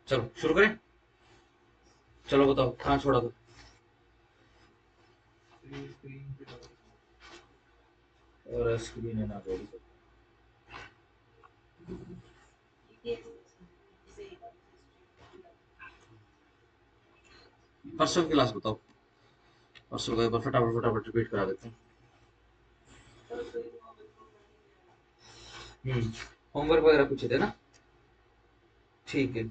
चलो शुरू करें। चलो बताओ कहाँ छोड़ा था। और स्क्रीन है ना जोड़ी तो। परसों की क्लास बताओ। परसों का एक बार फटाफट फटाफट रिपीट करा देते हैं। होमवर्क वगैरह पूछे थे ना। ठीक है।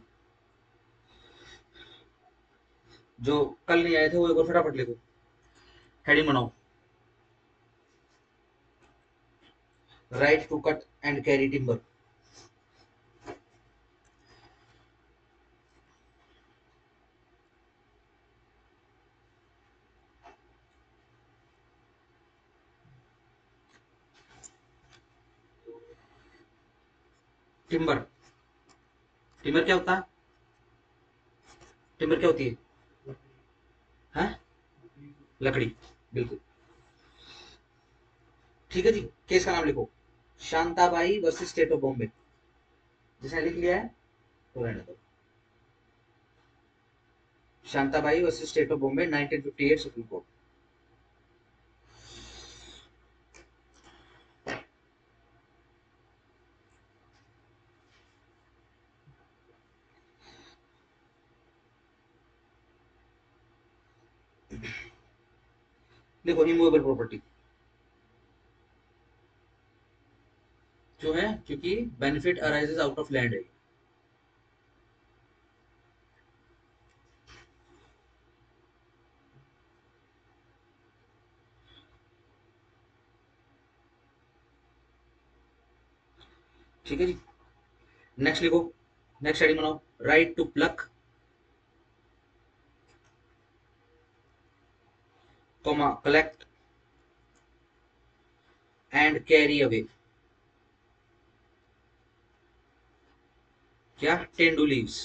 जो कल नहीं आए थे वो एक बार फटाफट लिखो। हेडिंग बनाओ। Right to cut and carry timber. Timber. Timber क्या होता है। टिम्बर क्या होती है। लकड़ी। बिल्कुल। ठीक है जी। केस का नाम लिखो। Shantabai versus state of Bombay. जिसने लिख लिया है तो रहने दो। Shantabai versus state of Bombay 1958 supreme court. देखो इमूवेबल प्रॉपर्टी जो है क्योंकि benefit arises out of land है। ठीक है जी। नेक्स्ट लिखो। नेक्स्ट हेडिंग बनाओ। Right to pluck comma collect and carry away. क्या टेंडू लीव्स।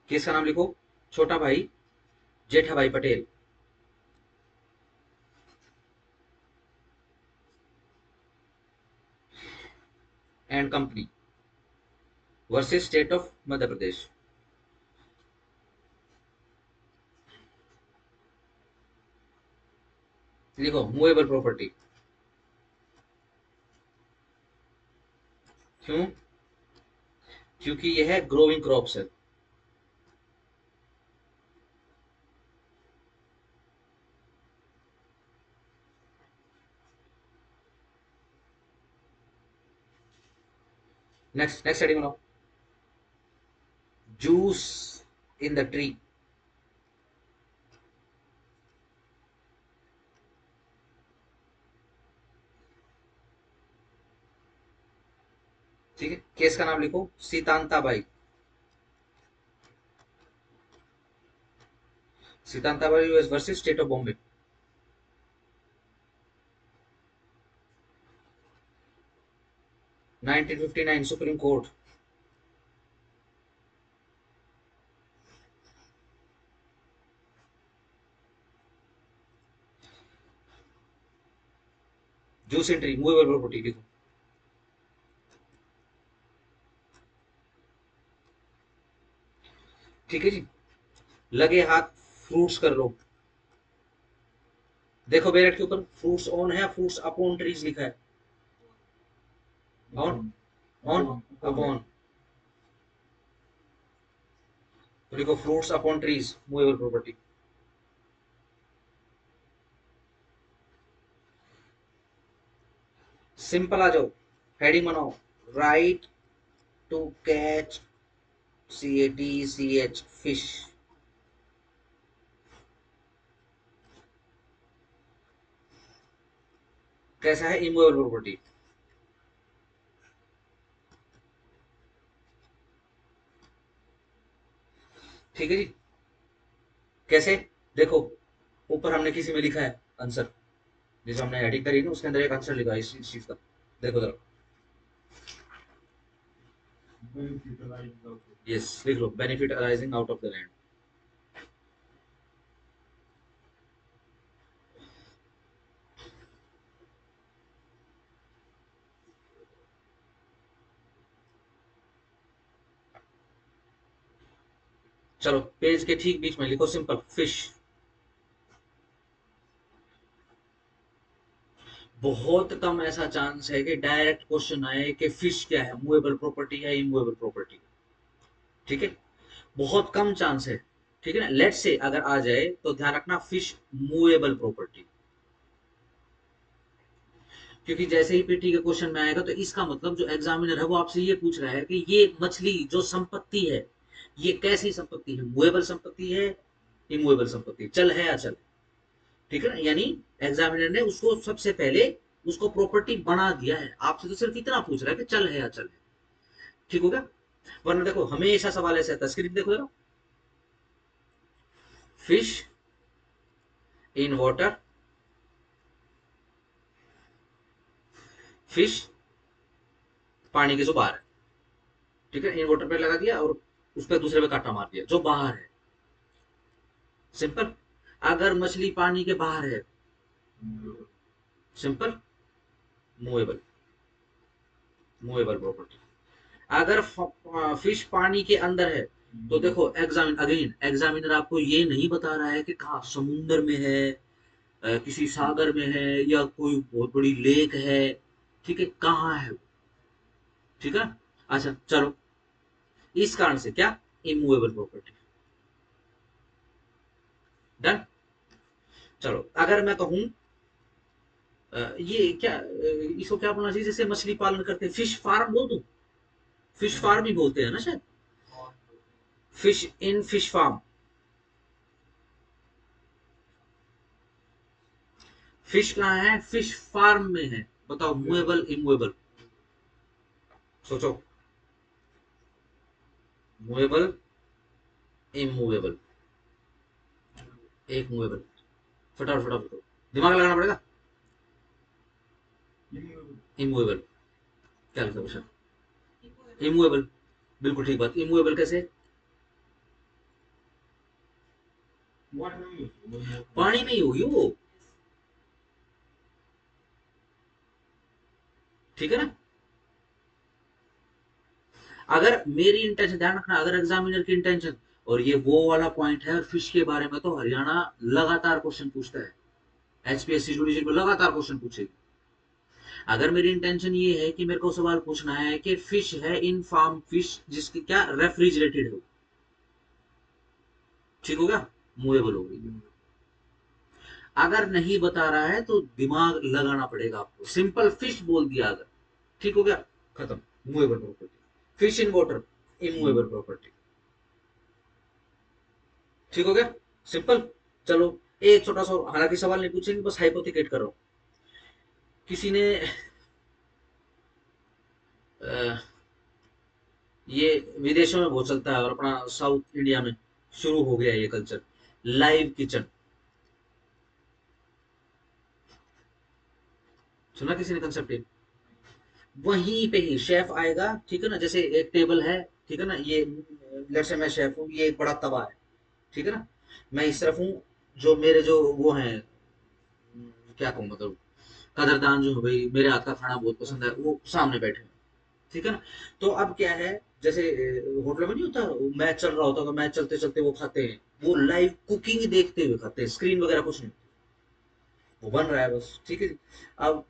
केस का नाम लिखो। छोटा Bhai Jetha Bhai Patel and company versus state of Madhya Pradesh. लिखो मूवेबल प्रॉपर्टी। क्यों। क्योंकि यह ग्रोइंग क्रॉप्स है। नेक्स्ट नेक्स्ट हेडिंग बनाओ। Juice in the tree. ठीक है। केस का नाम लिखो। Sitantabai. Sitantabai versus state of Bombay. 1959 supreme court. Juice in tree movable property लिखो। ठीक है जी। लगे हाथ फ्रूट्स कर लो। देखो बैरेट के ऊपर फ्रूट्स ऑन है, फ्रूट्स अपॉन ट्रीज लिखा है। On on upon. तो लिखो fruits upon trees movable property. Simple आ जाओ। हेडिंग बनाओ। Right to catch CATCH fish. कैसा है इमूवेबल प्रॉपर्टी। ठीक है जी। कैसे। देखो ऊपर हमने किसी में लिखा है आंसर। जिसे हमने हेडिंग करी ना उसके अंदर एक आंसर लिखा है इस चीज का। देखो जरा। यस लिख लो benefit arising out of the land. चलो पेज के ठीक बीच में लिखो सिंपल फिश। बहुत कम ऐसा चांस है कि डायरेक्ट क्वेश्चन आए कि फिश क्या है, मूवेबल प्रॉपर्टी है इमूवेबल प्रॉपर्टी। ठीक है, बहुत कम चांस है। ठीक है ना, लेट से अगर आ जाए तो ध्यान रखना फिश मूवेबल प्रॉपर्टी, क्योंकि जैसे ही पीटी के क्वेश्चन में आएगा तो इसका मतलब जो एग्जामिनर है वो आपसे ये पूछ रहा है कि ये मछली जो संपत्ति है ये कैसी संपत्ति है, मूवेबल संपत्ति है इमूवेबल संपत्ति, चल है अचल। ठीक है ना, यानी एग्जामिनर ने उसको सबसे पहले उसको प्रॉपर्टी बना दिया है, आपसे तो सिर्फ इतना पूछ रहा है कि चल है अचल है। ठीक हो गया। वरना देखो हमेशा सवाल ऐसा आता है, स्क्रीन देखो जरा, फिश इन वाटर, फिश पानी के जो बाहर है। ठीक है, इन वाटर पे लगा दिया और उस पर दूसरे पे कांटा मार दिया जो बाहर है। सिंपल। अगर मछली पानी के बाहर है, सिंपल मूवेबल, मूवेबल प्रॉपर्टी। अगर फिश पानी के अंदर है तो देखो एग्जामिनर आपको ये नहीं बता रहा है कि कहा समुन्द्र में है, किसी सागर में है या कोई बहुत बड़ी लेक है। ठीक है, कहाँ है वो। ठीक है, अच्छा चलो, इस कारण से क्या इमूवेबल प्रॉपर्टी। डन। चलो अगर मैं कहूं ये क्या इसको क्या बोलना चाहिए, जैसे मछली पालन करते हैं फिश फार्म बोल दूं, फिश फार्म ही बोलते हैं ना शायद, fish in fish farm. Fish कहाँ है, फिश फार्म में है। बताओ मूवेबल इमूवेबल, सोचो, मूवेबल इमूवेबल, एक मूवेबल, फटाफट फटाफट दिमाग लगाना पड़ेगा। इमूवेबल, क्या लिखा क्वेश्चन, इमूवेबल, बिल्कुल ठीक बात, इमूवेबल कैसे, पानी में ही होगी वो। ठीक है ना, अगर मेरी इंटेंशन ध्यान रखना, अगर एग्जामिनर की इंटेंशन, और ये वो वाला पॉइंट है, और फिश के बारे में तो हरियाणा लगातार क्वेश्चन पूछता है, एचपीएससी जुडिशियल में लगातार क्वेश्चन पूछेगी। अगर मेरी इंटेंशन ये है कि मेरे को सवाल पूछना है कि फिश है इन फार्म फिश जिसकी क्या रेफ्रिजरेटेड हो, ठीक होगा, मूवेबल होगी। अगर नहीं बता रहा है तो दिमाग लगाना पड़ेगा आपको, सिंपल फिश बोल दिया अगर, ठीक हो गया, खत्म, movable property, fish in water immovable property. ठीक हो गया, सिंपल। चलो एक छोटा सा, हालांकि सवाल नहीं पूछेंगे, बस हाइपोथेकेट कर रहा हूं। किसी ने अ, ये विदेशों में बहुत चलता है और अपना साउथ इंडिया में शुरू हो गया ये कल्चर, लाइव किचन, सुना किसी ने कंसेप्ट ये। वहीं पे ही शेफ आएगा, ठीक है ना, जैसे एक टेबल है, ठीक है ना, ये लेट्स से मैं शेफ हूँ, ये एक बड़ा तवा है, ठीक है ना, मैं इस तरफ हूँ, जो मेरे जो वो हैं, क्या कहूँ मतलब, कदरदान जो है भाई, मेरे हाथ का खाना बहुत पसंद है, वो सामने बैठे हैं। ठीक है ना, तो अब क्या है, जैसे होटल में नहीं होता, मैच चल रहा होता तो मैच चलते चलते वो खाते हैं, वो लाइव कुकिंग देखते हुए खाते हैं, स्क्रीन वगैरह कुछ नहीं, वो बन रहा है बस। ठीक है जी। अब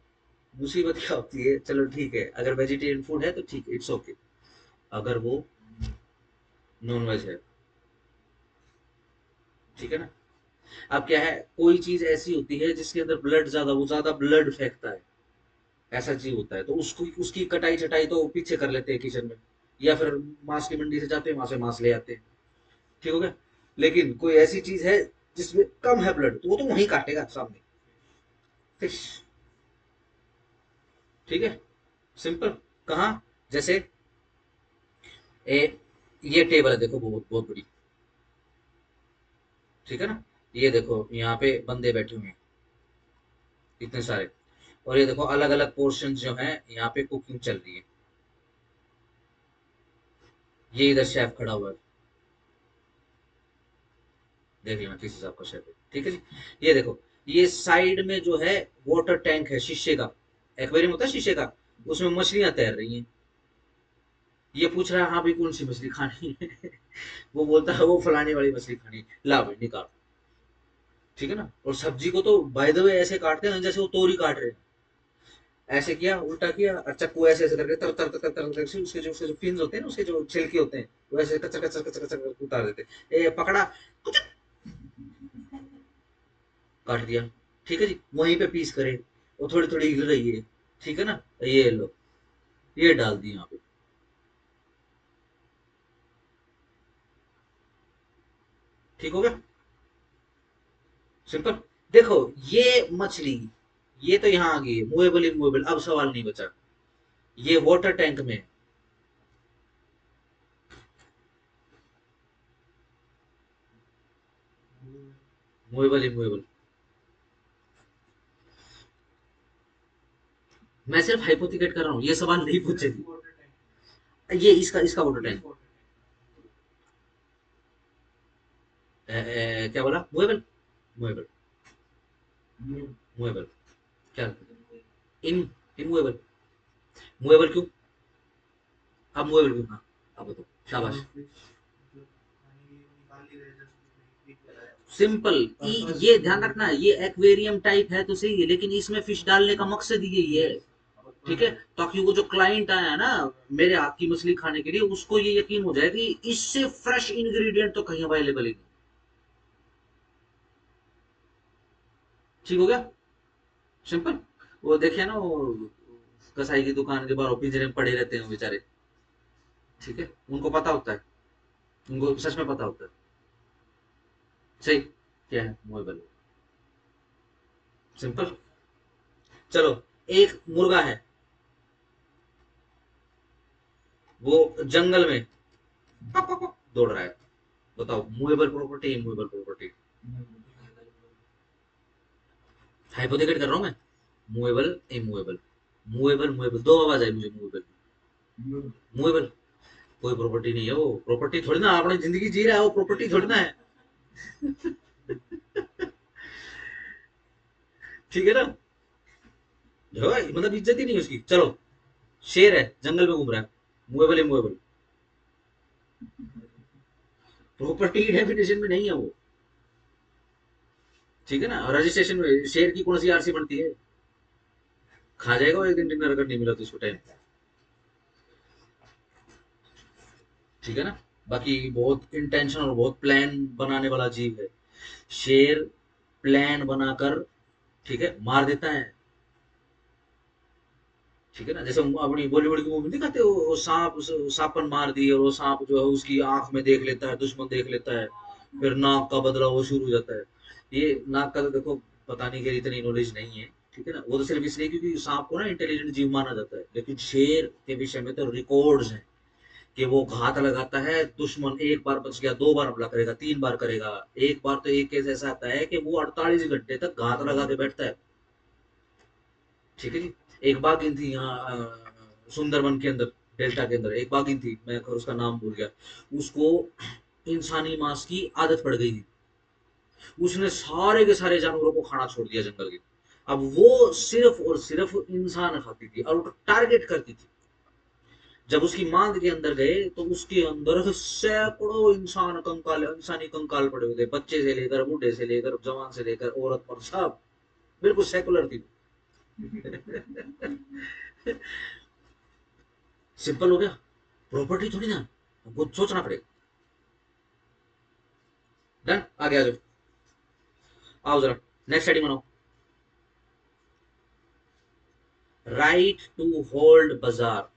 मुसीबत क्या होती है, चलो ठीक है, अगर वेजिटेरियन फूड है तो ठीक है, इट्स ओके। अगर वो नॉन वेज है, ठीक है ना, अब क्या है, कोई चीज ऐसी होती है जिसके अंदर ब्लड ज्यादा, वो ज्यादा ब्लड फेंकता है, ऐसा चीज होता है, तो उसको उसकी कटाई छटाई तो पीछे कर लेते हैं किचन में, या फिर मांस की मंडी से जाते हैं, वहां से मांस ले आते हैं। ठीक हो गया। लेकिन कोई ऐसी चीज है जिसमें कम है ब्लड, तो वो तो वहीं काटेगा सामने, फिश। ठीक है, सिंपल। कहा, जैसे ए, ये टेबल है देखो, बहुत बहुत बड़ी, ठीक है ना, ये देखो यहाँ पे बंदे बैठे हुए हैं इतने सारे, और ये देखो अलग अलग पोर्शन जो हैं यहाँ पे कुकिंग चल रही है, ये इधर शेफ खड़ा हुआ है, देख लेना किस हिसाब का शेफ है। ठीक है जी, ये देखो, ये साइड में जो है वाटर टैंक है शीशे का, एक्वेरियम होता है शीशे का, उसमें मछलियां तैर रही हैं। ये पूछ रहा है हाँ भाई कौन सी मछली खानी है वो बोलता है वो फलाने वाली मछली खानी है, ला भाई निकाल। ठीक है ना। और सब्जी को तो बाय द वे ऐसे काटते हैं जैसे वो तोरी काट रहे हैं। ऐसे किया, उल्टा किया, और चक्कू ऐसे ऐसे करके तर तर तर तर तर से उसके जो फिन्स होते हैं ना, उसके जो छिलके होते हैं, वो ऐसे कचर कचर कचर कचर करके उतार देते हैं। ए पकड़ा, कुछ काट दिया। ठीक है जी, वहीं पे पीस करे, वो थोड़ी थोड़ी हिल रही है। ठीक है ना। ये लो, ये डाल दी यहाँ पे। ठीक हो गया। सिंपल। देखो, ये मछली, ये तो यहाँ आ गई है मूवेबल इमूवेबल, अब सवाल नहीं बचा। ये वाटर टैंक में मूवेबल इमूवेबल। मैं सिर्फ हाइपोथिकेट कर रहा हूँ, ये सवाल नहीं पूछेगी। ये इसका इसका वाटर टैंक। क्या बोला, मूवेबल। मूवेबल। मूवेबल। क्या, इन इमूवेबल। मूवेबल क्यों, अब मूवेबल क्यों, हाँ अब बताओ, शाबाश। सिंपल। ये ध्यान रखना, ये एक्वेरियम टाइप है तो सही है, लेकिन इसमें फिश डालने का मकसद ही यही है। ठीक है, ताकि वो जो क्लाइंट आया है ना मेरे हाथ की मछली खाने के लिए, उसको ये यकीन हो जाए कि इससे फ्रेश इंग्रेडिएंट तो कहीं अवेलेबल ही नहीं। ठीक हो गया। सिंपल। वो देखिए ना, वो कसाई की दुकान के बाहर पिंजरे में पड़े रहते हैं बेचारे। ठीक है, उनको पता होता है, उनको सच में पता होता है। सही। क्या है, मोएबल। सिंपल। चलो, एक मुर्गा है, वो जंगल में दौड़ रहा है। बताओ, movable property immovable property. Hypothetical कर रहा हूं मैं। Movable immovable. मूवेबल मूवेबल दो आवाज आई मुझे, मूवेबल मूवेबल। कोई प्रॉपर्टी नहीं है वो, प्रॉपर्टी थोड़ी ना अपनी जिंदगी जी रहा है, वो प्रॉपर्टी थोड़ी ना है। ठीक है ना। जो है, मतलब इज्जत ही नहीं उसकी। चलो, शेर है, जंगल में घूम रहा है, मूवेबल इमूवेबल। प्रॉपर्टी की डेफिनेशन में नहीं है वो। ठीक है ना। रजिस्ट्रेशन में शेर की कौन सी आरसी बनती है। खा जाएगा वो एक दिन डिनर अगर नहीं मिला तो उसको टाइम। ठीक है ना। बाकी बहुत इंटेंशन और बहुत प्लान बनाने वाला जीव है शेर। प्लान बनाकर, ठीक है, मार देता है। ठीक है ना, जैसे अपनी बॉलीवुड की मूवी दिखाते हो, वो सांप, सांपन मार दी और वो सांप जो है उसकी आंख में देख लेता है, दुश्मन देख लेता है, फिर नाक का बदला वो शुरू हो जाता है। ये नाक का तो देखो, पता नहीं कि इतनी नॉलेज नहीं है। ठीक है ना, वो तो सिर्फ इसलिए क्योंकि सांप को ना इंटेलिजेंट जीव माना जाता है, लेकिन शेर के विषय में तो रिकॉर्ड्स हैं कि वो घात लगाता है। दुश्मन एक बार बच गया, दो बार हमला करेगा, तीन बार करेगा। एक बार तो एक केस ऐसा आता है कि वो 48 घंटे तक घात लगा के बैठता है। ठीक है जी। एक बाघिन थी यहाँ सुंदरबन के अंदर, डेल्टा के अंदर एक बाघिन थी, मैं उसका नाम भूल गया। उसको इंसानी मांस की आदत पड़ गई थी। उसने सारे के सारे जानवरों को खाना छोड़ दिया जंगल के। अब वो सिर्फ और सिर्फ इंसान खाती थी और टारगेट करती थी। जब उसकी मांग के अंदर गए तो उसके अंदर सैकड़ों इंसान कंकाल, इंसानी कंकाल पड़े हुए थे, बच्चे से लेकर, बूढ़े से लेकर, जवान से लेकर, औरत मर्द सब। बिल्कुल सेकुलर थी। सिंपल हो गया। प्रॉपर्टी थोड़ी ना, हमको सोचना पड़ेगा। डन, आगे आ जाओ। आओ जरा, नेक्स्ट हेडिंग बनाओ। राइट टू होल्ड बाजार।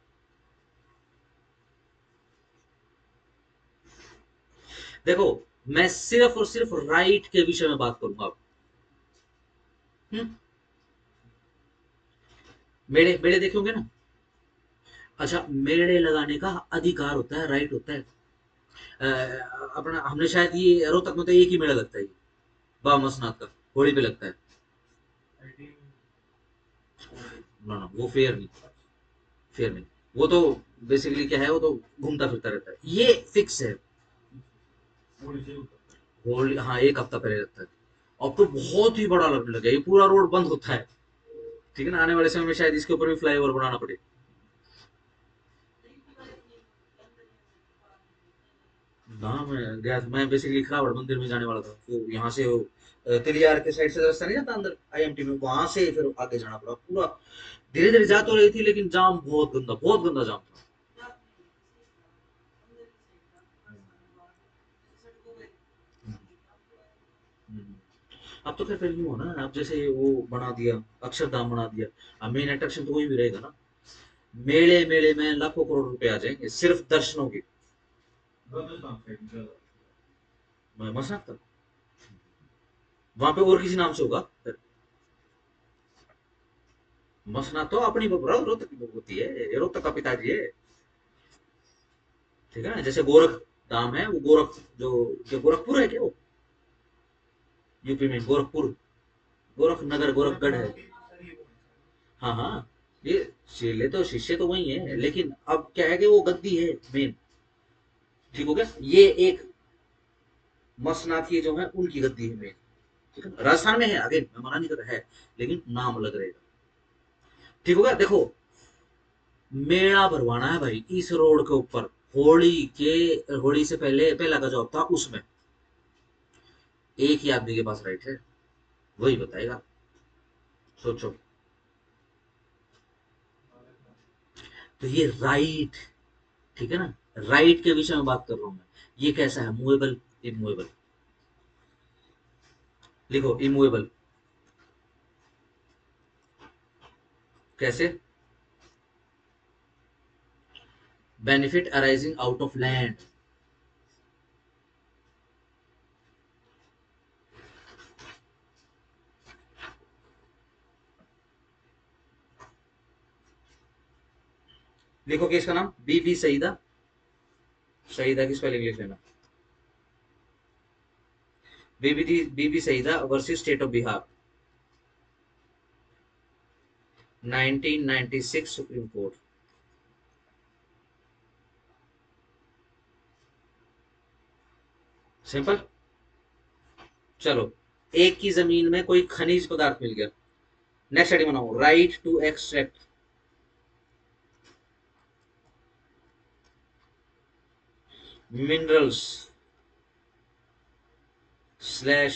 देखो, मैं सिर्फ और सिर्फ राइट के विषय में बात करूंगा अब। हम्म, मेड़े मेड़े देखे होंगे ना। अच्छा, मेड़े लगाने का अधिकार होता है, राइट होता है। अपना हमने शायद ये रोहतक में तो एक ही मेला लगता है, बाबा मसनाथ का, होली पे लगता है। ना ना, वो फेयर नहीं, फेयर नहीं। वो तो बेसिकली क्या है, वो तो घूमता फिरता रहता है, ये फिक्स है। होली, हाँ, एक हफ्ता पहले लगता है। अब तो बहुत ही बड़ा लगने लगा, ये पूरा रोड बंद होता है। ठीक है ना, आने वाले समय में शायद इसके ऊपर भी फ्लाईओवर बनाना पड़े। हाँ मैं गया था, मैं बेसिकली खिलावड़ मंदिर में जाने वाला था, तो यहाँ से वो तिलियार के साइड से रास्ता नहीं जाता अंदर आईएमटी में, वहां से फिर आगे जाना पड़ा पूरा। धीरे धीरे जा तो रही थी, लेकिन जाम बहुत गंदा जाम था। हम्म। अब तो खैर फिर यूं हो ना, अब जैसे वो बना दिया, अक्षरधाम बना दिया, अब मेन अट्रैक्शन तो वही भी रहेगा ना। मेले मेले में लाखों करोड़ रुपए आ जाएंगे सिर्फ दर्शनों के। मसनत का वहां पे और किसी नाम से होगा। मसना तो अपनी रोहतक की होती है, ये रोहतक का पिताजी है। ठीक है ना, जैसे गोरख धाम है, वो गोरख जो गोरखपुर है क्या वो, यूपी में गोरखपुर, गोरख नगर गोरखगढ़ है। हाँ हाँ, ये चेले तो शिष्य तो वही है, लेकिन अब क्या है कि वो गद्दी है मेन। ठीक हो गया, ये एक मसनाथ की जो है उनकी गद्दी है मेन। ठीक है, राजस्थान में है, आगे मैं मना नहीं कर रहा है, लेकिन नाम अलग रहेगा। ठीक हो गया, देखो मेला भरवाना है भाई इस रोड के ऊपर। होली के होली से पहले पहला का जॉब था उसमें, एक ही आदमी के पास राइट है, वही बताएगा। सोचो। तो ये राइट, ठीक है ना, राइट के विषय में बात कर रहा हूं मैं। ये कैसा है, मूवेबल, इमूवेबल। लिखो इमूवेबल। कैसे? Benefit arising out of land. लिखो कि इसका नाम बीबी सईदा। सईदा की स्पेलिंग लिख लेना। Bibi Sayeeda versus state of Bihar, 1996 supreme court. Simple. चलो, एक की जमीन में कोई खनिज पदार्थ मिल गया, नेक्स्ट स्टडी बनाओ, right to extract minerals slash,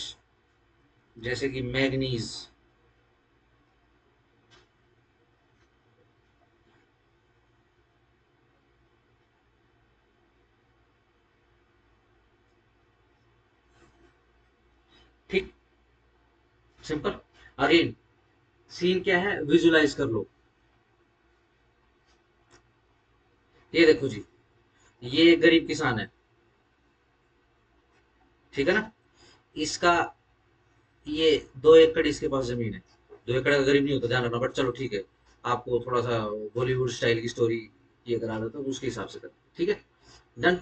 जैसे कि मैग्नीज। ठीक, सिंपल। अगेन सीन क्या है, विजुलाइज कर लो। ये देखो जी, ये गरीब किसान है, ठीक है ना, इसका ये 2 एकड़ इसके पास जमीन है। 2 एकड़ का गरीब नहीं होता, ध्यान रखना, बट चलो ठीक है, आपको थोड़ा सा बॉलीवुड स्टाइल की स्टोरी ये करा देता हूँ, तो उसके हिसाब से कर, ठीक है, डन।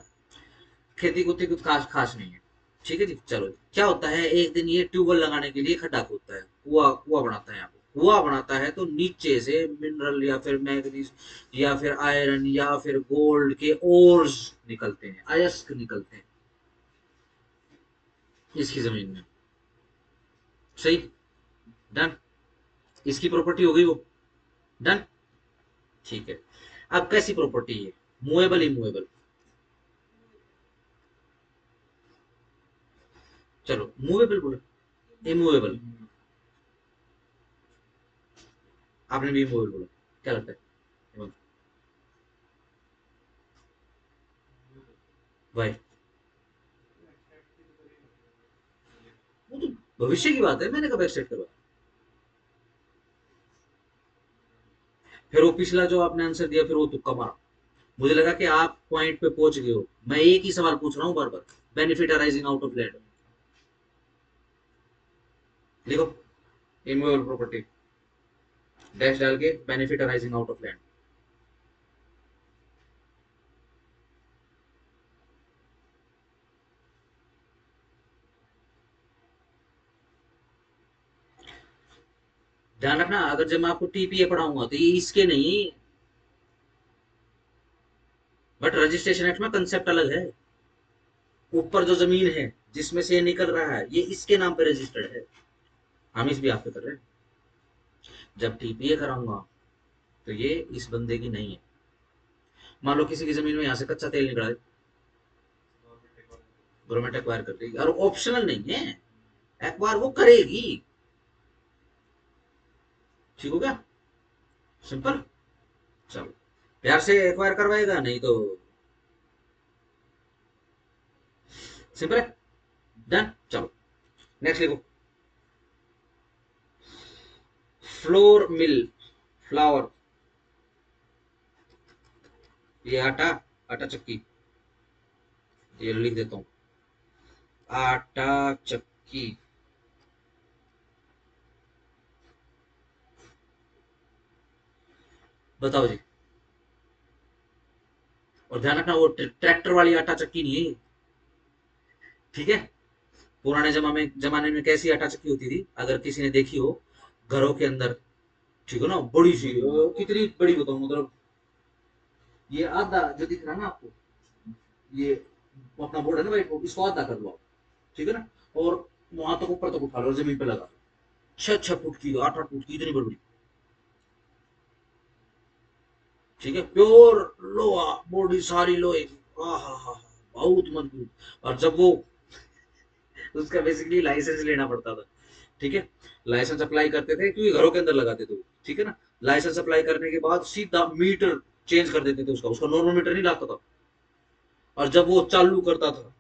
खेती कुत्ती कुछ खास खास नहीं है। ठीक है जी, चलो क्या होता है, एक दिन ये ट्यूबवेल लगाने के लिए खड्डा खोदता है, कुआ कुआ बनाता है यहाँ पे, कुआ बनाता है, तो नीचे से मिनरल या फिर मैग्नीज या फिर आयरन या फिर गोल्ड के ओर्स निकलते हैं, अयस्क निकलते हैं इसकी जमीन में। सही, डन। इसकी प्रॉपर्टी हो गई वो, डन। ठीक है, अब कैसी प्रॉपर्टी है, मूवेबल इमूवेबल। चलो मूवेबल बोलो, इमूवेबल। आपने भी इमूवेबल बोला, क्या लगता है? भाई वो तो भविष्य की बात है, मैंने कब एक्सेप्ट करवा। फिर वो पिछला जो आपने आंसर दिया, फिर वो तुक्का मारा। मुझे लगा कि आप पॉइंट पे पहुंच गए हो, मैं एक ही सवाल पूछ रहा हूँ बार बार। Benefit arising out of land, लिखो इमूवेबल प्रॉपर्टी, डैश डाल के benefit arising out of land. ध्यान रखना, अगर जब मैं आपको टीपीए पढ़ाऊंगा तो ये इसके नहीं, बट रजिस्ट्रेशन एक्ट में कंसेप्ट अलग है। ऊपर जो जमीन है जिसमें से ये निकल रहा है, ये इसके नाम पे रजिस्टर्ड है, हम इस भी आप पे कर रहे हैं। जब टीपीए कराऊंगा तो ये इस बंदे की नहीं है। मान लो किसी की जमीन में यहां से कच्चा तेल निकला है, गवर्नमेंट एक्वायर कर रही है और ऑप्शनल नहीं है, एक्वायर वो करेगी। ठीक हो गया, सिंपल। चलो, प्यार से एक्वायर करवाएगा, नहीं तो सिंपल है। डन। चलो नेक्स्ट लिखो। फ्लोर मिल, फ्लावर, ये आटा, आटा चक्की, ये लिख देता हूँ, आटा चक्की। बताओ जी। और ध्यान रखना, वो ट्रैक्टर वाली आटा चक्की नहीं है, ठीक है। पुराने जमाने में कैसी आटा चक्की होती थी, अगर किसी ने देखी हो घरों के अंदर, ठीक है ना, बड़ी सी, कितनी बड़ी बताऊं, मतलब ये आधा जो दिख रहा है ना आपको, ये अपना बोर्ड है ना भाई, इसको आधा कर लो, ठीक है ना, और वहां तक ऊपर तक उठा लो, जमीन पे लगा, 6-6 फुट की, 8-8 फुट की, इतनी बड़ी बड़ी, ठीक है, प्योर लोहा, बॉडी सारी लोहे की, आहा, बहुत मजबूत। और जब वो, उसका बेसिकली लाइसेंस लेना पड़ता था, ठीक है, लाइसेंस अप्लाई करते थे क्योंकि घरों के अंदर लगाते थे, ठीक है ना, लाइसेंस अप्लाई करने के बाद सीधा मीटर चेंज कर देते थे, उसका उसका नॉर्मल मीटर नहीं लगता था। और जब वो चालू करता था,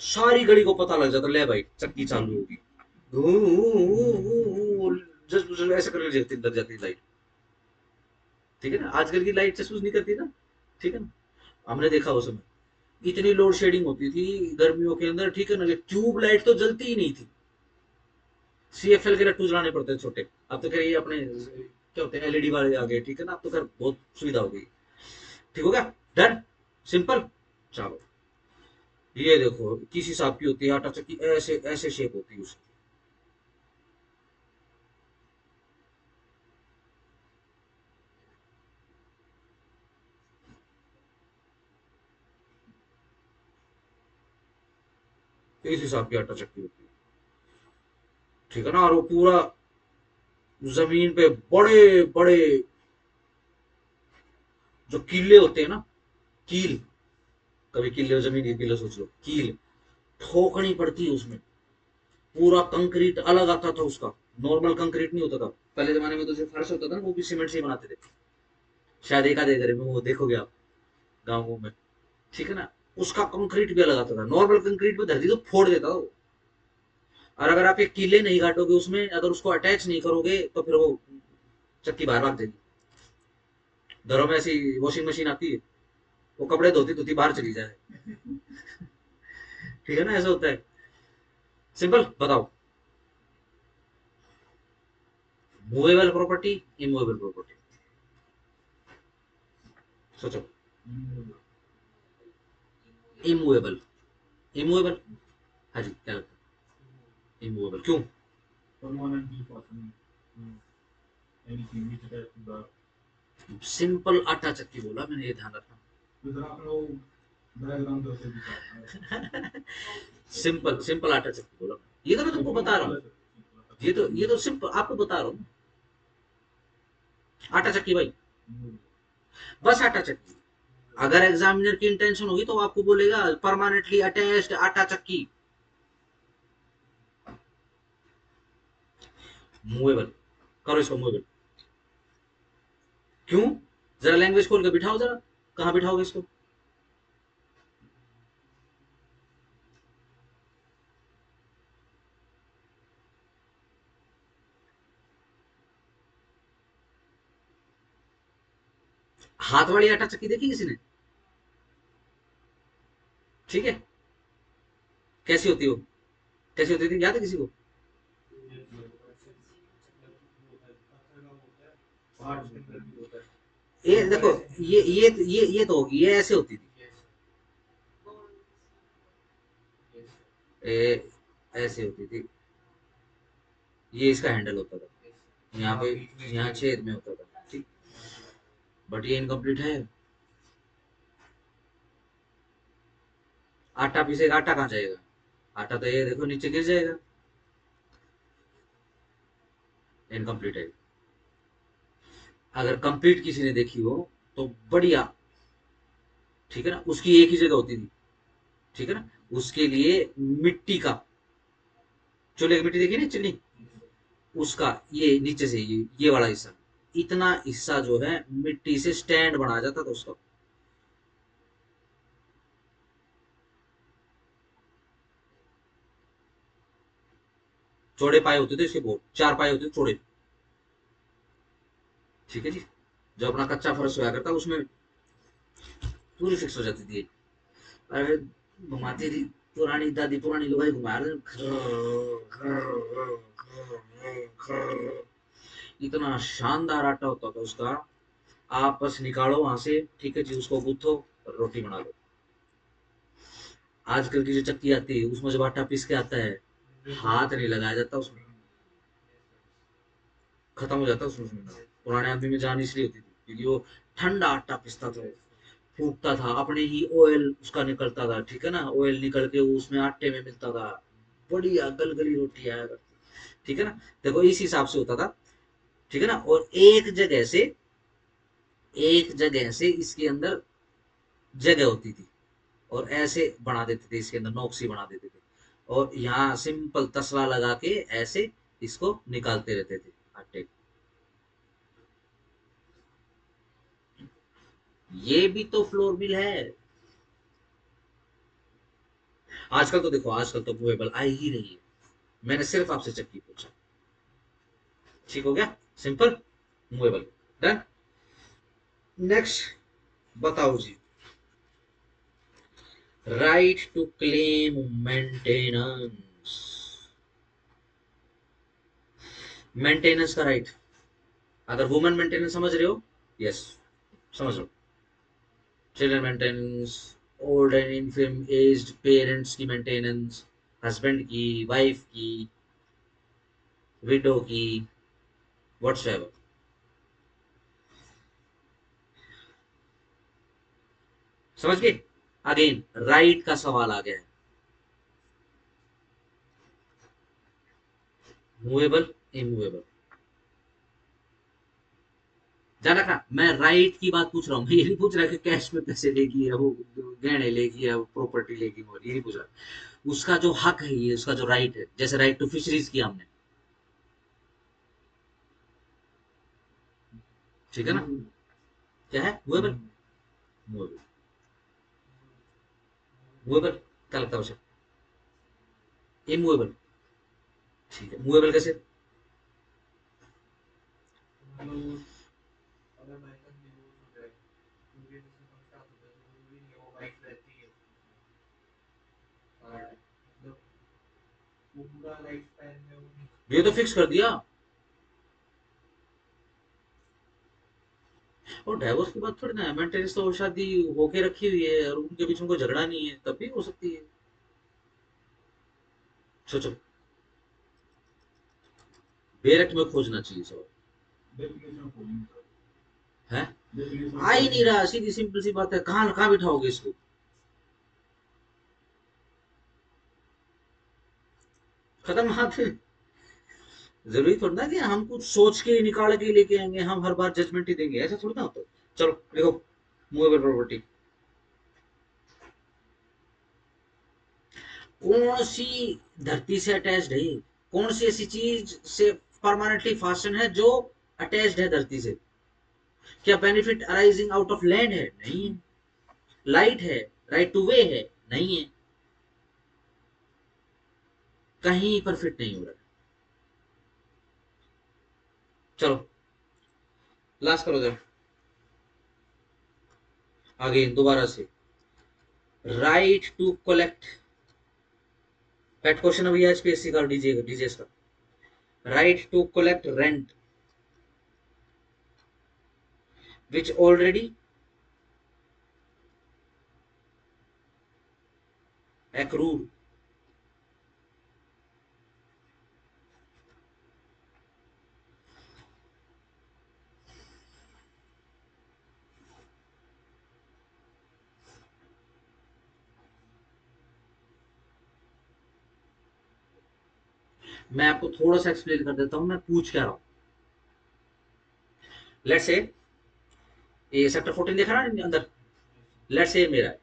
सारी घड़ी को पता लग जाता, ले भाई चक्की चालू होगी, जस्ट ऐसे करके जाती अंदर जाती लाइट, ठीक है ना। आजकल की लाइट जसूस नहीं करती ना, ठीक है ना। हमने देखा उस समय इतनी लोड शेडिंग होती थी गर्मियों के अंदर, ठीक है ना, ट्यूब लाइट तो जलती ही नहीं थी, सीएफएल के लट्टू जलाने पड़ते थे छोटे। अब तो खैर ये अपने क्या होते हैं, एलईडी वाले आ गए, ठीक है ना, अब तो खैर बहुत सुविधा हो गई। ठीक हो गया, डन, सिंपल। चलो, ये देखो किस हिसाब की होती है आटा चक्की, ऐसे ऐसे शेप होती है उसकी, इस हिसाब की आटा चक्की होती है, ठीक है ना। और वो पूरा जमीन पे बड़े बड़े जो कीले होते हैं ना, कील, कभी कीले जमीन की कीले सोच लो, कील ठोकनी पड़ती है उसमें, पूरा कंक्रीट अलग आता था उसका, नॉर्मल कंक्रीट नहीं होता था। पहले जमाने में तो जो फर्श होता था ना, वो भी सीमेंट से ही बनाते थे, शायद एक आधे घर में वो देखोगे आप गाँवों में, ठीक है ना। उसका कंक्रीट भी अलग आता था, नॉर्मल कंक्रीट पे धरती तो फोड़ देता था वो। और अगर आप ये कीले नहीं काटोगे उसमें, अगर उसको अटैच नहीं करोगे, तो फिर वो चक्की बाहर भाग जाएगी। घरों में ऐसी वॉशिंग मशीन आती है, वो कपड़े धोती धोती बाहर चली जाए, ठीक है ना, ऐसा होता है। सिंपल, बताओ। मूवेबल प्रॉपर्टी, इमूवेबल प्रॉपर्टी, सोचो। इमूवेबल, इमूवेबल, हाँ जी, क्या लगता है इमूवेबल क्यों? सिंपल आटा चक्की बोला मैंने, ये ध्यान रखना। सिंपल सिंपल आटा चक्की बोला, ये तो मैं तुमको बता रहा हूँ, ये तो सिंपल आपको बता रहा हूँ, आटा चक्की भाई, बस आटा चक्की। अगर एग्जामिनर की इंटेंशन होगी तो आपको बोलेगा परमानेंटली अटैच्ड आटा चक्की, मूवेबल, करो इसको मूवेबल। क्यों? जरा लैंग्वेज खोल के बिठाओ जरा, कहाँ बिठाओगे इसको? हाथ वाली आटा चक्की देखी किसी ने? ठीक है, कैसी होती हो, कैसी होती थी, याद है किसी को? ये देखो, ये तो होगी, ये ऐसे होती थी, ए, ऐसे होती थी, ये इसका हैंडल होता था, यहाँ पे, यहाँ छेद में होता था, ठीक। बट ये इनकम्प्लीट है, आटा पीसेगा, आटा कहाँ जाएगा, आटा तो ये देखो नीचे गिर जाएगा, इनकम्प्लीट है। अगर कंप्लीट किसी ने देखी हो तो बढ़िया, ठीक है ना, उसकी एक ही जगह होती थी, ठीक है ना, उसके लिए मिट्टी का, चूल्हे की मिट्टी देखी ना चिल्ली, उसका ये नीचे से ये वाला हिस्सा, इतना हिस्सा जो है मिट्टी से स्टैंड बनाया जाता था उसका। चौड़े पाए होते थे इसके, बहुत 4 पाए होते थे चौड़े। ठीक है जी। जो अपना कच्चा फर्श हुआ करता उसमें पूरी फिक्स हो जाती थी। अरे घुमाती थी पुरानी दादी, पुरानी लुगाई घुमा रहे, इतना शानदार आटा होता था उसका। आप बस निकालो वहां से, ठीक है जी, उसको गूथो और रोटी बना लो। आजकल की जो चक्की आती है उसमें जब आटा पीस के आता है, हाथ नहीं लगाया जाता उसमें, खत्म हो जाता है उसमें। पुराने आदमी में जान इसलिए होती थी क्योंकि वो ठंडा आटा पीसता था, फूकता था, अपने ही ऑयल उसका निकलता था, ठीक है ना, ऑयल निकल के वो उसमें आटे में मिलता था, बढ़िया गलगली रोटी आया करती, ठीक है ना। देखो इस हिसाब से होता था, ठीक है ना। और एक जगह से इसके अंदर जगह होती थी, और ऐसे बना देते थे, इसके अंदर नोक्सी बना देते थे, और यहाँ सिंपल तसला लगा के ऐसे इसको निकालते रहते थे आटे को। ये भी तो फ्लोर मिल है। आजकल तो देखो, आजकल तो मूवेबल आ ही रही है। मैंने सिर्फ आपसे चक्की पूछा, ठीक हो गया, सिंपल, मूवेबल, डन। नेक्स्ट बताओ जी, right to claim maintenance. Maintenance का राइट, अगर वुमेन मेंटेनेंस समझ रहे हो, यस, समझ लो। Children maintenance, old and infirm aged parents की मेंटेनेंस, हस्बैंड की, वाइफ की, विडो की, व्हाट्सएवर। समझ गए। अगेन राइट का सवाल आ गया है, मूवेबल, इमूवेबल। जाना था, मैं राइट की बात पूछ रहा हूँ, मैं ये नहीं पूछ रहा कि कैश में पैसे लेगी या वो गहने लेगी या प्रॉपर्टी लेगी, और ये नहीं पूछ रहा। उसका जो हक है, ये उसका जो राइट है, जैसे राइट टू फिशरीज किया हमने, ठीक है ना। क्या है मूवेबल, मूवेबल, मूवेबल, क्या लगता है उसे, इमूवेबल। ठीक है, मूवेबल कैसे। ये तो फिक्स कर दिया। और डाइवोर्स की बात थोड़ी ना है, मेंटेनेंस तो शादी होके रखी हुई है और उनके बीच में कोई झगड़ा नहीं है, तब भी हो सकती है। सोचो, बेरट में खोजना चाहिए सब है। आ ही नहीं रहा, सीधी सिंपल सी बात है, कहाँ कहाँ बिठाओगे इसको। खत्म बात है। जरूरी थोड़ा ना कि हम कुछ सोच के निकाल के लेके आएंगे, हम हर बार जजमेंट ही देंगे, ऐसा थोड़ा ना होता। चलो देखो, मूवेबल प्रॉपर्टी कौन सी धरती से अटैच्ड है, कौन सी ऐसी चीज से परमानेंटली फास्टन है जो अटैच्ड है धरती से। क्या benefit arising out of land है, नहीं है। लाइट है, राइट टू वे है, नहीं है। कहीं पर फिट नहीं हो रहा है। चलो लास्ट करो जरा, आगे दोबारा से, राइट टू कलेक्ट, पेट क्वेश्चन अभी एचपीएससी का, डीजीएस का, right to collect rent which already accrued. मैं आपको थोड़ा सा एक्सप्लेन कर देता हूं, मैं पूछ क्या रहा हूं। लेट्स से ये सेक्टर 14 देखा ना अंदर, लेट्स से मेरा है,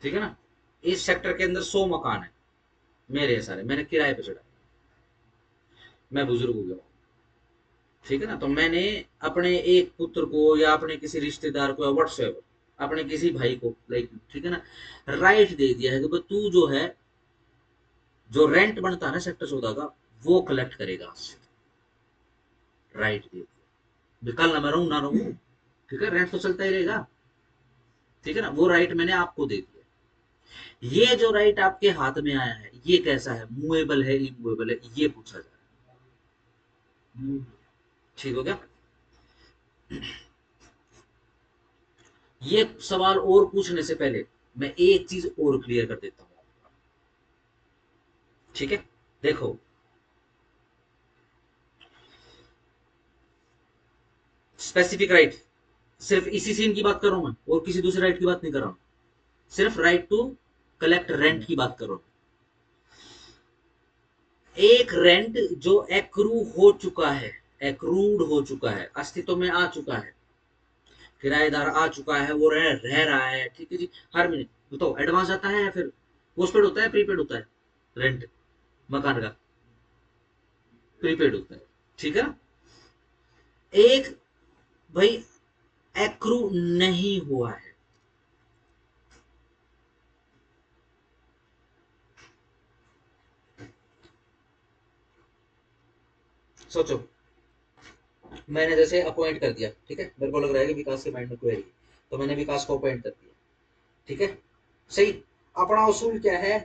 ठीक है ना। इस सेक्टर के अंदर 100 मकान है मेरे, सारे मैंने किराए पे चढ़ा, मैं बुजुर्ग हो गया, ठीक है ना। तो मैंने अपने एक पुत्र को या अपने किसी रिश्तेदार को या व्हाट्सएप अपने किसी भाई को लाइक, ठीक है ना, राइट दे दिया है कि भाई तू जो है, जो रेंट बनता है ना सेक्टर 14 का, वो कलेक्ट करेगा आपसे, राइट दे दिया। कल ना मैं रहूं ना रहूं, ठीक है, रेंट तो चलता ही रहेगा, ठीक है ना। वो राइट मैंने आपको दे दिया। ये जो राइट आपके हाथ में आया है, ये कैसा है, मूवेबल है इमूवेबल है, ये पूछा जा रहा है। ठीक हो गया। ये सवाल और पूछने से पहले मैं एक चीज और क्लियर कर देता हूं, ठीक है। देखो, स्पेसिफिक राइट, सिर्फ इसी सीन की बात कर रहा हूं मैं, और किसी दूसरे राइट की बात नहीं कर रहा हूं। सिर्फ राइट टू कलेक्ट रेंट की बात कर रहा हूं। एक रेंट जो एक्रू हो चुका है, एक्रूड हो चुका है, अस्तित्व में आ चुका है, किराएदार आ चुका है, वो रह रहा है, ठीक है जी। हर महीने बताओ, एडवांस आता है या फिर पोस्टपेड होता है, प्रीपेड होता है, रेंट मकान का प्रीपेड होता है, ठीक है ना। एक भाई एक्रू नहीं हुआ है, सोचो, मैंने जैसे अपॉइंट कर दिया, ठीक है, मेरे को लग रहा है कि विकास के माइंड में क्वेरी है, तो मैंने विकास को अपॉइंट कर दिया, ठीक है, सही। अपना असूल क्या है,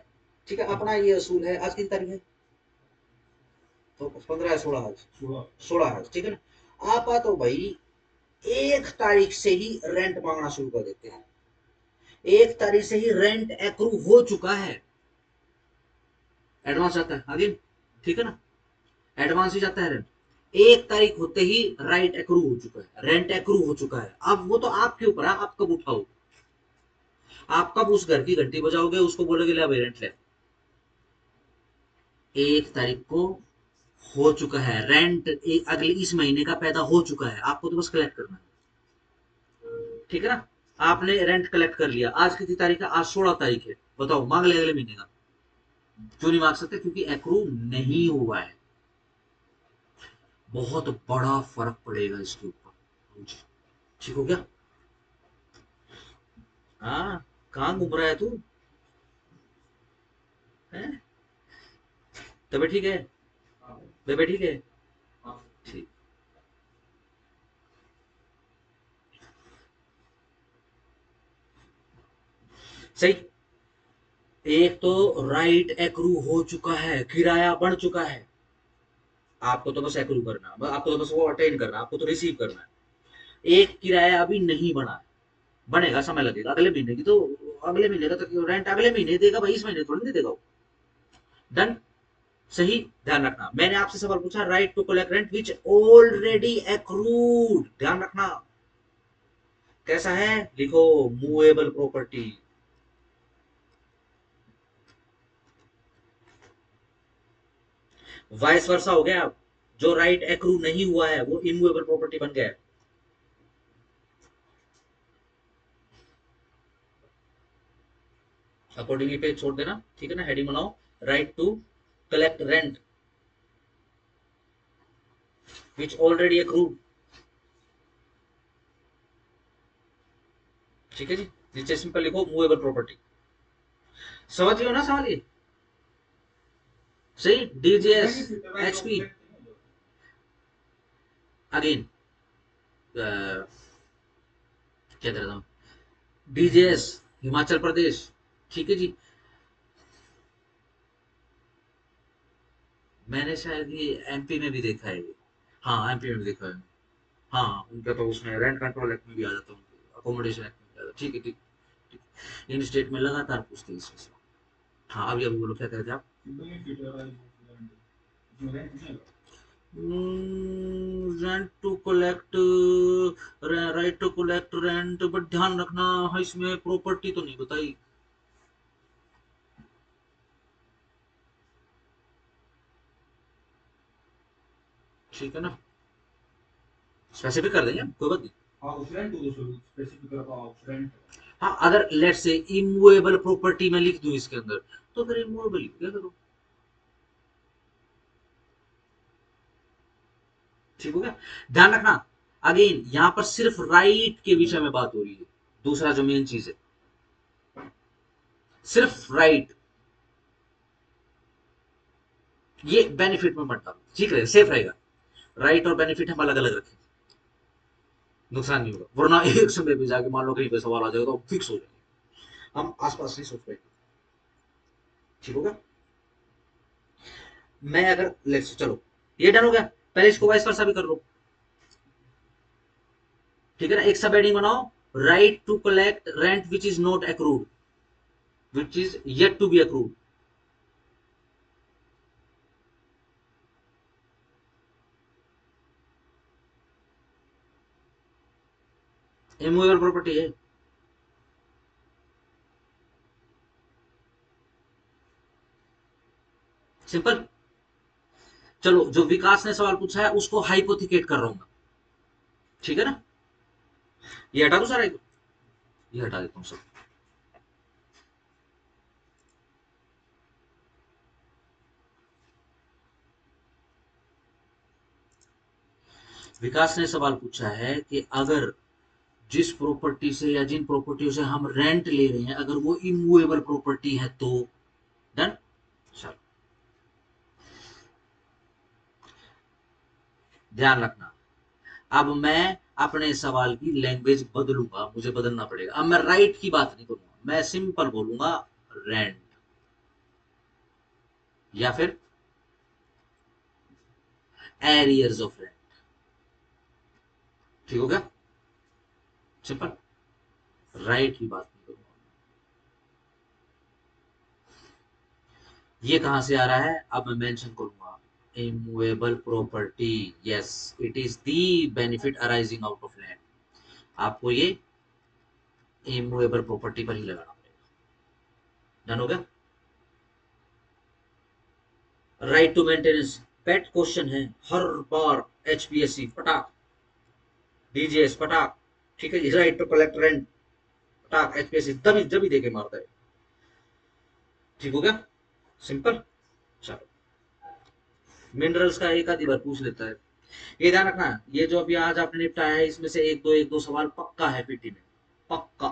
ठीक है, अपना ये असूल है, आज कितनी तारीख है, तो 15 है, 16 आज, 16 है, ठीक है ना। आप आ तो भाई 1 तारीख से ही रेंट मांगना शुरू कर देते हैं, 1 तारीख से ही रेंट एक्रू हो चुका है, एडवांस आता है आगे, ठीक है ना, एडवांस ही जाता है रेंट। 1 तारीख होते ही राइट एक्रू हो चुका है, रेंट एक्रू हो चुका है। अब वो तो आपके ऊपर है, आप कब उठाओ, आप कब उस घर की घंटी बजाओगे, उसको बोलोगे ले भाई रेंट ले। 1 तारीख को हो चुका है रेंट, अगले इस महीने का पैदा हो चुका है, आपको तो बस कलेक्ट करना है, ठीक है ना। आपने रेंट कलेक्ट कर लिया, आज कितनी तारीख है, आज 16 तारीख है, बताओ मांग ले अगले महीने का, क्यों नहीं मांग सकते, क्योंकि एक्रू नहीं हुआ है। बहुत बड़ा फर्क पड़ेगा इसके ऊपर, ठीक हो गया। हाँ, कहाँ घूम रहा है तू, है तबीयत ठीक है, बेबे ठीक है, ठीक, सही। एक तो राइट एक्रू हो चुका है, किराया बढ़ चुका है, आपको तो बस एक्रू करना है, आपको तो बस वो अटेंड करना है, आपको तो रिसीव करना है। एक किराया अभी नहीं बढ़ा है, बनेगा, समय लगेगा, अगले महीने की तो, अगले महीने का तो रेंट अगले महीने देगा भाई, इस महीने थोड़ी नहीं देगा वो। डन, सही। ध्यान रखना, मैंने आपसे सवाल पूछा, right to collect rent which already accrued, ध्यान रखना, कैसा है, लिखो, मूवेबल प्रॉपर्टी। वाइस वर्सा हो गया, जो राइट एक्रू नहीं हुआ है वो इमूवेबल प्रॉपर्टी बन गया। अकॉर्डिंगली पेज छोड़ देना, ठीक है ना, हेडिंग बनाओ, right to collect rent which already accrued, ठीक है जी। नीचे सिंपल लिखो मूवेबल प्रॉपर्टी, समझ गए हो ना सवाल ये, सही। डीजीएस एचपी, अगेन क्या कर रहा हूँ, डीजेएस हिमाचल प्रदेश, ठीक है जी। मैंने शायद ये एमपी में भी देखा है ये, हाँ एमपी में भी देखा है, हाँ उनका तो उसमें रेंट कंट्रोल एक्ट में भी आ जाता है, अकोमोडेशन एक्ट में भी आ जाता है, ठीक है, ठीक, ठीक। इन स्टेट में लगातार पूछते हैं इसमें से। हाँ, अभी अभी बोलो क्या कह रहे थे आप। Rent to collect, right to collect rent, but ध्यान रखना हाँ, इसमें प्रॉपर्टी तो नहीं बताई, ठीक है ना, स्पेसिफिक कर देंगे कोई बात नहीं। हाँ, अगर लेट से इमूवेबल प्रॉपर्टी में लिख दूं इसके अंदर, तो फिर इमूवेबल क्या करूं? ठीक हो गया? ध्यान रखना, अगेन यहां पर सिर्फ राइट के विषय में बात हो रही है। दूसरा जो मेन चीज है, सिर्फ राइट, ये बेनिफिट में मत डालो, ठीक है, सेफ रहेगा। राइट और बेनिफिट हम अलग अलग रखें, नुकसान नहीं होगा, वरना एक समय पे जाके मान लो कहीं पे सवाल आ जाएगा तो फिक्स हो जाएगा। हम आसपास नहीं सोच पाएंगे। ठीक होगा? मैं अगर लेट्स चलो, ये डन हो गया, पहले इसको वाइस वर्सा भी कर लो। ठीक है ना? एक सब हेडिंग बनाओ, right to collect rent which is not accrued, which is yet to be accrued. Immovable property है, सिंपल। चलो, जो विकास ने सवाल पूछा है उसको हाइपोथिकेट कर रहा हूं मैं, ठीक है ना? ये हटा दो सारा, ये हटा देता हूँ सब। विकास ने सवाल पूछा है कि अगर जिस प्रॉपर्टी से या जिन प्रॉपर्टियों से हम रेंट ले रहे हैं अगर वो इमूवेबल प्रॉपर्टी है तो। डन। चलो, ध्यान रखना, अब मैं अपने सवाल की लैंग्वेज बदलूंगा, मुझे बदलना पड़ेगा। अब मैं राइट की बात नहीं करूंगा, मैं सिंपल बोलूंगा रेंट, या फिर एरियर्स ऑफ रेंट। ठीक हो गया? सिंपल, राइट की बात नहीं करूंगा। ये कहां से आ रहा है, अब मैं मेंशन करूंगा, immovable property, yes, it is the benefit arising out of land. आपको ये इमूवेबल प्रॉपर्टी पर ही लगाना पड़ेगा। डन हो गया? Right to maintenance, pet question है हर बार, एचपीएससी पटाक, डीजीएस पटाक। ठीक है जी, राइट टू कलेक्ट रेंट पटाक, एचपीएससी तभी जब देके मारता है। ठीक हो गया? सिंपल। चलो, मिनरल्स का एक आधी बार पूछ लेता है। ये ध्यान रखना, ये जो अभी आज आपने निपटाया है इसमें से एक दो सवाल पक्का है पीटी में, पक्का।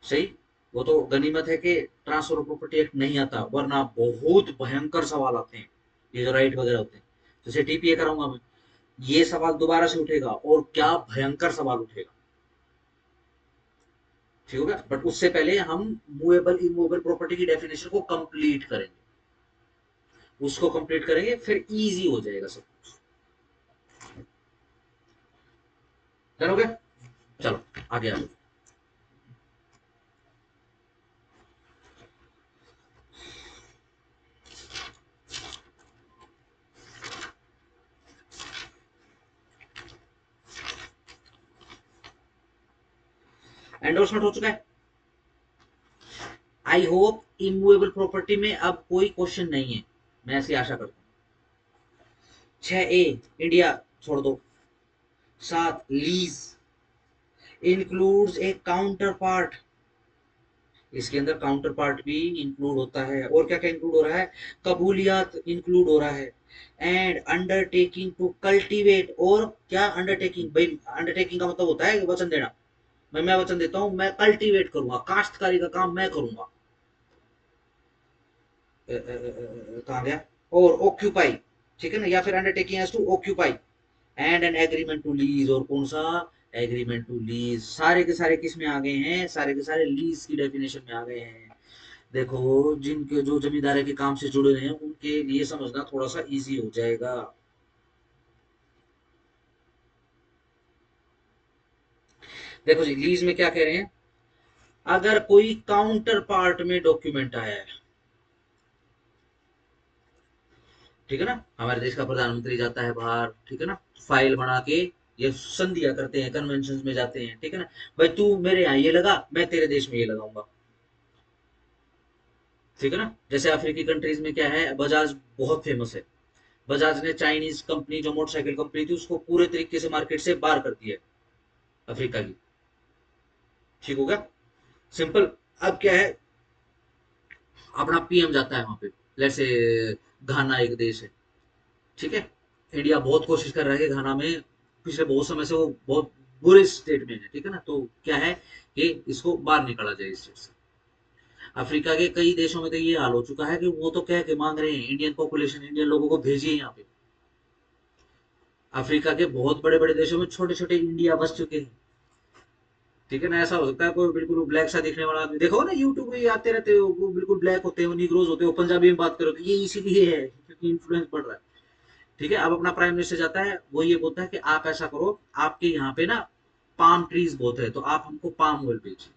सही। वो तो गनीमत है कि ट्रांसफर ऑफ प्रॉपर्टी एक्ट नहीं आता, वरना बहुत भयंकर सवाल आते हैं, ये जो राइट वगैरह होते हैं। जैसे टीपीए कराऊंगा मैं, ये सवाल दोबारा से उठेगा और क्या भयंकर सवाल उठेगा। ठीक होगा? बट उससे पहले हम मूवेबल इमूवेबल प्रॉपर्टी की डेफिनेशन को कंप्लीट करेंगे, उसको कंप्लीट करेंगे फिर इजी हो जाएगा सब कुछ। डन हो गया? चलो, आगे आ जाओ। एंडोर्समेंट हो चुका है। आई होप इमूवेबल प्रॉपर्टी में अब कोई क्वेश्चन नहीं है, मैं ऐसी आशा करता हूँ। 6A इंडिया छोड़ दो। 7 लीज इंक्लूड्स ए काउंटर पार्ट, इसके अंदर काउंटर पार्ट भी इंक्लूड होता है। और क्या क्या इंक्लूड हो रहा है? कबूलियत इंक्लूड हो रहा है, एंड अंडरटेकिंग टू कल्टीवेट। और क्या अंडरटेकिंग? भाई अंडरटेकिंग का मतलब होता है वचन देना। मैं वचन देता हूं, मैं कल्टीवेट करूंगा, काश्तकारी का काम मैं करूंगा। कहा गया? और ऑक्यूपाई, ठीक है ना? या फिर undertaking has to occupy, and an agreement to lease. और कौन सा? Agreement to lease. सारे के सारे किस में आ गए हैं? सारे के सारे लीज की डेफिनेशन में आ गए हैं। देखो, जिनके जो जमींदारी के काम से जुड़े हैं उनके लिए समझना थोड़ा सा इजी हो जाएगा। देखो जी, लीज में क्या कह रहे हैं? अगर कोई काउंटर पार्ट में डॉक्यूमेंट आया है, ठीक है ना, हमारे देश का प्रधानमंत्री जाता है बाहर, ठीक है ना, फाइल बना के ये संधियां करते हैं, कन्वेंशन में जाते हैं, ठीक है ना, भाई तू मेरे यहाँ ये लगा, मैं तेरे देश में ये लगाऊंगा। ठीक है ना? जैसे अफ्रीकी कंट्रीज में क्या है, बजाज बहुत फेमस है। बजाज ने चाइनीज कंपनी जो मोटरसाइकिल कंपनी थी उसको पूरे तरीके से मार्केट से बाहर कर दिया है, अफ्रीका की। ठीक हो गया, सिंपल। अब क्या है, अपना पीएम जाता है वहां पे, जैसे घाना एक देश है, ठीक है, इंडिया बहुत कोशिश कर रहा है कि घाना में, पिछले बहुत समय से वो बहुत बुरे स्टेट में है, ठीक है ना, तो क्या है कि इसको बाहर निकाला जाए इस स्टेट से। अफ्रीका के कई देशों में तो ये हाल हो चुका है कि वो तो कह के मांग रहे हैं, इंडियन पॉपुलेशन, इंडियन लोगों को भेजिए यहाँ पे। अफ्रीका के बहुत बड़े बड़े देशों में छोटे छोटे इंडिया बस चुके हैं, ठीक है ना। ऐसा हो सकता है कोई बिल्कुल ब्लैक सा दिखने वाला आदमी, देखो ना यूट्यूब पे आते रहते हो, वो बिल्कुल ब्लैक होते हैं, वो निग्रोज होते हैं, वो पंजाबी में बात करो, तो ये इसीलिए है क्योंकि इन्फ्लुएंस पड़ रहा है, ठीक है। अब अपना प्राइम मिनिस्टर जाता है, वो ये बोलता है कि आप ऐसा करो, आपके यहाँ पे ना पाम ट्रीज बहुत है, तो आप हमको पाम ऑयल बेचिए,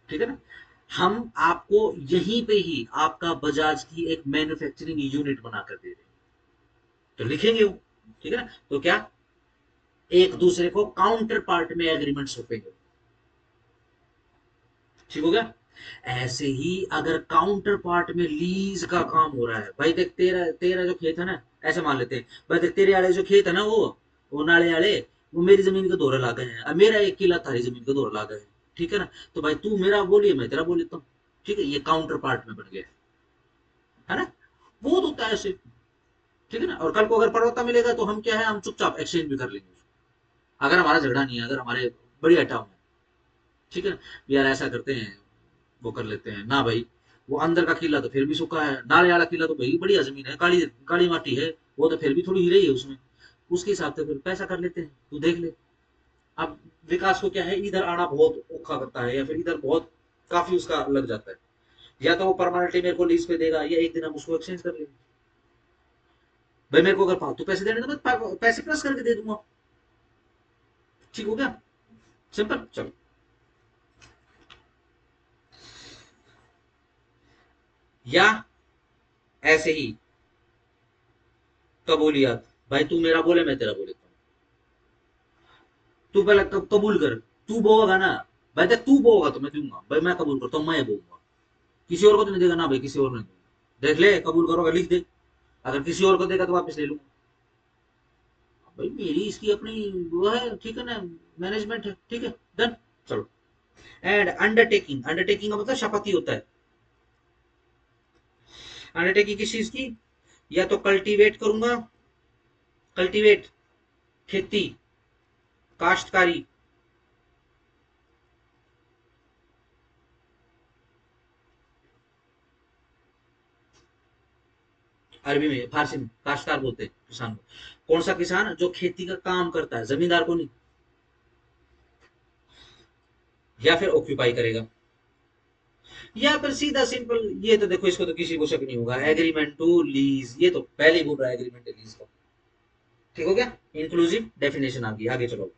ठीक है ना। हम आपको यहीं पे ही आपका बजाज की एक मैन्युफैक्चरिंग यूनिट बनाकर दे रहे हैं, तो लिखेंगे वो, ठीक है ना। तो क्या, एक दूसरे को काउंटर पार्ट में एग्रीमेंट सौंपेंगे, ठीक हो गया। ऐसे ही अगर काउंटर पार्ट में लीज का काम हो रहा है, भाई देख तेरा तेरा जो खेत है ना, ऐसे मान लेते हैं, भाई देख तेरे वाले जो खेत है ना, वो नाले वाले, वो मेरी जमीन के दौरे लागे हैं, अब मेरा 1 किला थारी जमीन के दौरे लागे हैं, ठीक है ना। तो भाई तू मेरा बोलिए, मैं तेरा बोल लेता हूँ, ठीक है, ये काउंटर पार्ट में बन गया है ना। बहुत होता है ऐसे, ठीक है ना। और कल को अगर पड़ोता मिलेगा तो हम क्या है, हम चुपचाप एक्सचेंज भी कर लेंगे, अगर हमारा झगड़ा नहीं है, अगर हमारे बढ़िया टाउन है, ठीक है ना। यार ऐसा करते हैं, वो कर लेते हैं ना भाई, वो अंदर का किला तो फिर भी सूखा है, नाले वाला किला तो भाई बढ़िया जमीन है, काली काली माटी है, वो तो फिर भी थोड़ी हीरे ही है उसमें, उसके हिसाब से फिर पैसा कर लेते हैं, तू देख ले। अब विकास को क्या है, इधर आना बहुत औखा करता है, या फिर इधर बहुत काफी उसका लग जाता है, या तो वो परमानेंटली मेरे को लीज पे देगा, या एक दिन हम उसको एक्सचेंज कर लेंगे। भाई मेरे को अगर फालतू पैसे देने तो मैं पैसे प्लस करके दे दूंगा, ठीक हो गया, सिंपल। चलो, या ऐसे ही कबूलियत, भाई तू मेरा बोले मैं तेरा बोले, तू पहले कबूल कर, तू बोगा ना, भाई देख तू बोगा तो मैं दूंगा, भाई मैं कबूल करता हूँ, मैं बोऊंगा, किसी और को तो नहीं देगा ना भाई, किसी और नहीं दूंगा, देख ले कबूल करोगे लिख दे, अगर किसी और को देगा तो वापस ले लूंगा, भाई मेरी इसकी अपनी वो है, ठीक है ना, मैनेजमेंट है, ठीक है, डन। चलो, एंड अंडरटेकिंग, अंडरटेकिंग का मतलब शपथ ही होता है। अंडरटेकिंग किस चीज की, या तो कल्टीवेट करूंगा, कल्टीवेट खेती, काश्तकारी, अरबी में फारसी में काश्तकार बोलते हैं किसान को, कौन सा किसान, जो खेती का काम करता है, जमींदार को नहीं, या फिर ऑक्यूपाई करेगा, या फिर सीधा सिंपल, ये तो देखो इसको तो किसी को शक नहीं होगा, एग्रीमेंट टू लीज, ये तो पहले ही बोल रहा है एग्रीमेंट लीज का, ठीक हो गया, इंक्लूसिव डेफिनेशन आ गई, आगे चलो।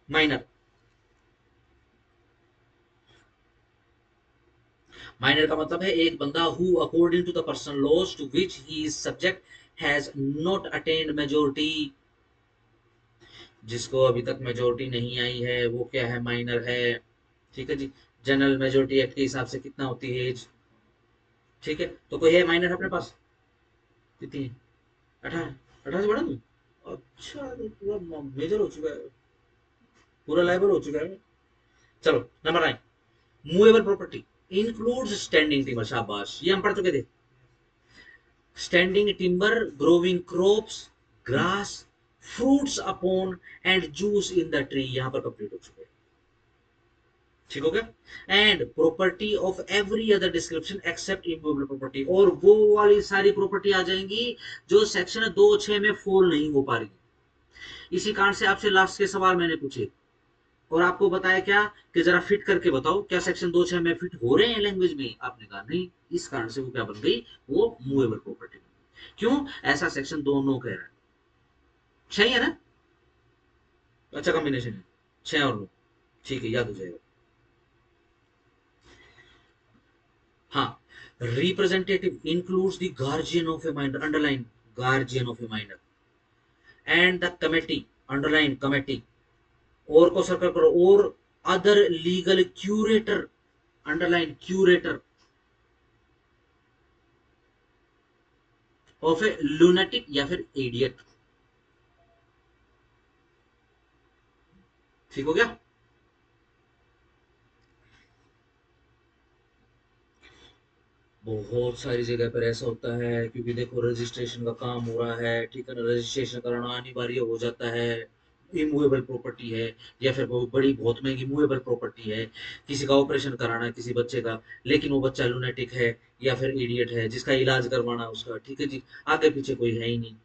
माइनर, माइनर का मतलब है एक बंदा who according to the personal laws to which he is subject has not attained majority, जिसको अभी तक मेजोरिटी नहीं आई है वो क्या है, माइनर है, ठीक है जी। जनरल मेजोरिटी एक्ट के हिसाब से कितना होती है एज, ठीक है, तो कोई है माइनर अपने पास, कितनी है, 18, 18 से बड़ा नहीं, अच्छा तो पूरा मेजर हो चुका है, पूरा लाइबल हो चुका है। चलो number 9, movable property includes standing timber, शाबाश, ये हम पढ़ चुके थे। Standing timber, growing crops, grass, fruits upon and juice in the tree, यहां पर कंप्लीट हो चुके हैं, ठीक हो गया। And property of every other description except immovable property, और वो वाली सारी प्रॉपर्टी आ जाएंगी जो सेक्शन 2(6) में फॉल नहीं हो पा रही। इसी कारण से आपसे लास्ट के सवाल मैंने पूछे, और आपको बताया क्या, कि जरा फिट करके बताओ क्या सेक्शन 2(6) में फिट हो रहे हैं लैंग्वेज में, आपने कहा नहीं, इस कारण से वो क्या बन गई, वो मूवेबल प्रॉपर्टी बन गई। क्यों, ऐसा सेक्शन 2(9) कह रहा है, सही है ना, अच्छा कॉम्बिनेशन है, 6 और 9, ठीक है, याद हो जाएगा। हाँ, representative includes the guardian of A minor, underline guardian of A minor, and the committee, underline committee, और को सर्कल करो, और other legal curator, underline curator of A lunatic या फिर इडियट, ठीक हो गया। बहुत सारी जगह पर ऐसा होता है, क्योंकि देखो रजिस्ट्रेशन का काम हो रहा है, ठीक है ना, रजिस्ट्रेशन कराना अनिवार्य हो जाता है। इमूवेबल प्रॉपर्टी है, या फिर बहुत बड़ी बहुत महंगी मूवेबल प्रॉपर्टी है, किसी का ऑपरेशन कराना है किसी बच्चे का, लेकिन वो बच्चा लूनेटिक है या फिर इडियट है, जिसका इलाज करवाना है उसका, ठीक है जी, आगे पीछे कोई है ही नहीं,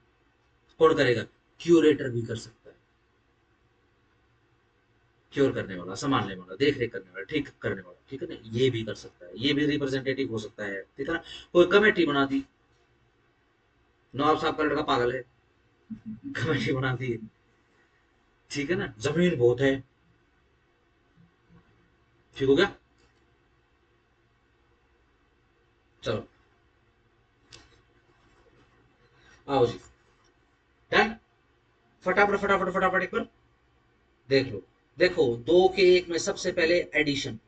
कौन करेगा? क्यूरेटर भी कर सकता है। क्योर करने वाला, संभालने वाला, देख रेख करने वाला, ठीक करने वाला, ठीक है ना, ये भी कर सकता है, ये भी रिप्रेजेंटेटिव हो सकता है, ठीक है ना। कोई कमेटी बना दी, नवाब साहब का लड़का पागल है, कमेटी बना दी, ठीक है ना, जमीन बहुत है, ठीक हो गया। चलो आओ जी, डन। फटाफट फटाफट फटाफट एक बार देख लो। देखो, दो के एक में सबसे पहले एडिशन,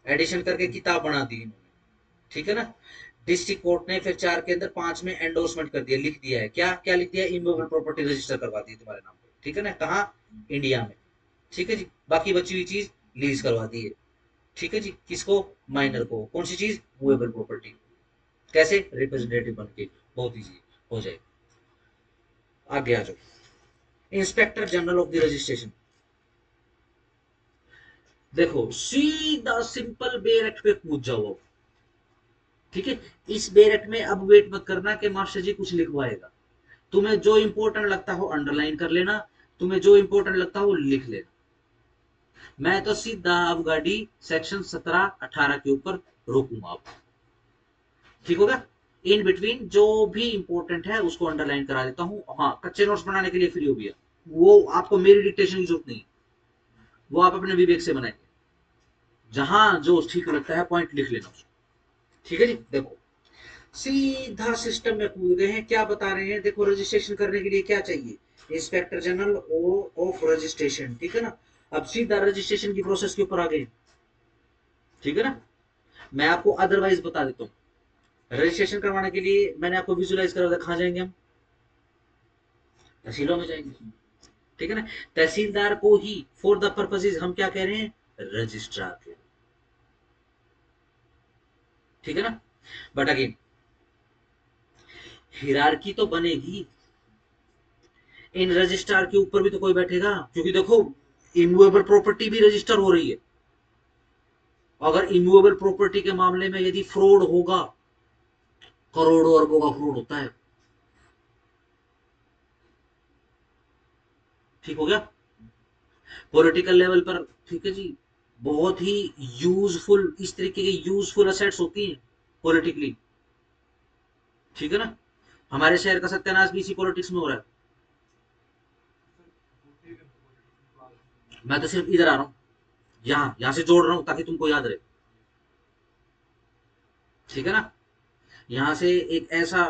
एडिशन करके किताब बना दी इन्होंने, ठीक है ना। डिस्ट्रिक्ट कोर्ट ने फिर चार के अंदर पांच में एंडोर्समेंट कर दिया, लिख दिया है, क्या क्या लिख दिया? इमूवेबल प्रॉपर्टी रजिस्टर करवा दी तुम्हारे नाम पे, ठीक है ना, कहाँ? इंडिया में, ठीक है जी। बाकी बची हुई चीज लीज करवा दी है, ठीक है जी। किसको? माइनर को। कौन सी चीज? Movable property. कैसे? रिप्रेजेंटेटिव बन के, बहुत इजी हो जाए। आगे आ जाओ। Inspector general of the registration, देखो सीधा सिंपल बेर एक्ट पे कूद जाओ अब, ठीक है। इस बेर एक्ट में अब वेट मत करना कि मास्टर जी कुछ लिखवाएगा, तुम्हें जो इंपॉर्टेंट लगता हो अंडरलाइन कर लेना, तुम्हें जो इंपॉर्टेंट लगता हो लिख लेना। मैं तो सीधा अब गाड़ी सेक्शन 17-18 के ऊपर रोकूंगा अब, ठीक होगा। इन बिटवीन जो भी इंपॉर्टेंट है उसको अंडरलाइन करा देता हूँ। हाँ, कच्चे नोट्स बनाने के लिए फ्री हो गया, वो आपको मेरी डिक्टेशन की जरूरत नहीं, वो आप अपने विवेक से बनाएंगे, जहां जो ठीक लगता है पॉइंट लिख लेना उसको, ठीक है जी। देखो, सीधा सिस्टम में कूद गए हैं, क्या बता रहे हैं? देखो, रजिस्ट्रेशन करने के लिए क्या चाहिए? इंस्पेक्टर जनरल ऑफ रजिस्ट्रेशन, ठीक है ना। अब सीधा रजिस्ट्रेशन की प्रोसेस के ऊपर आ गए, ठीक है ना। मैं आपको अदरवाइज बता देता हूँ। रजिस्ट्रेशन करवाने के लिए मैंने आपको विजुलाइज करा था, कहाँ जाएंगे हम? तहसीलों में जाएंगे, ठीक है ना। तहसीलदार को ही फॉर द पर्पसेज हम क्या कह रहे हैं? रजिस्ट्रार कह रहे हैं, ठीक है ना। बट अगेन, हिरारकी तो बनेगी, इन रजिस्ट्रार के ऊपर भी तो कोई बैठेगा, क्योंकि देखो इमूवेबल प्रॉपर्टी भी रजिस्टर हो रही है। अगर इमूवेबल प्रॉपर्टी के मामले में यदि फ्रॉड होगा, करोड़ों अरबों का फ्रॉड होता है, ठीक हो गया। पॉलिटिकल लेवल पर, ठीक है जी, बहुत ही यूजफुल, इस तरीके की यूजफुल असेट्स होती हैं पॉलिटिकली, ठीक है ना। हमारे शहर का सत्यानाश भी इसी पॉलिटिक्स में हो रहा है। मैं तो सिर्फ इधर आ रहा हूँ, यहाँ यहाँ से जोड़ रहा हूँ ताकि तुमको याद रहे, ठीक है ना। यहाँ से एक ऐसा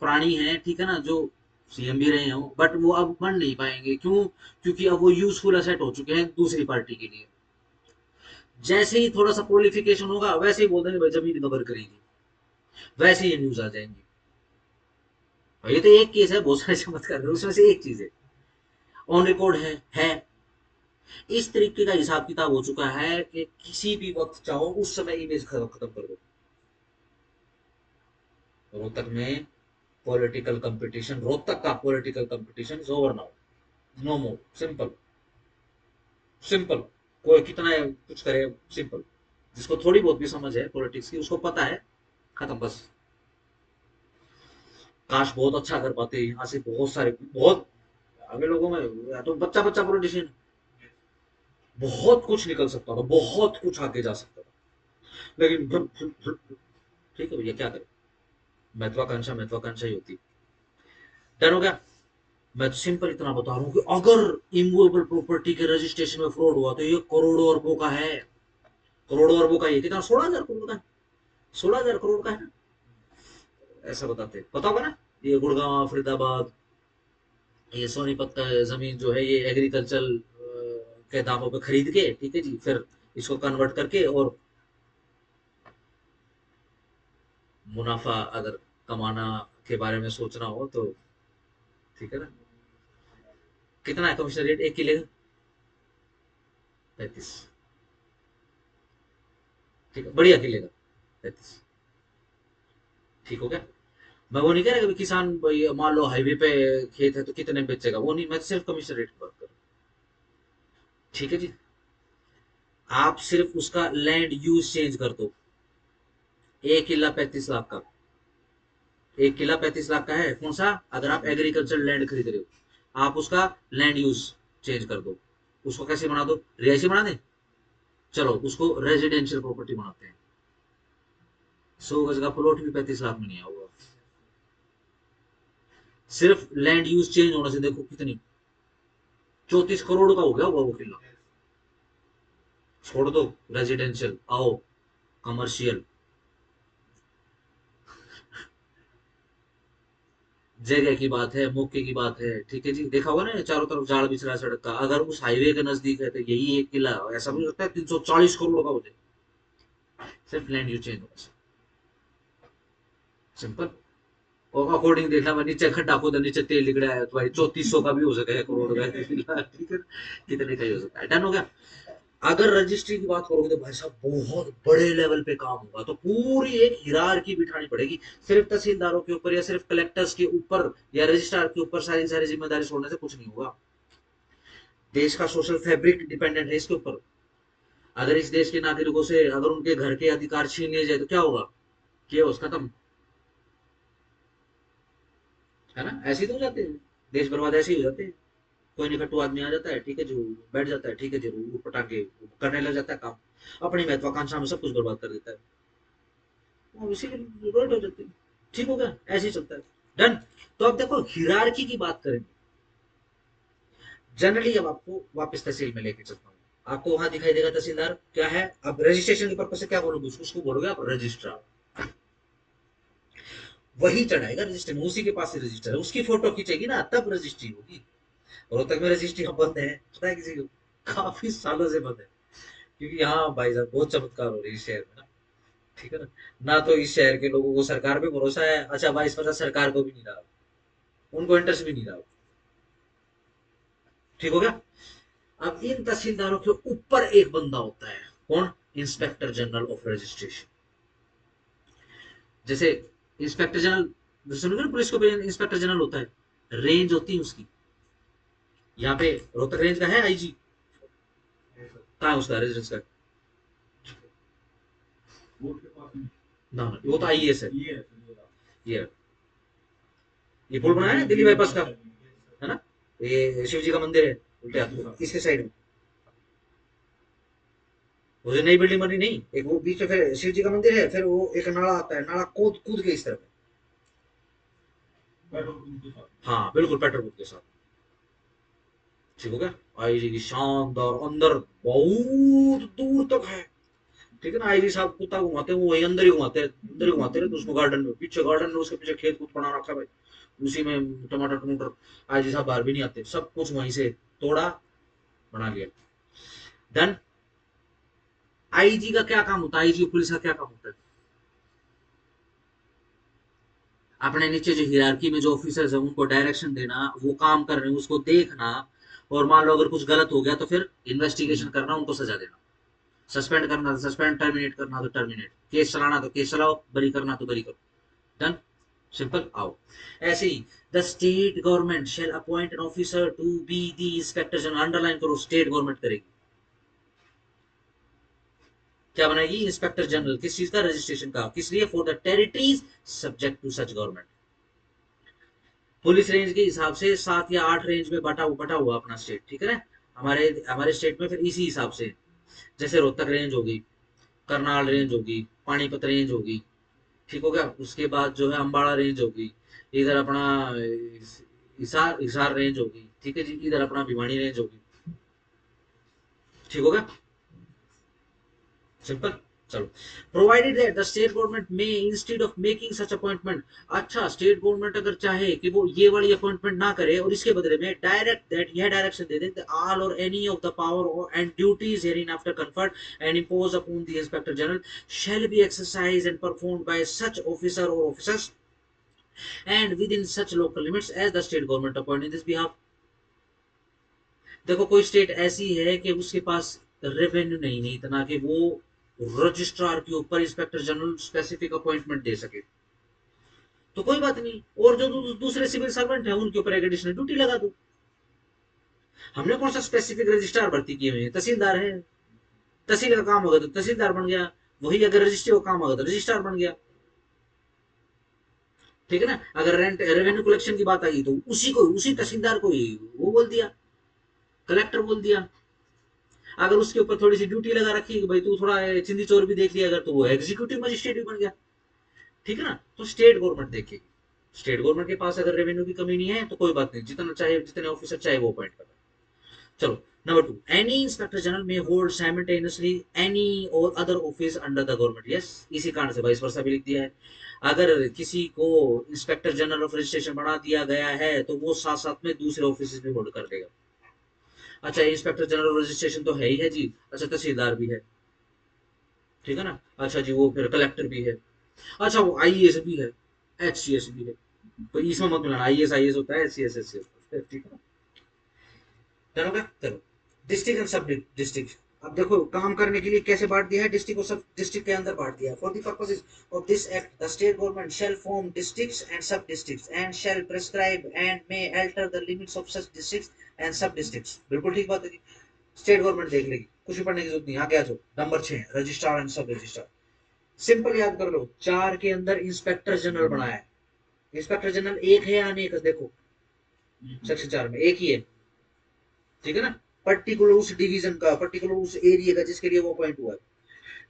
प्राणी है, ठीक है ना, जो सीएम भी रहे हो, बट वो अब बन नहीं पाएंगे, क्यों? क्योंकि अब वो यूजफुल असेट हो चुके हैं दूसरी पार्टी के लिए। जैसे ही थोड़ा सा क्वालिफिकेशन होगा, वैसे ही बोल देंगे भाई जमीन कवर करेगी, वैसे ही न्यूज आ जाएंगी। और ये तो एक केस है, बहुत सारे चमत्कार है उसमें से एक चीज है, ऑन रिकॉर्ड है। इस तरीके का हिसाब किताब हो चुका है कि किसी भी वक्त चाहो उस समय इमेज खत्म कर दो। रोहतक में पॉलिटिकल कंपटीशन, रोहतक का political competition is over now, no more, simple, simple. कोई कितना कुछ करे, सिंपल। जिसको थोड़ी बहुत भी समझ है पॉलिटिक्स की, उसको पता है, खत्म बस। काश बहुत अच्छा कर पाते, यहाँ से बहुत सारे, बहुत आगे लोगों में, या तो बच्चा बच्चा पॉलिटिशियन, बहुत कुछ निकल सकता था, बहुत कुछ आगे जा सकता था, लेकिन ठीक है भैया, क्या करें, महत्वाकांक्षा महत्वाकांक्षा ही होती। डन हो गया। मैं तो सिंपल इतना बता रहा हूँ कि अगर इमूवेबल प्रॉपर्टी के रजिस्ट्रेशन में फ्रॉड हुआ तो ये करोड़ों अरबों का है, करोड़ों अरबों का, ये कितना? 16,000 करोड़ का है, 16,000 करोड़ का है ना, ऐसा बताते हैं, पता होगा ना। ये गुड़गांव, फरीदाबाद, ये सोनीपत का जमीन जो है, ये एग्रीकल्चर के दामों पे खरीद के, ठीक है जी, फिर इसको कन्वर्ट करके और मुनाफा अगर कमाना के बारे में सोचना हो तो, ठीक है ना। कितना है कमीशन रेट एक किले का? 35, ठीक है, बढ़िया किले का 35, ठीक हो गया। मैं वो नहीं कह रहा कि किसान भाई मान लो हाईवे पे खेत है तो कितने बेचेगा, वो नहीं, मैं सिर्फ कमीशन रेट की बात कर रहा हूँ। ठीक है जी। आप सिर्फ उसका लैंड यूज चेंज कर दो। एक किला 35 लाख का, एक किला 35 लाख का है कौन सा, अगर आप एग्रीकल्चर लैंड खरीद रहे हो, आप उसका लैंड यूज चेंज कर दो, उसको कैसे बना दो, रिहायशी बना दें, चलो उसको रेजिडेंशियल प्रॉपर्टी बनाते हैं। 100 गज का प्लॉट भी 35 लाख में नहीं आऊगा। सिर्फ लैंड यूज चेंज होने से देखो कितनी, 34 करोड़ का हो गया होगा वो किला। छोड़ दो रेजिडेंशियल, आओ कमर्शियल। जगह की बात है, मौके की बात है, ठीक है जी। देखा होगा ना चारों तरफ जाड़ बिछ रहा है सड़क का, अगर उस हाईवे के नजदीक है तो यही एक किला ऐसा मुझे लगता है 340 करोड़ का हो जाए, सिर्फ लैंड यूज चेंज होगा। सिंपल। और अकॉर्डिंग देखना, मैं नीचे खड्डा खोदा, नीचे तेल निकला है तो भाई 3400 का भी हो सकता है, करोड़ का किला, ठीक है, कितने का ही हो सकता है। डन हो गया। अगर रजिस्ट्री की बात करोगे तो भाई साहब बहुत बड़े लेवल पे काम होगा, तो पूरी एक हिरार्की बिठानी पड़ेगी। सिर्फ तहसीलदारों के ऊपर या सिर्फ कलेक्टर्स के ऊपर या रजिस्ट्रार के ऊपर सारी सारी जिम्मेदारी छोड़ने से कुछ नहीं होगा। देश का सोशल फैब्रिक डिपेंडेंट है इसके ऊपर। अगर इस देश के नागरिकों से अगर उनके घर के अधिकार छीन लिए जाए तो क्या होगा, केओस खत्म, है ना, ऐसे ही तो हो जाते हैं, देश बर्बाद ऐसे ही हो जाते हैं। कोई निकट्टू आदमी आ जाता है, ठीक है जो बैठ जाता है, ठीक है जी, ऊट पटांग के करने लग जाता है काम, अपनी महत्वाकांक्षा में सब कुछ बर्बाद कर देता है, वो इसी के रोड हो जाते हैं। ठीक हो गया, ऐसे ही चलता है। डन। तो अब देखो हिरार्की की बात करेंगे, जनरली अब आपको वापस तहसील में लेके चलता हूँ, आपको वहां दिखाई देगा तहसीलदार क्या है, अब रजिस्ट्रेशन के पर्पज से क्या बोलोगे उसको बोलोगे आप रजिस्ट्रार। वही चढ़ाएगा रजिस्टर में, उसी के पास से रजिस्टर है, उसकी फोटो खींचेगी ना तब रजिस्ट्री होगी। रोहतक में रजिस्ट्री अब बंद है, पता है किसी को, काफी सालों से बंद है, क्योंकि यहाँ भाई साहब बहुत चमत्कार हो रही है इस शहर में ना, ठीक है ना। ना तो इस शहर के लोगों को सरकार पे भरोसा है, अच्छा 22% सरकार को भी नहीं रहा, उनको इंटरेस्ट भी नहीं रहा। ठीक हो गया। अब इन तहसीलदारों के ऊपर एक बंदा होता है, कौन, इंस्पेक्टर जनरल ऑफ रजिस्ट्रेशन। जैसे इंस्पेक्टर जनरल सुनोगे ना, पुलिस को इंस्पेक्टर जनरल होता है, रेंज होती है उसकी। यहाँ पे रोहतक रेंज का है आईजी, कहाँ है उसका रेजिडेंस का, ना वो तो आईएएस है। ये ये पुल बनाया है दिल्ली बाईपास का, है ना, ये शिव जी का मंदिर है उल्टे हाथ में, इसके साइड में वो जो नई बिल्डिंग बनी नहीं, एक वो बीच में फिर शिव जी का मंदिर है, फिर वो एक नाला आता है, नाला कूद कूद के इस तरफ है। हाँ बिल्कुल पेट्रोल पंप के साथ। ठीक हो गया। आईजी की शानदार अंदर बहुत दूर तक है, ठीक है ना। आईजी साहब कुत्ता घुमाते हैं वो वही अंदर ही घुमाते हैं, अंदर ही घुमाते रहते उसको, गार्डन में, पीछे गार्डन में उसके पीछे खेत कूद बना रखा है भाई, उसी में टमाटर टमाटर। आईजी साहब बाहर भी नहीं आते, सब कुछ वहीं से तोड़ा, बना लिया। देन आईजी का क्या काम होता है, आईजी पुलिस का क्या काम होता है, अपने नीचे जो हिरार्की में जो ऑफिसर्स है उनको डायरेक्शन देना, वो काम कर रहे हैं उसको देखना, और मान लो अगर कुछ गलत हो गया तो फिर इन्वेस्टिगेशन करना, उनको सजा देना, सस्पेंड करना तो सस्पेंड, टर्मिनेट करना तो टर्मिनेट, केस चलाना तो केस चलाओ, बरी करना तो बरी करो। डन। सिंपल। आओ ऐसे ही, the state government shall appoint an officer to be the inspector general, underline करो, स्टेट गवर्नमेंट करेगी, क्या बनाएगी, इंस्पेक्टर जनरल, किस चीज का, रजिस्ट्रेशन का, किस लिए, for the territories subject to such government. Police range के हिसाब से 7 या 8 रेंज में बटा हुआ अपना स्टेट, ठीक है ना। हमारे हमारे स्टेट में फिर इसी हिसाब से, जैसे रोहतक रेंज होगी, करनाल रेंज होगी, पानीपत रेंज होगी, ठीक हो गया। उसके बाद जो है अम्बाड़ा रेंज होगी, इधर अपना हिसार हिसार रेंज होगी, ठीक है जी, इधर अपना भिवानी रेंज होगी। ठीक हो गया। सिंपल। चलो, provided that the state government may instead of making such appointment, अच्छा स्टेट गवर्नमेंट अगर चाहे कि वो ये वाली अपॉइंटमेंट ना करे और इसके बदले में डायरेक्ट दैट यह डायरेक्शन दे दे, ऑल और any of the power and duties herein after conferred and impose upon the inspector general shall be exercised and performed by such officer or officers and within such local limits as the state government appoint in this behalf। देखो कोई state ऐसी है कि उसके पास revenue नहीं इतना कि वो रजिस्ट्रार के ऊपर इंस्पेक्टर जनरल स्पेसिफिक अपॉइंटमेंट दे सके, तो कोई बात नहीं, और जो दूसरे सिविल सर्वेंट है उनके ऊपर एक एडिशनल ड्यूटी लगा दो। हमने कौन सा स्पेसिफिक रजिस्ट्रार भर्ती किए हुए हैं, तहसीलदार है, तहसील का काम होगा तो तहसीलदार बन गया, वही अगर रजिस्ट्री का काम होगा तो रजिस्ट्रार बन गया। ठीक है ना, अगर रेंट रेवेन्यू कलेक्शन की बात आई तो उसी को, उसी तहसीलदार को ही वो बोल दिया, कलेक्टर बोल दिया। अगर उसके ऊपर थोड़ी सी ड्यूटी लगा रखी कि भाई तू थोड़ा चिंदी चोर भी देख लिया अगर, तो वो एग्जीक्यूटिव मजिस्ट्रेट भी बन गया। ठीक है ना, तो स्टेट गवर्नमेंट देखिए, स्टेट गवर्नमेंट के पास अगर रेवेन्यू की कमी नहीं है तो कोई बात नहीं, जितना चाहे जितने ऑफिसर चाहे वो अपॉइंट कर। चलो, number two, any inspector general में होल्ड साइमल्टेनियसली एनी और other office under the government. Yes, इसी कारण से वाइस वर्सा भी लिख दिया है। अगर किसी को इंस्पेक्टर जनरल ऑफ रजिस्ट्रेशन बना दिया गया है तो वो साथ साथ में दूसरे ऑफिस भी होल्ड कर देगा। अच्छा, इंस्पेक्टर जनरल ऑफ रजिस्ट्रेशन तो है ही है जी, अच्छा तहसीलदार भी है, ठीक है ना, अच्छा जी वो फिर कलेक्टर भी है, अच्छा वो आईएएस भी है, एचसीएस भी है। तो इसमें मत मिलाना, आईएएस आईएएस होता है, एचसीएस एचसीएस होता है, ठीक है। डन हो गया, चलो। डिस्ट्रिक्ट एंड सब डिस्ट्रिक्ट। अब देखो काम करने के लिए कैसे बांट दिया है डिस्ट्रिक्ट को, सब डिस्ट्रिक्ट के अंदर बांट दिया। For the purposes of this act the state government shall form districts and sub districts and shall prescribe and may alter the limits of such districts and sub districts. बिल्कुल ठीक बात है जी, स्टेट गवर्नमेंट देख लेगी, कुछ भी पढ़ने की जरूरत नहीं। आगे आ जाओ, नंबर 6, रजिस्ट्रार एंड सब रजिस्ट्रार। सिंपल याद कर लो, 4 के अंदर इंस्पेक्टर जनरल बनाया है। इंस्पेक्टर जनरल एक है या अनेक, देखो सेक्शन 4 में एक ही है, ठीक है ना, पर्टिकुलर उस डिवीजन का, पर्टिकुलर उस एरिया का जिसके लिए वो अपॉइंट हुआ है।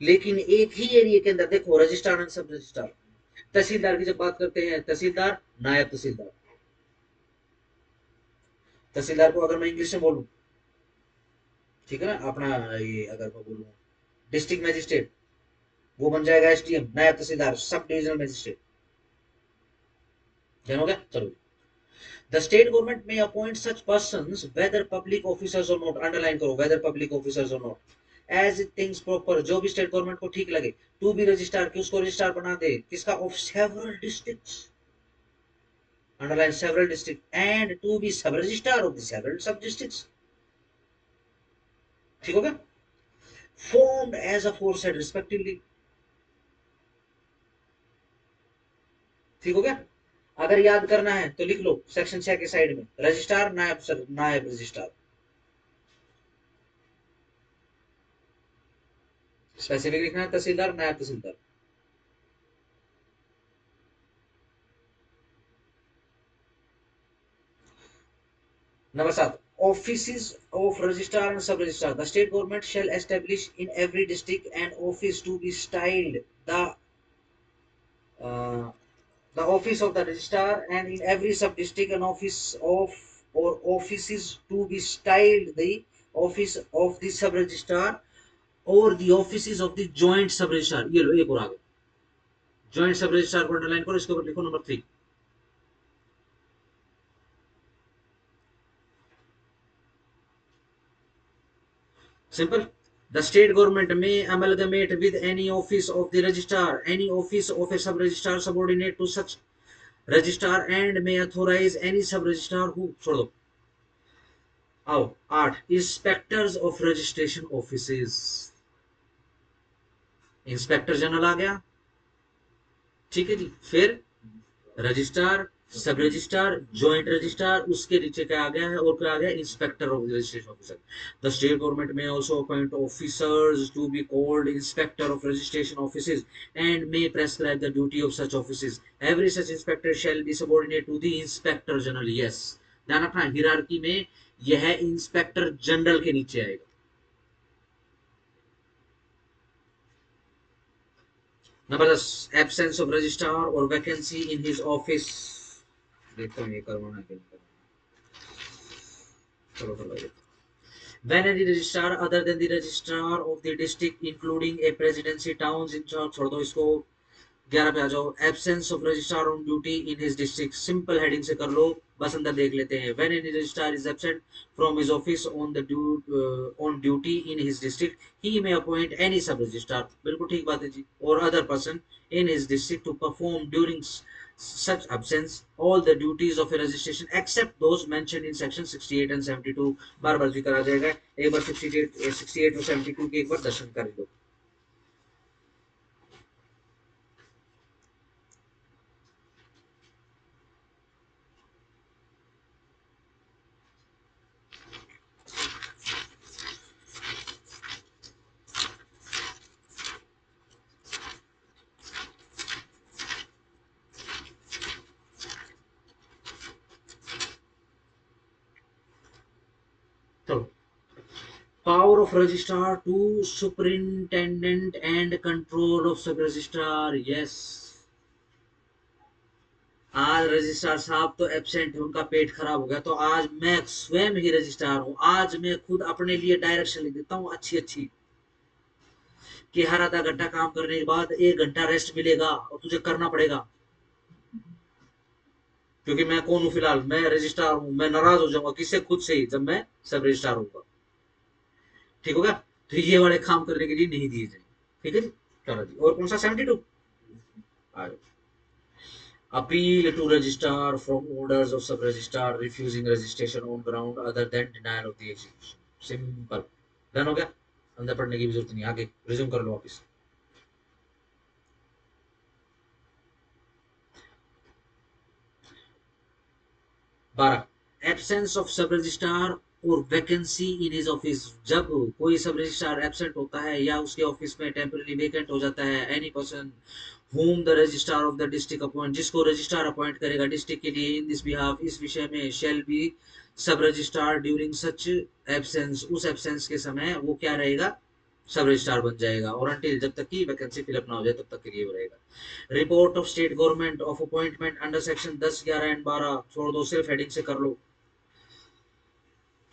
लेकिन एक ही एरिया के अंदर देखो रजिस्ट्रार एंड सब रजिस्ट्रार। तहसीलदार की जब बात करते हैं, तहसीलदार, नायब तहसीलदार। तहसीलदार को अगर मैं इंग्लिश में बोलूं, ठीक है ना, अपना ये अगर मैं बोलूं डिस्ट्रिक्ट मजिस्ट्रेट, वो बन जाएगा एसडीएम, नायब तहसीलदार सब डिविजनल मजिस्ट्रेट। ध्यान हो गया, चलो। The state government may appoint such persons whether public officers or not, underline करो, whether public officers or not, as it thinks proper, जो भी स्टेट गवर्नमेंट को ठीक लगे। टू बी रजिस्ट्रार की उसको रजिस्ट्रार बना दे, किसका, of several districts, underline several district, and to be sub registrar of the several sub districts. ठीक हो गया, formed as aforesaid respectively। ठीक हो गया, अगर याद करना है तो लिख लो सेक्शन 6 के साइड में, रजिस्ट्रार, नायब, नायब रजिस्ट्रार। स्पेसिफिक लिखना है, tehsildar, naib tehsildar. Number 7, offices of registrar and sub registrar, the state government shall establish in every district an office to be styled uh, the office of the registrar, and in every sub district an office of, or offices to be styled the office of the sub registrar और the office of the joint सब registrar. ये लो एक और आगे, joint सब registrar को underline करो, इसके ऊपर लिखो number 3। Simple, the state government may amalgamate with any office of the registrar, any office of a sub registrar subordinate to such registrar and may authorize any sub registrar who, छोड़ दो। आओ 8, inspectors of registration offices. Inspector general आ गया, ठीक है जी, फिर registrar, सब registrar, joint registrar, उसके नीचे क्या आ गया है, और क्या आ गया, inspector of registration officer. The state government may also appoint officers to be called inspector of registration offices and may prescribe the duty of such offices. Every such inspector shall be subordinate to the inspector general. Yes, ध्यान रखना hierarchy में यह inspector general के नीचे आएगा। Number 10, absence of registrar और vacancy in his office. देखता हूँ ये करवाना क्या, चलो चलो ये। When any registrar other than the registrar of the district including a presidency towns in charge, छोड़ दो इसको, 11 पे आ जाओ। Absence of registrar on duty in his district, simple heading से कर लो, बस अंदर देख लेते हैं। When any registrar is absent from his office on duty in his district he may appoint any sub registrar. बिल्कुल ठीक बात है जी, or other person in his district to perform during such absence all the duties of a registration except those mentioned in section 68 and 72। बार बार जिक्र आ जाएगा, एक बार 68 और 72 के एक बार दर्शन कर लो। Power of registrar to superintendent and control of sub registrar. Yes, आज रजिस्ट्रार साहब तो एब्सेंट है, उनका पेट खराब हो गया, तो आज मैं स्वयं ही रजिस्ट्रार हूं। आज मैं खुद अपने लिए डायरेक्शन लिख देता हूँ अच्छी अच्छी, कि हर आधा घंटा काम करने के बाद 1 घंटा रेस्ट मिलेगा और तुझे करना पड़ेगा। क्योंकि मैं कौन हूं, फिलहाल मैं रजिस्ट्रार हूं। मैं नाराज हो जाऊंगा किससे, खुद से ही, जब मैं सब रजिस्ट्रार होऊंगा। ठीक होगा, तो ये वाले काम करने के लिए नहीं दिए जाएंगे। ठीक है जी, चलो जी, और कौन सा 72? Appeal to registrar from orders of sub registrar refusing registration on ground other than denial of the execution. Simple, done हो गया, अंदर पढ़ने की भी जरूरत नहीं, आगे रिज्यूम कर लो वापिस। 12 एब्सेंस ऑफ सब रजिस्ट्रार और वैकेंसी इन हिज ऑफिस। जब कोई सब रजिस्ट्रार एब्सेंट होता है या उसके ऑफिस में टेम्पररी वेकेंट हो जाता है, any person whom the registrar of the district appoint, जिसको रजिस्ट्रार अपॉइंट करेगा डिस्ट्रिक्ट के लिए, इन दिस बिहाफ, इस विषय में, shall be सब रजिस्ट्रार ड्यूरिंग सच एब्सेंस, उस एब्सेंस के समय वो क्या रहेगा, सब रजिस्ट्रार बन जाएगा, और अंटिल, जब तक की वैकेंसी फिलअप ना हो जाए तब तक के लिए वो रहेगा। Report of state government of appointment under section 10, 11 and 12 छोड़ दो, सिर्फ हेडिंग से कर लो।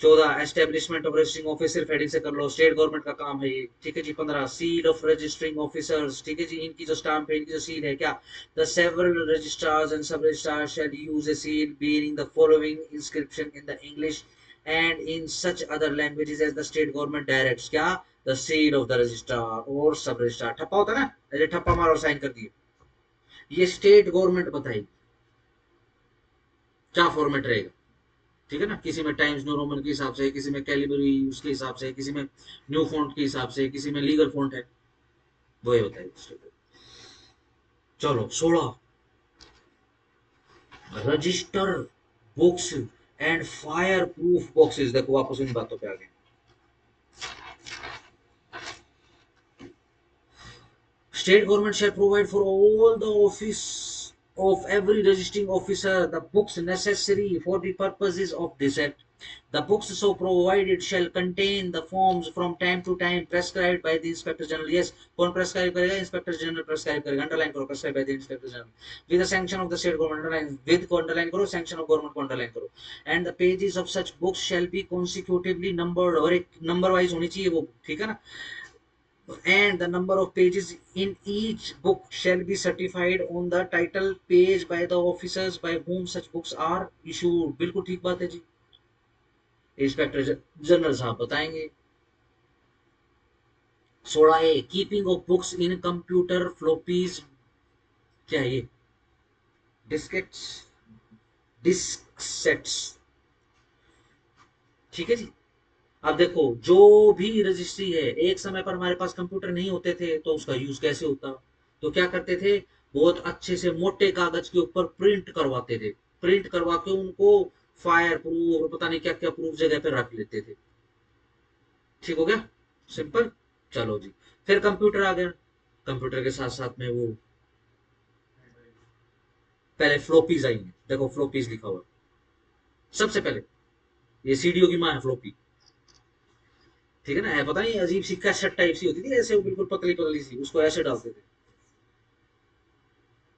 14 एस्टेब्लिशमेंट ऑफ रजिस्ट्रिंग ऑफिस, सिर्फ हेडिंग से कर लो, स्टेट गवर्नमेंट का काम है ये। ठीक है जी। 15 सील ऑफ रजिस्ट्रिंग ऑफिसर्स। ठीक है जी, इनकी जो स्टाम्प है, इनकी जो सील है, क्या, द सेवरल रजिस्ट्रार्स एंड सब registrar shall use A seal bearing the following inscription in the English and in such other languages as the state government directs। क्या, the seal of the registrar और सब registrar. ठप्पा होता है ना, ऐसे ठप्पा मारो और साइन कर दिए, ये स्टेट गवर्नमेंट बताएगी क्या फॉर्मेट रहेगा। ठीक है ना, किसी में टाइम्स न्यू रोमन के हिसाब से, किसी में कैलिबरी उसके हिसाब से, किसी में न्यू फॉन्ट के हिसाब से, किसी में लीगल फॉन्ट है, वो ये बताइए। चलो 16 register books and fire proof boxes. देखो वापस इन बातों पे आ गए। State government shall provide for all the office of every registering officer the books necessary for the purposes of this act. The books so provided shall contain the forms from time to time prescribed by the Inspector General. Yes, कौन prescribe करेगा? Inspector General prescribe करेगा। Underline करो, prescribed by the Inspector General. With the sanction of the state government, underline with को underline करो, sanction of government को underline करो. And the pages of such books shall be consecutively numbered, और एक number wise होनी चाहिए वो, ठीक है ना? And the number of pages in each book shall be certified on the title page by the officers by whom such books are issued। बिल्कुल ठीक बात है जी, इंस्पेक्टर जनरल साहब बताएंगे। 16A keeping of books in computer floppies. क्या है ये? Diskettes, disk sets. ठीक है जी। अब देखो, जो भी रजिस्ट्री है, एक समय पर हमारे पास कंप्यूटर नहीं होते थे, तो उसका यूज कैसे होता? तो क्या करते थे, बहुत अच्छे से मोटे कागज के ऊपर प्रिंट करवाते थे, प्रिंट करवा के उनको फायर प्रूफ और पता नहीं क्या क्या प्रूफ जगह पे रख लेते थे। ठीक हो गया, सिंपल। चलो जी, फिर कंप्यूटर आ गया, कंप्यूटर के साथ साथ में वो पहले फ्लोपीज आई है। देखो फ्लोपीज लिखा हुआ सबसे पहले, ये सीडीओ की माँ है फ्लोपी। ठीक है ना, है पता नहीं, अजीब सी कैसेट टाइप सी होती थी, ऐसे वो बिल्कुल पतली पतली सी, उसको ऐसे डालते थे।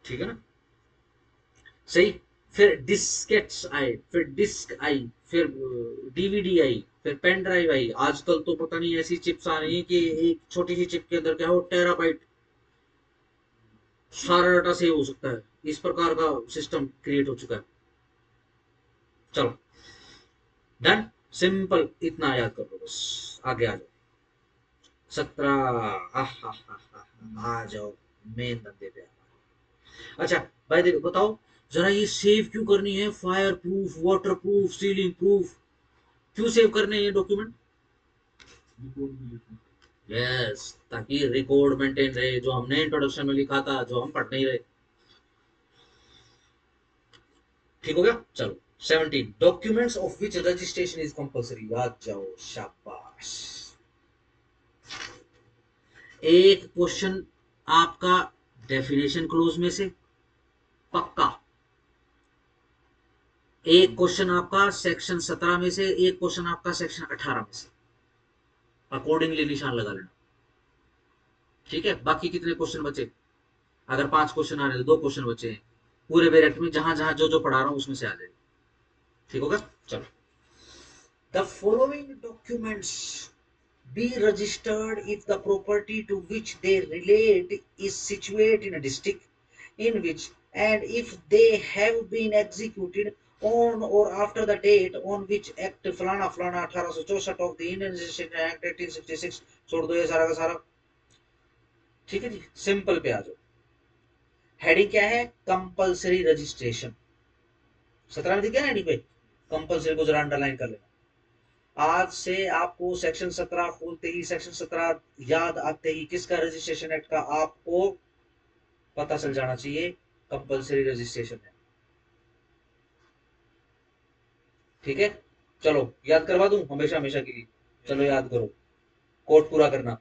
ठीक है ना, सही। फिर डिस्केट्स आए, फिर डिस्क आई, फिर डीवीडी आई, फिर पेन ड्राइव आई। आजकल तो पता नहीं ऐसी चिप्स आ रही है कि एक छोटी सी चिप के अंदर क्या हो, टेराबाइट सारा डाटा सेव हो सकता है। इस प्रकार का सिस्टम क्रिएट हो चुका है। चलो डन, सिंपल, इतना याद कर लो बस, आगे आ जाओ। 17 आ जाओ मेन धंधे पे। अच्छा भाई देखो, बताओ जरा, ये सेव क्यों करनी है? Fire proof, water proof, ceiling proof, क्यों सेव करने हैं ये डॉक्यूमेंट? यस, ताकि रिकॉर्ड मेंटेन रहे, जो हमने इंट्रोडक्शन में लिखा था, जो हम पढ़ नहीं रहे। ठीक हो गया, चलो। 17 documents of which registration is compulsory. याद जाओ, शाबाश। एक क्वेश्चन आपका डेफिनेशन क्लोज में से पक्का, एक क्वेश्चन आपका सेक्शन 17 में से, एक क्वेश्चन आपका सेक्शन 18 में से। अकॉर्डिंगली निशान लगा लेना। ठीक है, बाकी कितने क्वेश्चन बचे? अगर 5 क्वेश्चन आ रहे हैं तो 2 क्वेश्चन बचे हैं। पूरे बैरेक्ट में जहां जहां जो जो पढ़ा रहा हूं उसमें से आ जाएगा। ठीक होगा? चलो। The following documents be registered if the property to which they relate is situated in a district in which, and if they have been executed on or after the date on which act फलाना फलाना 1864 of the Indian Registration Act 1866। छोड़ दो ये सारा का सारा। ठीक है जी, सिंपल पे आ जाओ। हेडिंग क्या है? Compulsory registration. 17 में दिख गया ना हेडिंग पे? कंपलसरी को जरा अंडरलाइन कर लेना। आज से आपको सेक्शन 17 खोलते ही, सेक्शन 17 याद आते ही किसका रजिस्ट्रेशन एक्ट का आपको पता चल जाना चाहिए। कंपलसरी रजिस्ट्रेशन है। ठीक है, चलो याद करवा दूं हमेशा हमेशा के लिए। चलो याद करो, कोड पूरा करना।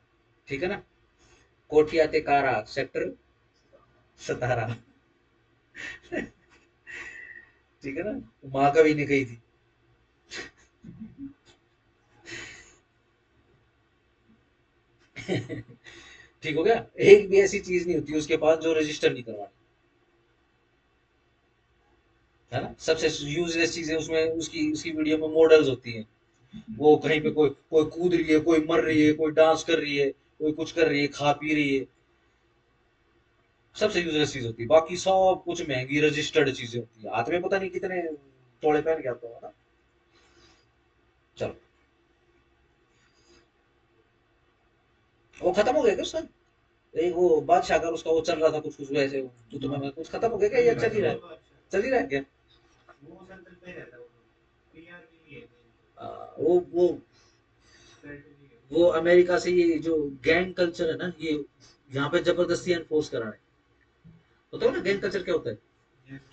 ठीक है ना? कोठियाते कारा सेक्टर 17। ठीक है ना? महाकवि ने कही थी। ठीक हो गया? एक भी ऐसी चीज नहीं होती उसके पास जो रजिस्टर नहीं करवानी। है ना? सबसे यूजलेस चीजें उसमें उसकी उसकी वीडियो में मॉडल्स होती हैं। वो कहीं पे कोई कोई कूद रही है, कोई मर रही है, कोई डांस कर रही है, कोई कुछ कर रही है, खा पी रही है। सबसे यूजलेस चीज होती है। बाकी सब कुछ महंगी रजिस्टर्ड चीजें होती है। हाथ में पता नहीं कितने तोड़े पहन के आता है ना। चलो, वो खत्म हो गया क्या उसका? एक वो बादशाह का उसका वो चल रहा था कुछ कुछ वैसे। तो तुम्हें कुछ खत्म हो गया क्या या चल ही रहा है? चल ही रहा है क्या? वो अमेरिका से ये जो गैंग कल्चर है ना, ये यहाँ पे जबरदस्ती एनफोर्स करा है। होता है ना गैंग कल्चर क्या होता है?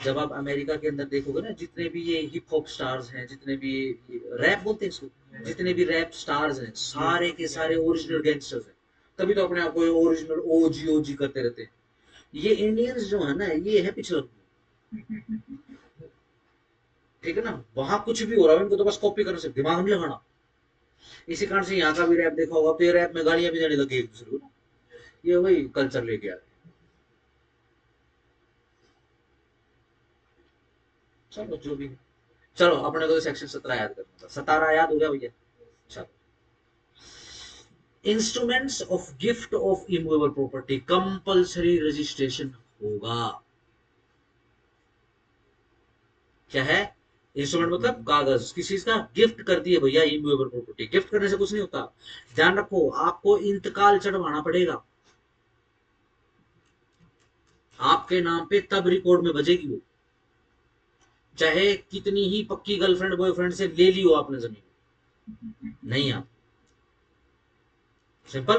जब आप अमेरिका के अंदर देखोगे ना, जितने भी ये हिप हॉप स्टार्स हैं, जितने भी रैप बोलते हैं इसको, जितने भी रैप स्टार्स हैं, सारे के सारे ओरिजिनल गैंगस्टर्स हैं। तभी तो अपने आप को ओरिजिनल ओजी ओजी करते रहते हैं। ये इंडियंस जो है ना, ये है पिछड़ा। ठीक है ना? वहां कुछ भी हो रहा है, इनको तो बस कॉपी करने से दिमाग नहीं लगाना। इसी कारण से यहाँ का भी रैप देखा होगा तो ये रैप में गालियां भी देने लगे एक दूसरे को। ये वही कल्चर लेके आ रहे। चलो जो भी। चलो, अपने को तो सेक्शन 17 याद करना था। 17 याद हो गया भैया? चलो। Instruments of gift of immovable property compulsory registration होगा। क्या है? इंस्ट्रूमेंट मतलब कागज, किसी चीज का गिफ्ट कर दिए भैया, इमूवेबल प्रॉपर्टी। गिफ्ट करने से कुछ नहीं होता। ध्यान रखो, आपको इंतकाल चढ़वाना पड़ेगा आपके नाम पे, तब रिकॉर्ड में बजेगी वो। चाहे कितनी ही पक्की गर्लफ्रेंड बॉयफ्रेंड से ले ली हो आपने जमीन, नहीं। आप सिंपल,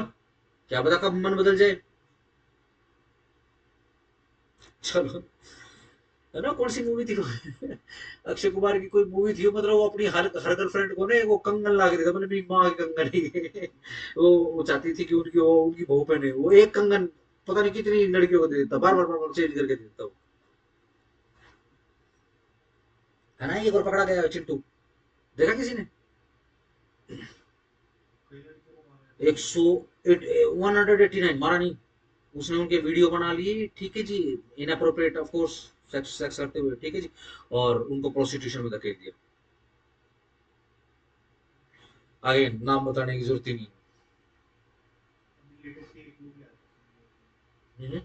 क्या पता कब मन बदल जाए। चलो, है ना? कौन सी मूवी थी वो? अक्षय कुमार की कोई मूवी थी, मतलब वो अपनी हर गर्लफ्रेंड को ना वो कंगन ला के देता, मतलब मेरी माँ की कंगन ही। वो चाहती थी कि उनकी बहू पहने वो एक कंगन। पता नहीं कितनी लड़कियों को दे देता, बार बार बार बार चेंज करके दे देता वो। है ना? ये बार पकड़ा गया चिंटू, देखा किसी ने? 189 मारा नहीं। उसने उनके वीडियो बना लिए, ठीक है जी। Inappropriate of course, sex sex करते हुए, ठीक है जी। और उनको प्रोस्टिट्यूशन में धकेल दिया। आगे नाम बताने की जरूरत ही नहीं। हम्म।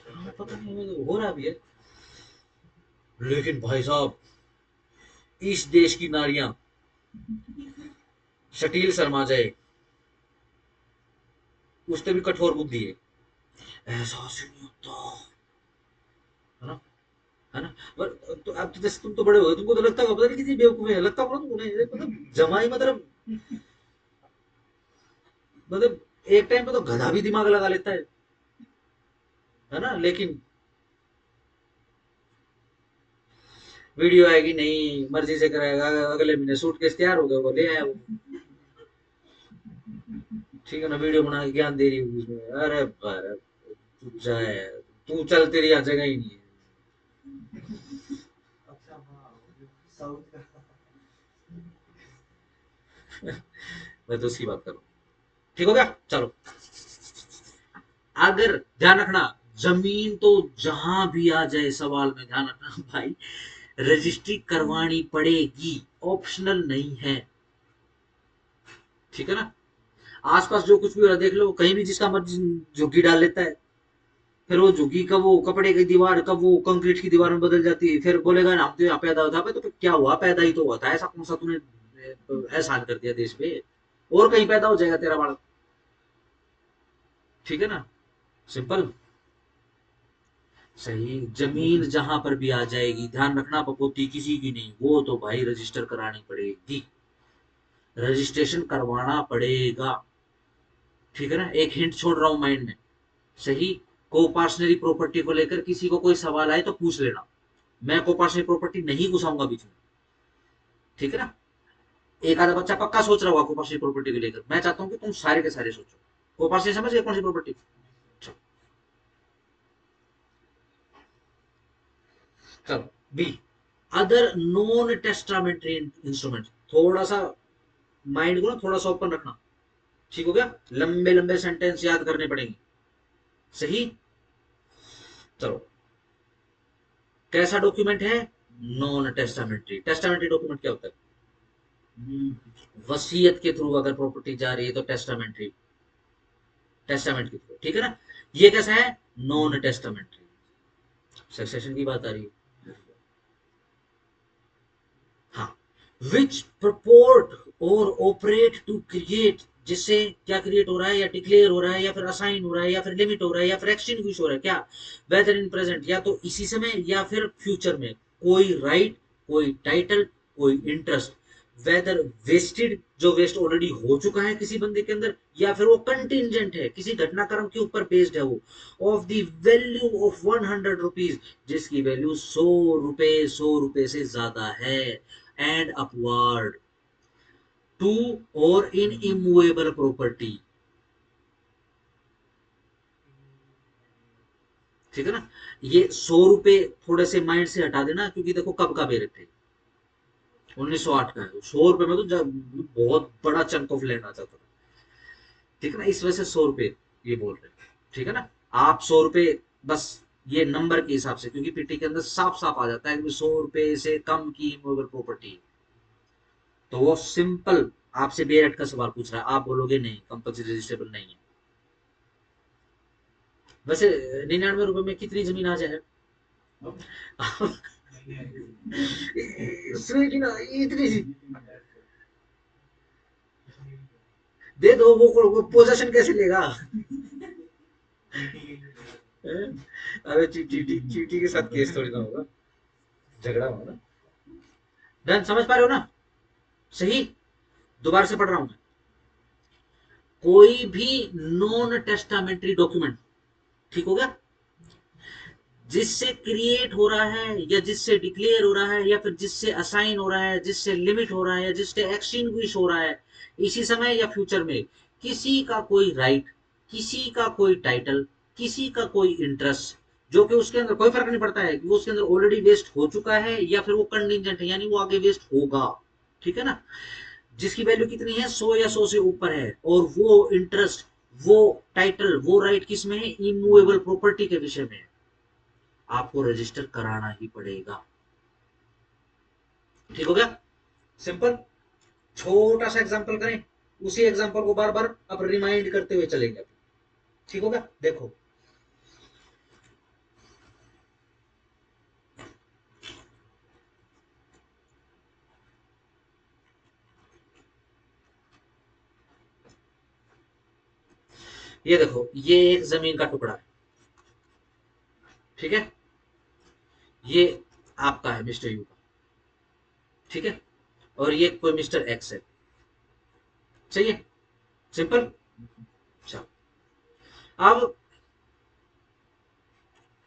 हाँ, पता नहीं हो रहा भी है। लेकिन भाई साहब, इस देश की नारियां शटील शर्मा जाए, उससे भी कठोर बुद्धि है। ऐसा से नहीं होता। है ना? है ना? पर तो अब तो जैसे तुम तो बड़े हो गए, तुमको तो लगता होगा पता नहीं कितनी बेवकूफ है, लगता होगा ना तुमको, नहीं मतलब जमाई मतलब एक टाइम पे तो गधा भी दिमाग लगा लेता है ना? लेकिन वीडियो आएगी नहीं, मर्जी से कराएगा, अगले महीने सूटकेस तैयार हो गया, वो ले आया वो। ठीक है ना? वीडियो बना के ज्ञान दे रही होगी उसमें। अरे अरे, तू जाए, तू चल, तेरी यहाँ जगह ही नहीं है। मैं तो उसकी बात कर रहा हूँ। ठीक हो गया, चलो। अगर ध्यान रखना, जमीन तो जहां भी आ जाए सवाल में, ध्यान रखना भाई, रजिस्ट्री करवानी पड़ेगी, ऑप्शनल नहीं है। ठीक है ना। आसपास जो कुछ भी हो रहा है देख लो, कहीं भी जिसका मर्जी झुग्गी डाल लेता है, फिर वो झुग्गी कब वो कपड़े की दीवार, कब वो कंक्रीट की दीवार में बदल जाती है, फिर बोलेगा ना हम तो यहाँ पैदा होता है, तो फिर क्या हुआ, पैदा ही तो हुआ था, ऐसा कौन सा तूने एहसान कर दिया देश पे, और कहीं पैदा हो जाएगा तेरा बालक। ठीक है ना, सिंपल। सही, जमीन जहां पर भी आ जाएगी, ध्यान रखना, बपोती किसी की नहीं, वो तो भाई रजिस्टर करानी पड़ेगी, रजिस्ट्रेशन करवाना पड़ेगा। ठीक है ना, एक हिंट छोड़ रहा हूं माइंड में। सही। कोपार्शनरी प्रॉपर्टी को लेकर किसी को कोई सवाल आए तो पूछ लेना, मैं कोपार्शनरी प्रॉपर्टी नहीं घुसाऊंगा बीच में। ठीक है ना। एक आधा बच्चा पक्का सोच रहा होगा कोपार्शनरी प्रॉपर्टी को लेकर, मैं चाहता हूं कि तुम सारे के सारे सोचो। कोपार्शनरी समझ गए, कौन सी प्रॉपर्टी। चलो, B, other non testamentary instrument. थोड़ा सा माइंड को ना थोड़ा सा ओपन रखना। ठीक हो गया, लंबे लंबे सेंटेंस याद करने पड़ेंगे। सही। चलो, कैसा डॉक्यूमेंट है, नॉन टेस्टामेंट्री। टेस्टामेंट्री डॉक्यूमेंट क्या होता है, वसीयत के थ्रू अगर प्रॉपर्टी जा रही है तो टेस्टामेंट्री, टेस्टामेंट के थ्रू। ठीक है ना। ये कैसा है, नॉन टेस्टामेंट्री। सक्सेशन की बात आ रही है। हाँ, विच प्रपोर्ट और ऑपरेट टू क्रिएट, जिससे क्या क्रिएट हो रहा है, या डिक्लेयर हो रहा है, या फिर असाइन हो रहा है, या फिर लिमिट हो रहा है, या फिर एक्सटिंग्विश हो रहा है, क्या, वेदर इन प्रेजेंट, या तो इसी समय या फिर फ्यूचर में, कोई राइट, कोई टाइटल, कोई इंटरेस्ट, वेदर वेस्टेड, जो वेस्ट ऑलरेडी हो चुका है किसी बंदे के अंदर, या फिर वो कंटिजेंट है, किसी घटनाक्रम के ऊपर बेस्ड है वो, of the value of 100 rupees, जिसकी वैल्यू 100 रुपए, 100 रुपए से ज्यादा है, एंड अपवर्ड टू, और इन इमूवेबल प्रॉपर्टी। ठीक है ना। ये 100 रुपए थोड़े से माइंड से हटा देना, क्योंकि देखो कब का मेरे थे, 1908 का है, 100 रुपए में तो बहुत बड़ा चंक ऑफ लैंड आ जाता था। ठीक है ना, इस वजह से 100 रुपए ये बोल रहे हैं। ठीक है ना। आप 100 रुपए बस, ये नंबर के हिसाब से, क्योंकि पीटी के अंदर साफ साफ आ जाता है कि 100 रुपए से कम की इमूवेबल प्रॉपर्टी, तो वो सिंपल आपसे बेरेट का सवाल पूछ रहा है, आप बोलोगे नहीं, कंपल्सरी रजिस्ट्रेबल नहीं है। वैसे 99 रुपए में कितनी जमीन आ जाए। सुनिए कि ना, इतनी सी दे दो, वो पोजेशन कैसे लेगा। अरे चीटी चीटी के साथ केस थोड़ी ना होगा, झगड़ा होगा ना। डन, समझ पा रहे हो ना। सही। दोबारा से पढ़ रहा हूं मैं, कोई भी नॉन टेस्टामेंट्री डॉक्यूमेंट, ठीक हो गया, जिससे क्रिएट हो रहा है, या जिससे डिक्लेयर हो रहा है, या फिर जिससे असाइन हो रहा है, जिससे लिमिट हो रहा है, या जिससे एक्सटिंग्विश हो रहा है, इसी समय या फ्यूचर में, किसी का कोई राइट, किसी का कोई टाइटल, किसी का कोई इंटरेस्ट, जो कि उसके अंदर कोई फर्क नहीं पड़ता है कि वो उसके अंदर ऑलरेडी वेस्ट हो चुका है या फिर वो कंटिजेंट है, यानी वो आगे वेस्ट होगा। ठीक है ना। जिसकी वैल्यू कितनी है, 100 या 100 से ऊपर है, और वो इंटरेस्ट, वो टाइटल, वो राइट किस में है, इमूवेबल प्रॉपर्टी के विषय में है, आपको रजिस्टर कराना ही पड़ेगा। ठीक हो गया, सिंपल। छोटा सा एग्जांपल करें, उसी एग्जांपल को बार बार अब रिमाइंड करते हुए चलेंगे। ठीक हो गया, देखो, ये देखो, ये एक जमीन का टुकड़ा है। ठीक है, ये आपका है, मिस्टर यू का। ठीक है, और ये कोई मिस्टर एक्स है। सही है, सिंपल। चलो, अब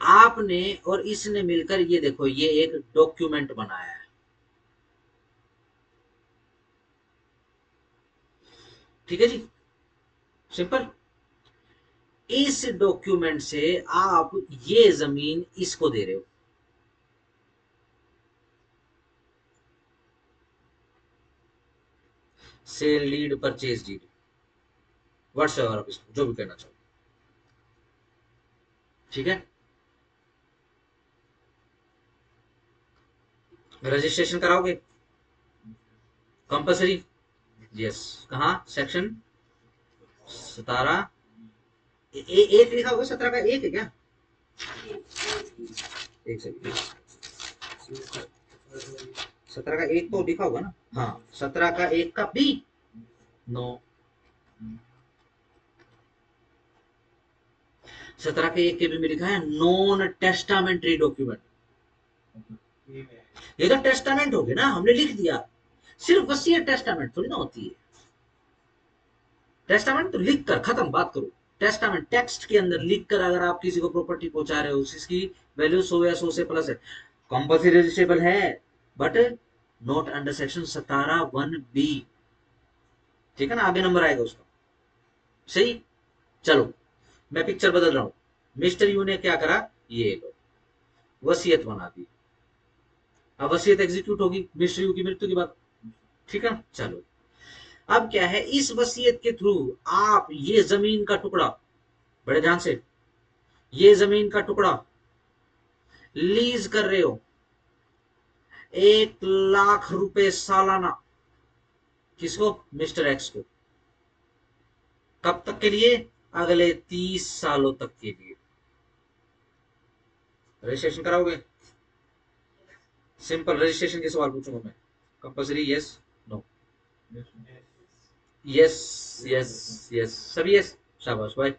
आपने और इसने मिलकर ये देखो, ये एक डॉक्यूमेंट बनाया है। ठीक है जी, सिंपल। इस डॉक्यूमेंट से आप ये जमीन इसको दे रहे हो। Sale deed, purchase deed, whatsoever आप इसको जो भी कहना चाहो। ठीक है, रजिस्ट्रेशन कराओगे कंपलसरी? यस। कहाँ सेक्शन 17 एक लिखा होगा, 17 का एक है क्या? एक सेकंड, 17 का एक तो लिखा होगा ना? हाँ, 17 का एक का बी। नो, 17 के एक के बी में लिखा है नॉन टेस्टामेंट्री डॉक्यूमेंट। ये तो टेस्टामेंट हो गया ना, हमने लिख दिया। सिर्फ वसीयत टेस्टामेंट थोड़ी ना होती है। टेस्टामेंट तो लिख कर खत्म, बात करो। टेस्टामेंट टेक्स्ट के अंदर लिख कर अगर आप किसी को प्रॉपर्टी पहुंचा रहे हो, जिसकी वैल्यू 100 या 100 से प्लस है, कंपल्सरी रजिस्ट्रेबल है, but not under section 17(1)(b। ठीक है ना, आगे नंबर आएगा उसका। सही, चलो मैं पिक्चर बदल रहा हूं। मिस्टर यू ने क्या करा, ये लो वसीयत बना दी। अब वसीयत एग्जीक्यूट होगी मिस्टर यू की मृत्यु के बाद। ठीक है, चलो अब क्या है, इस वसीयत के थ्रू आप ये जमीन का टुकड़ा, बड़े ध्यान से, ये जमीन का टुकड़ा लीज कर रहे हो 1 लाख रुपए सालाना। किसको, मिस्टर एक्स को। कब तक के लिए, अगले 30 सालों तक के लिए। रजिस्ट्रेशन कराओगे? सिंपल रजिस्ट्रेशन के सवाल पूछूंगा मैं, compulsory yes no? Yes yes yes, सभी यस, शाबाश भाई।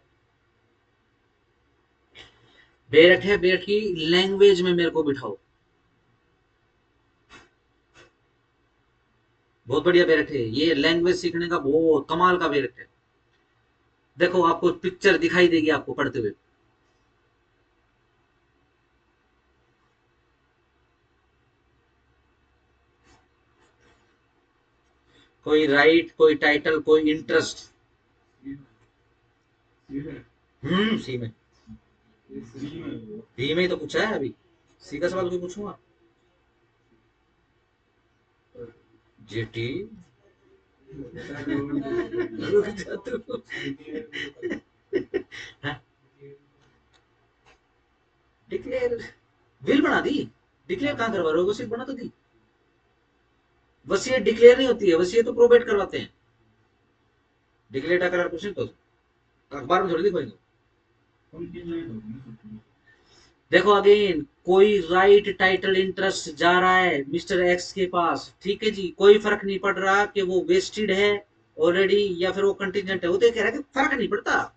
बेरठ है, बेरठ की लैंग्वेज में मेरे को बिठाओ। बहुत बढ़िया बेरठ है, ये लैंग्वेज सीखने का बहुत कमाल का बेरठ है। देखो आपको पिक्चर दिखाई देगी आपको पढ़ते हुए। कोई राइट, कोई टाइटल, कोई इंटरेस्ट। सी में, बी में ही तो पूछा है अभी, सी का सवाल क्यों पूछूंगा? जेटी, रुक जा तू। डिक्लेयर, विल बना दी, डिक्लेयर कहां करवा रहे हो, वसीयत बना तो दी। वसीयत डिक्लेयर नहीं होती है, वसीयत तो प्रोबेट करवाते हैं। डिक्लेयर करार क्वेश्चन तो अखबार में थोड़ी दिखाएंगे। देखो अगेन, कोई राइट टाइटल इंटरेस्ट जा रहा है मिस्टर एक्स के पास, ठीक है जी, कोई फर्क नहीं पड़ रहा कि वो वेस्टेड है ऑलरेडी या फिर वो कंटिजेंट है, वो तो कह रहा है कि फर्क नहीं पड़ता।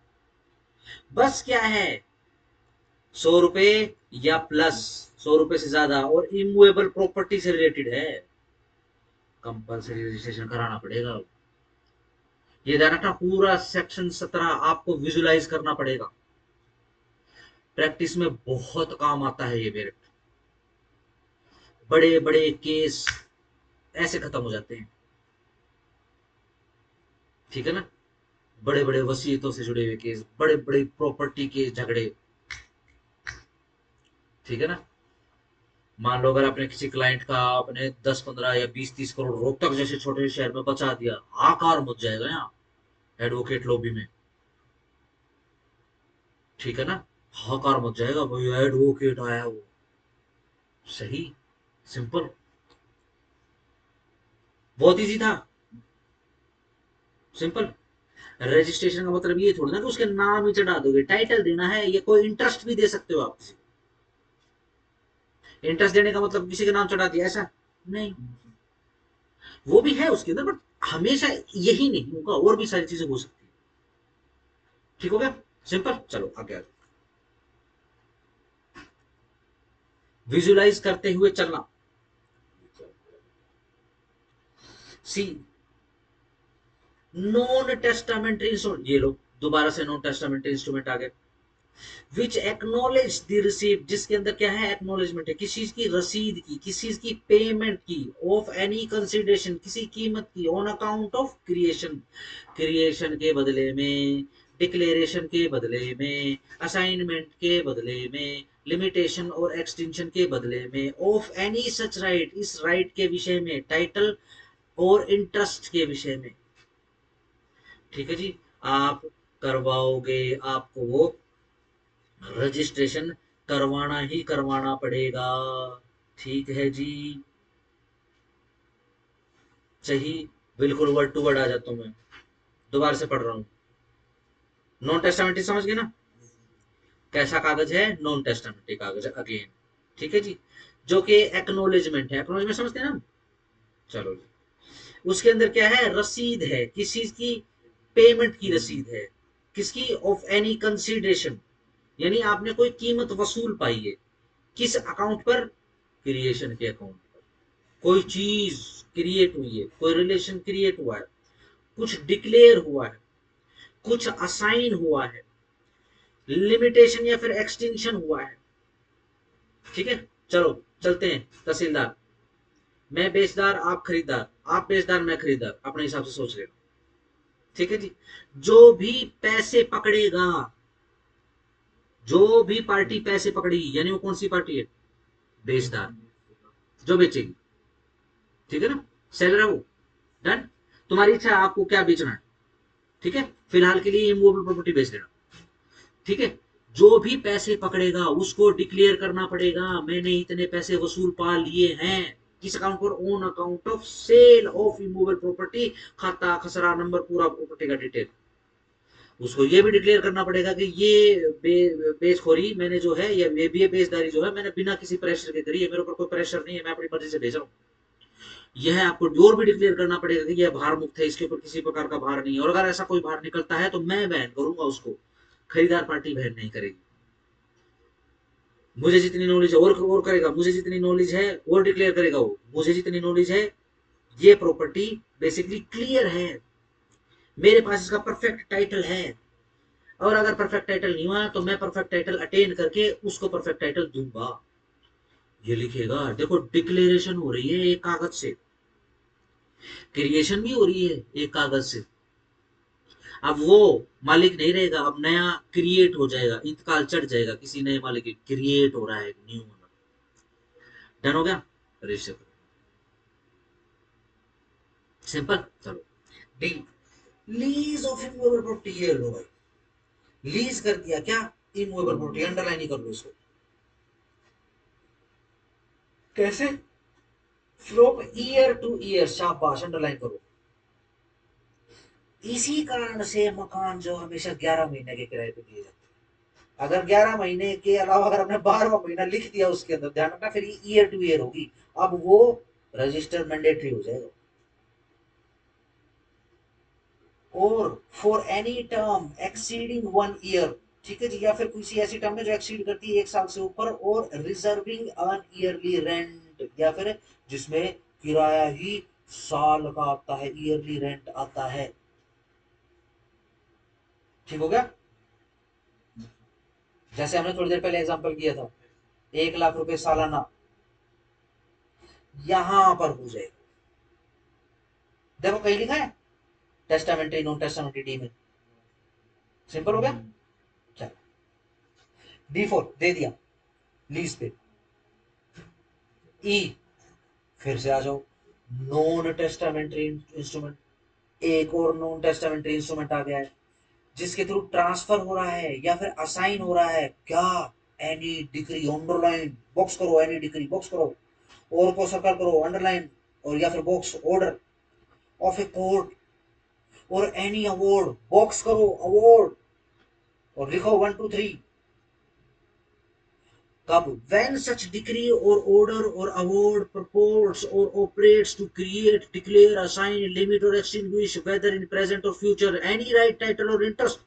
बस क्या है, 100 रुपए या प्लस 100 रुपए से ज्यादा और इमूवेबल प्रॉपर्टी से रिलेटेड है, कंपल्सरी रजिस्ट्रेशन कराना पड़ेगा। ये ध्यान रखना, पूरा सेक्शन 17 आपको विजुलाइज करना पड़ेगा। प्रैक्टिस में बहुत काम आता है ये मेरे। बड़े बड़े केस ऐसे खत्म हो जाते हैं। ठीक है ना, बड़े बड़े वसीयतों से जुड़े हुए केस, बड़े बड़े प्रॉपर्टी के झगड़े। ठीक है ना, मान लो अगर आपने किसी क्लाइंट का आपने 10-15 या 20-30 करोड़ रोहतक जैसे छोटे शहर में बचा दिया, आकार मच जाएगा यहाँ एडवोकेट लॉबी में। ठीक है ना, हाकार मच जाएगा भाई, एडवोकेट आया वो। सही, सिंपल, बहुत इजी था, सिंपल। रजिस्ट्रेशन का मतलब ये थोड़ी ना कि उसके नाम ही चढ़ा दोगे, टाइटल देना है, ये कोई इंटरेस्ट भी दे सकते हो आप। इंटरेस्ट देने का मतलब किसी के नाम चढ़ा दिया ऐसा नहीं, वो भी है उसके अंदर, बट हमेशा यही नहीं होगा, और भी सारी चीजें हो सकती है। ठीक हो गया, सिंपल। चलो आगे आ जाओ। विजुलाइज करते हुए चलना। सी, नॉन टेस्टामेंट्री इंस्ट्रूमेंट, ये लो दोबारा से नॉन टेस्टामेंट्री इंस्ट्रूमेंट आ गए। विच एक्नोलेज द रिसीप्ट, जिसके अंदर क्या है, एक्नोलेजमेंट है किसी चीज की, रसीद की, किसी चीज की पेमेंट की, ऑफ एनी कंसिडरेशन, किसी कीमत की, on account of creation, creation के बदले में, डिक्लेरेशन के बदले में, असाइनमेंट के बदले में, लिमिटेशन और एक्सटेंशन के बदले में, ऑफ एनी सच राइट, इस राइट के विषय में, टाइटल और इंटरेस्ट के विषय में। ठीक है जी। आप करवाओगे, आपको वो रजिस्ट्रेशन करवाना ही करवाना पड़ेगा। ठीक है जी। सही। बिल्कुल वर्ड टू वर्ड आ जाता हूं मैं। दोबारा से पढ़ रहा हूँ। नॉन टेस्टामेंटी समझ गए ना? कैसा कागज है? नॉन टेस्टामेंटी कागज अगेन। ठीक है जी। जो कि एक्नोलेजमेंट है, एक्नोलेजमेंट समझते हैं ना? चलो जी। उसके अंदर क्या है? रसीद है, किस चीज की? पेमेंट की रसीद है। किसकी? ऑफ एनी कंसिडरेशन, यानी आपने कोई कीमत वसूल पाई है। किस अकाउंट पर? क्रिएशन के अकाउंट पर। कोई चीज क्रिएट हुई है, कोई रिलेशन क्रिएट हुआ है, कुछ डिक्लेयर हुआ है, कुछ असाइन हुआ है, लिमिटेशन या फिर एक्सटेंशन हुआ है। ठीक है। चलो चलते हैं। तहसीलदार, मैं बेचदार, आप खरीदार, आप बेचदार मैं खरीदार, अपने हिसाब से सोच लेना। ठीक है जी। जो भी पैसे पकड़ेगा, जो भी पार्टी पैसे पकड़ेगी, यानी वो कौन सी पार्टी है? बेचदार। जो बेचेगी। ठीक है ना? सेलर है वो। डन। तुम्हारी इच्छा है आपको क्या बेचना है। ठीक है। फिलहाल के लिए इमूवेबल प्रॉपर्टी बेच देना। ठीक है। जो भी पैसे पकड़ेगा उसको डिक्लेयर करना पड़ेगा, मैंने इतने पैसे वसूल पा लिए हैं। किस अकाउंट पर? On account of sale of immovable property. खाता, खसरा नंबर, पूरा प्रॉपर्टी का डिटेल। उसको ये भी डिक्लेयर करना पड़ेगा कि ये बेचखोरी मैंने जो है, या ये भी बेचदारी जो है, मैंने बिना किसी प्रेशर के करी है, मेरे ऊपर कोई प्रेशर नहीं है, मैं अपनी मर्जी से बेच रहा हूँ। यह आपको और भी डिक्लेयर करना पड़ेगा कि यह भार मुक्त है, इसके ऊपर किसी प्रकार का भार नहीं है, और अगर ऐसा कोई भार निकलता है तो मैं बैन करूंगा उसको, खरीदार पार्टी बैन नहीं करेगी। मुझे जितनी नॉलेज है और करेगा, मुझे जितनी नॉलेज है और डिक्लेयर करेगा वो, मुझे जितनी नॉलेज है, ये प्रॉपर्टी बेसिकली क्लियर है, मेरे पास इसका परफेक्ट टाइटल है। और अगर परफेक्ट टाइटल नहीं हुआ तो मैं परफेक्ट टाइटल अटेन करके उसको परफेक्ट टाइटल दूंगा। ये लिखेगा, देखो डिक्लेरेशन हो रही है एक कागज से, क्रिएशन भी हो रही है एक कागज से। अब वो मालिक नहीं रहेगा, अब नया क्रिएट हो जाएगा, इंतकाल चढ़ जाएगा, किसी नए मालिक की क्रिएट हो रहा है न्यू ओनर। डन हो गया? रजिस्टर। सिंपल। चलो। D, lease of immovable property, ये लो भाई। लीज कर दिया क्या? इमूवेबल प्रॉपर्टी, अंडरलाइन ही कर लो इसको। कैसे? फ्रॉम ईयर टू ईयर, शाबाश, अंडरलाइन करो। इसी कारण से मकान जो हमेशा 11 महीने के किराए पे दिए जाते हैं। अगर 11 महीने के अलावा अगर हमने 12वां महीना लिख दिया उसके अंदर, ध्यान रखना, फिर ईयर टू ईयर होगी। अब वो रजिस्टर मैंडेटरी हो जाएगा। और for any term exceeding 1 year, ठीक है जी, या फिर किसी ऐसी टर्म में जो एक्सीड करती है 1 साल से ऊपर, और रिजर्विंग अन ईयरली रेंट, या फिर जिसमें किराया ही साल का आता है, ईयरली रेंट आता है। ठीक हो गया? जैसे हमने थोड़ी देर पहले एग्जांपल किया था, 1 लाख रुपए सालाना यहां पर हो जाएगा। देखो कहीं लिखा है टेस्टामेंट्री नॉन टेस्टामेंट्री डी में? सिंपल हो गया। चलो, D4 दे दिया लीज पे। ई, फिर से आ जाओ, नॉन टेस्टामेंट्री इंस्ट्रूमेंट। एक और नॉन टेस्टामेंट्री इंस्ट्रूमेंट आ गया है, जिसके थ्रू ट्रांसफर हो रहा है या फिर असाइन हो रहा है क्या? एनी डिग्री, अंडरलाइन बॉक्स करो, एनी डिग्री बॉक्स करो, और को सर्कल करो, अंडरलाइन, और या फिर box, order of a court और एनी अवार्ड, बॉक्स करो अवार्ड, और लिखो 1 2 3। कब? when such decree or order or award purports or operates to create, declare, assign, limit or extinguish, whether in present or future, any right, title or interest,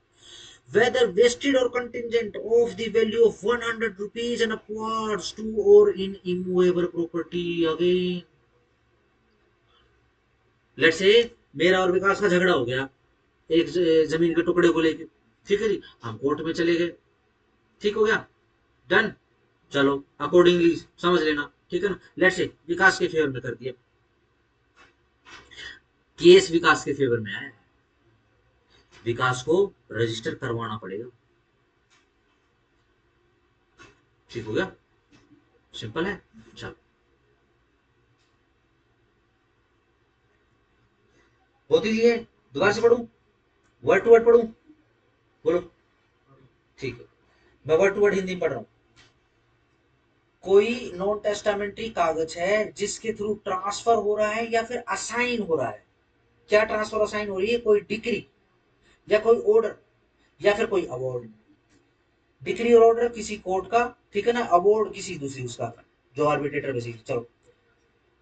whether vested or contingent, of the value of 100 rupees and upwards to or in immovable property। again, let's say मेरा और विकास का झगड़ा हो गया एक जमीन के टुकड़े को लेके। ठीक है जी, हम कोर्ट में चले गए। ठीक हो गया? डन। चलो अकॉर्डिंगली समझ लेना। ठीक है ना? लेट्स से विकास के फेवर में कर दिया, केस विकास के फेवर में आया है, विकास को रजिस्टर करवाना पड़ेगा। ठीक हो गया? सिंपल है। चलो, बहुत ही है, दोबारा से पढ़ू। वर्ड टू वर्ड पढ़ू? बोलो। ठीक है, मैं वर्ड टू वर्ड हिंदी में पढ़ रहा हूँ। कोई नॉन टेस्टामेंट्री कागज है जिसके थ्रू ट्रांसफर हो रहा है या फिर असाइन हो रहा है। क्या ट्रांसफर असाइन हो रही है? कोई डिग्री या कोई ऑर्डर या फिर कोई अवार्ड। डिग्री और ऑर्डर किसी कोर्ट का, ठीक है ना, अवार्ड किसी दूसरी उसका, जो आर्बिट्रेटर बेसिकली। चलो,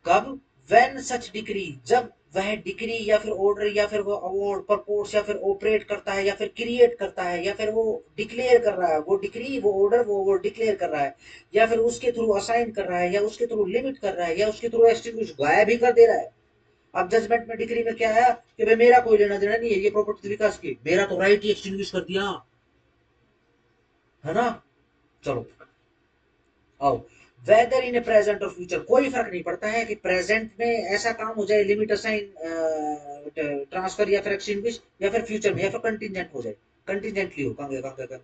कब? व्हेन सच डिग्री, जब वह डिग्री या फिर ऑर्डर या फिर वो अवार्ड परपोर्ट्स या फिर ऑपरेट करता है या फिर क्रिएट करता है या फिर वो डिक्लेयर कर रहा है, वो डिग्री वो ऑर्डर वो डिक्लेयर कर रहा है, या फिर उसके थ्रू असाइन कर रहा है या उसके थ्रू लिमिट कर रहा है या उसके थ्रू एक्सटिंग्विश गायब भी कर दे रहा है। अब जजमेंट में डिग्री में क्या आया कि भाई मेरा कोई लेना देना नहीं है, ये प्रॉपर्टी विकास की, मेरा तो राइट ही एक्सटिंग्विश कर दिया, है ना। चलो आओ, वेदर इन प्रेजेंट और फ्यूचर, कोई फर्क नहीं पड़ता है कि प्रेजेंट में ऐसा काम हो जाए, लिमिट असाइन ट्रांसफर या फिर एक्सटिंग्विश, या फिर फ्यूचर में या फिर कंटिजेंट हो जाए, कंटिजेंटली हो, कंगे कंगे कंगे,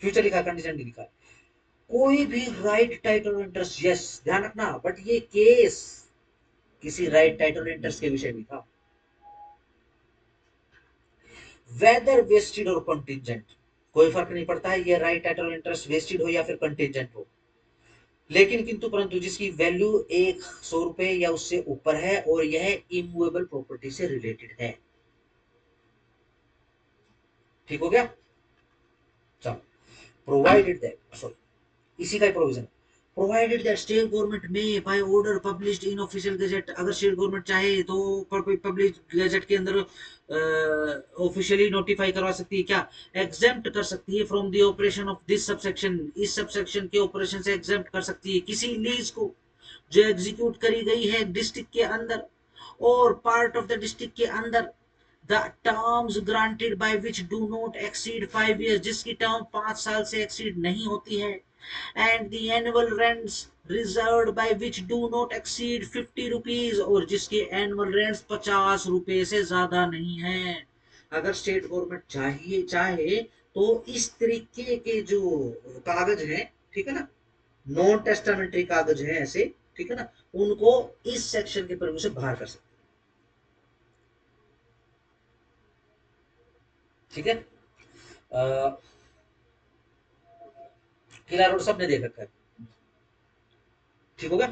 फ्यूचर लिखा कंटिजेंट लिखा। कोई भी राइट टाइटल इंटरेस्ट, यस ध्यान रखना, बट ये केस किसी राइट टाइटल इंटरेस्ट के विषय में था। वेदर वेस्टेड और कंटिजेंट, कोई फर्क नहीं पड़ता है ये राइट टाइटल इंटरेस्ट वेस्टेड हो या फिर कंटिजेंट हो, लेकिन किंतु परंतु जिसकी वैल्यू 100 रुपए या उससे ऊपर है और यह इमूवेबल प्रॉपर्टी से रिलेटेड है। ठीक हो गया। चलो, प्रोवाइडेड दैट, सॉरी, इसी का ही provision, provided that state government में by order published in official gazette, अगर स्टेट गवर्नमेंट चाहे तो पब्लिश गजट के अंदर ऑफिशियली नोटिफाई करवा सकती है, क्या एग्जेम्प्ट कर सकती है from the operation of this subsection, इस सबसेक्शन के ऑपरेशन से एग्जेम्प्ट कर सकती है किसी लीज को जो एग्जीक्यूट करी गई है डिस्ट्रिक्ट के अंदर और पार्ट ऑफ द डिस्ट्रिक्ट के अंदर, the terms granted by which do not exceed 5 years, जिसकी टर्म 5 साल से एक्सीड नहीं होती है, and the annual rents reserved by which do not exceed 50 rupees, और जिसके एनुअल रेंट्स 50 रुपए से ज्यादा नहीं है। अगर स्टेट गवर्नमेंट चाहिए चाहे तो इस तरीके के जो कागज हैं, ठीक है ना, नॉन टेस्टामेंट्री कागज हैं ऐसे, ठीक है ना, उनको इस सेक्शन के प्रयोग से बाहर कर सकते। ठीक है। किला रोड सबने देख रखा है, ठीक हो गया।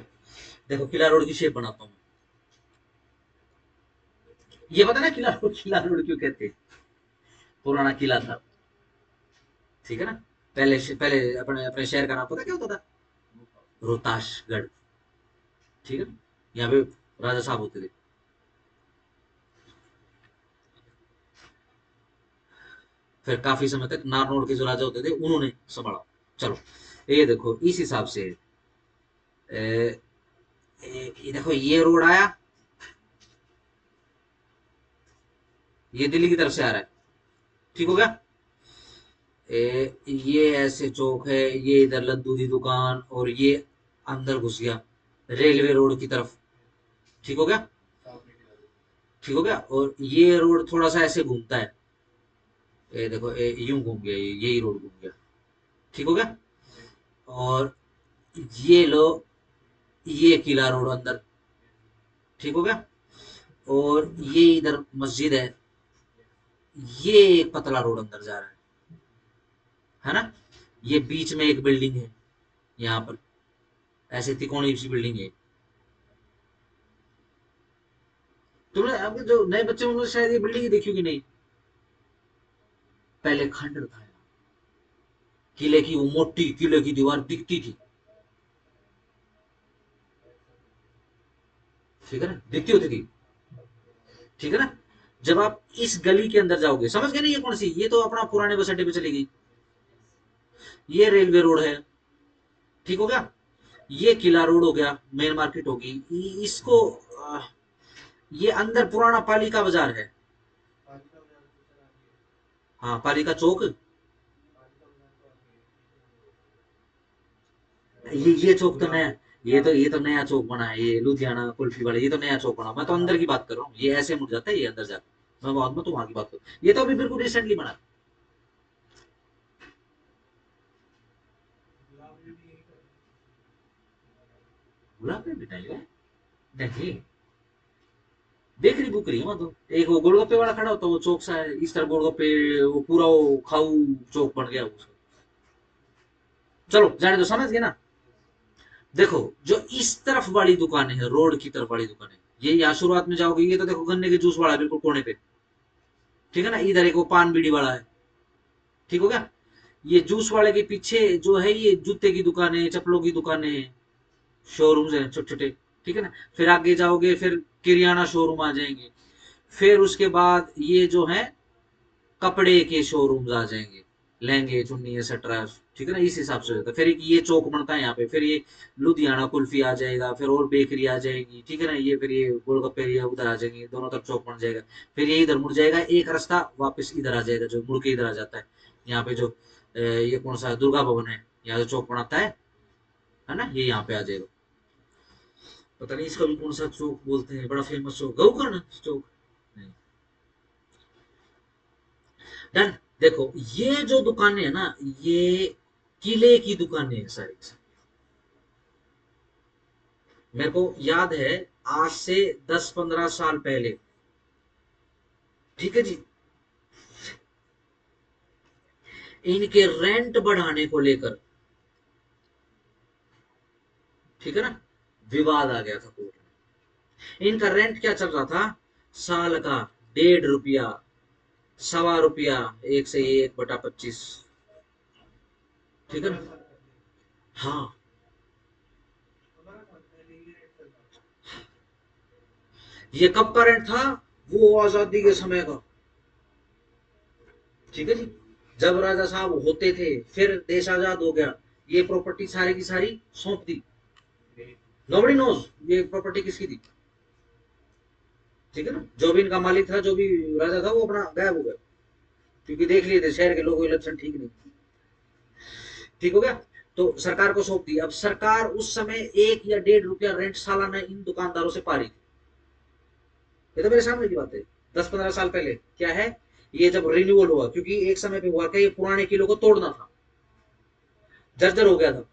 देखो किला रोड की शेप बनाता हूँ। ये पता ना किला रोड क्यों कहते हैं? पुराना किला था, ठीक है ना। पहले अपने अपने शहर का नाम पता क्या होता था? रोहतासगढ़, ठीक है ना। यहाँ पे राजा साहब होते थे। फिर काफी समय तक नारनौल के जो राजा होते थे उन्होंने संभाला। चलो, ये देखो इस हिसाब से ये देखो ये रोड आया, ये दिल्ली की तरफ से आ रहा है, ठीक हो गया। ये ऐसे चौक है, ये इधर लड्डू की दुकान, और ये अंदर घुस गया रेलवे रोड की तरफ, ठीक हो गया। ठीक हो गया, और ये रोड थोड़ा सा ऐसे घूमता है, ये देखो यूं घूम गया, यही रोड घूम गया, ठीक हो गया। और ये लो, ये किला रोड अंदर, ठीक हो गया। और ये इधर मस्जिद है, ये एक पतला रोड अंदर जा रहा है ना। ये बीच में एक बिल्डिंग है, यहाँ पर ऐसे तिकोनी सी बिल्डिंग है। तुमने आपके जो नए बच्चे उन्होंने शायद ये बिल्डिंग देखी कि नहीं। पहले खंडर था, किले की वो मोटी किले की दीवार दिखती थी, ठीक है ना, दिखती होती थी, ठीक है ना। जब आप इस गली के अंदर जाओगे, समझ गए ना ये कौन सी, ये तो अपना पुराने बस अड्डे पे चली गई, ये रेलवे रोड है, ठीक हो गया। ये किला रोड हो गया, मेन मार्केट होगी, इसको ये अंदर पुराना पालिका बाजार है। हाँ, पालिका चौक। ये चौक तो नया, ये तो नया चौक बना है, ये लुधियाना कुल्फी वाला, ये तो नया चौक बना, मैं तो अंदर की बात कर रहा हूँ, ये ऐसे मुड़ जाता है ये अंदर जाकर, मैं बाद में तो वहां की बात करूँ, ये तो अभी बिल्कुल रिसेंटली बना। गुलाब पे बिठाई है? नहीं, बेकरी बुकरी है तो एक वो गोलगप्पे वाला खड़ा होता है, वो चौक सा है इस तरह गोलगप्पे, वो पूरा वो खाऊ चौक बन गया उसका। चलो जाने दो, समझ गए ना। देखो जो इस तरफ वाली दुकानें है, रोड की तरफ वाली दुकानें, ये यहाँ शुरुआत में जाओगे, ये तो देखो गन्ने के जूस वाला है बिल्कुल कोने पे, ठीक है ना। इधर एक वो पान बीड़ी वाला है, ठीक हो गया। ये जूस वाले के पीछे जो है ये जूते की दुकानें, चप्पलों की दुकानें, शोरूम्स हैं छोटे छोटे, ठीक है ना। फिर आगे जाओगे फिर किरियाना शोरूम आ जाएंगे। फिर उसके बाद ये जो है कपड़े के शोरूम्स आ जाएंगे, लहंगे चुन्नी एक्सेट्रा, ठीक है ना। इस हिसाब से होता है। फिर एक ये चौक बनता है यहाँ पे, फिर ये लुधियाना कुल्फी आ जाएगा, फिर और बेकरी आ जाएगी, ठीक है ना। ये फिर ये गोलगप्पे ये उधर आ जाएंगे, दोनों तरफ चौक बन जाएगा। फिर ये इधर मुड़ जाएगा एक रास्ता, वापस इधर आ जाएगा, जो मुड़ के इधर आ जाता है। यहाँ पे जो ये कौन सा दुर्गा भवन है, यहाँ जो चौक बनाता है ना, ये यहाँ पे आ जाएगा। पता नहीं इसका भी कौन सा चौक बोलते हैं, बड़ा फेमस चौक, गौकर्ण चौक। नहीं, डन। देखो ये जो दुकानें है ना, ये किले की दुकानें हैं सारी की सारी। मेरे को याद है आज से 10-15 साल पहले, ठीक है जी, इनके रेंट बढ़ाने को लेकर, ठीक है ना, विवाद आ गया था कोर्ट में। इनका रेंट क्या चल रहा था, साल का 1.5 रुपया, 1.25 रुपया, 1 से 1/25, ठीक है ना। हाँ, ये कब का रेंट था, वो आजादी के समय का, ठीक है जी। जब राजा साहब होते थे, फिर देश आजाद हो गया, ये प्रॉपर्टी सारी की सारी सौंप दी। नोबडी नोज ये प्रॉपर्टी किसकी थी, ठीक है ना। जो भी इनका मालिक था, जो भी राजा था, वो अपना गायब हो गया, क्योंकि देख लिए थे शहर के लोगों के लक्षण ठीक नहीं, ठीक हो गया। तो सरकार को सौंप दी। अब सरकार उस समय 1 या 1.5 रुपया रेंट सालाना इन दुकानदारों से पा रही थी। ये तो मेरे सामने की बात है, 10-15 साल पहले क्या है, ये जब रिन्यूअल हुआ, क्योंकि एक समय पे हुआ क्या, ये पुराने किलों को तोड़ना था, जर्जर हो गया था,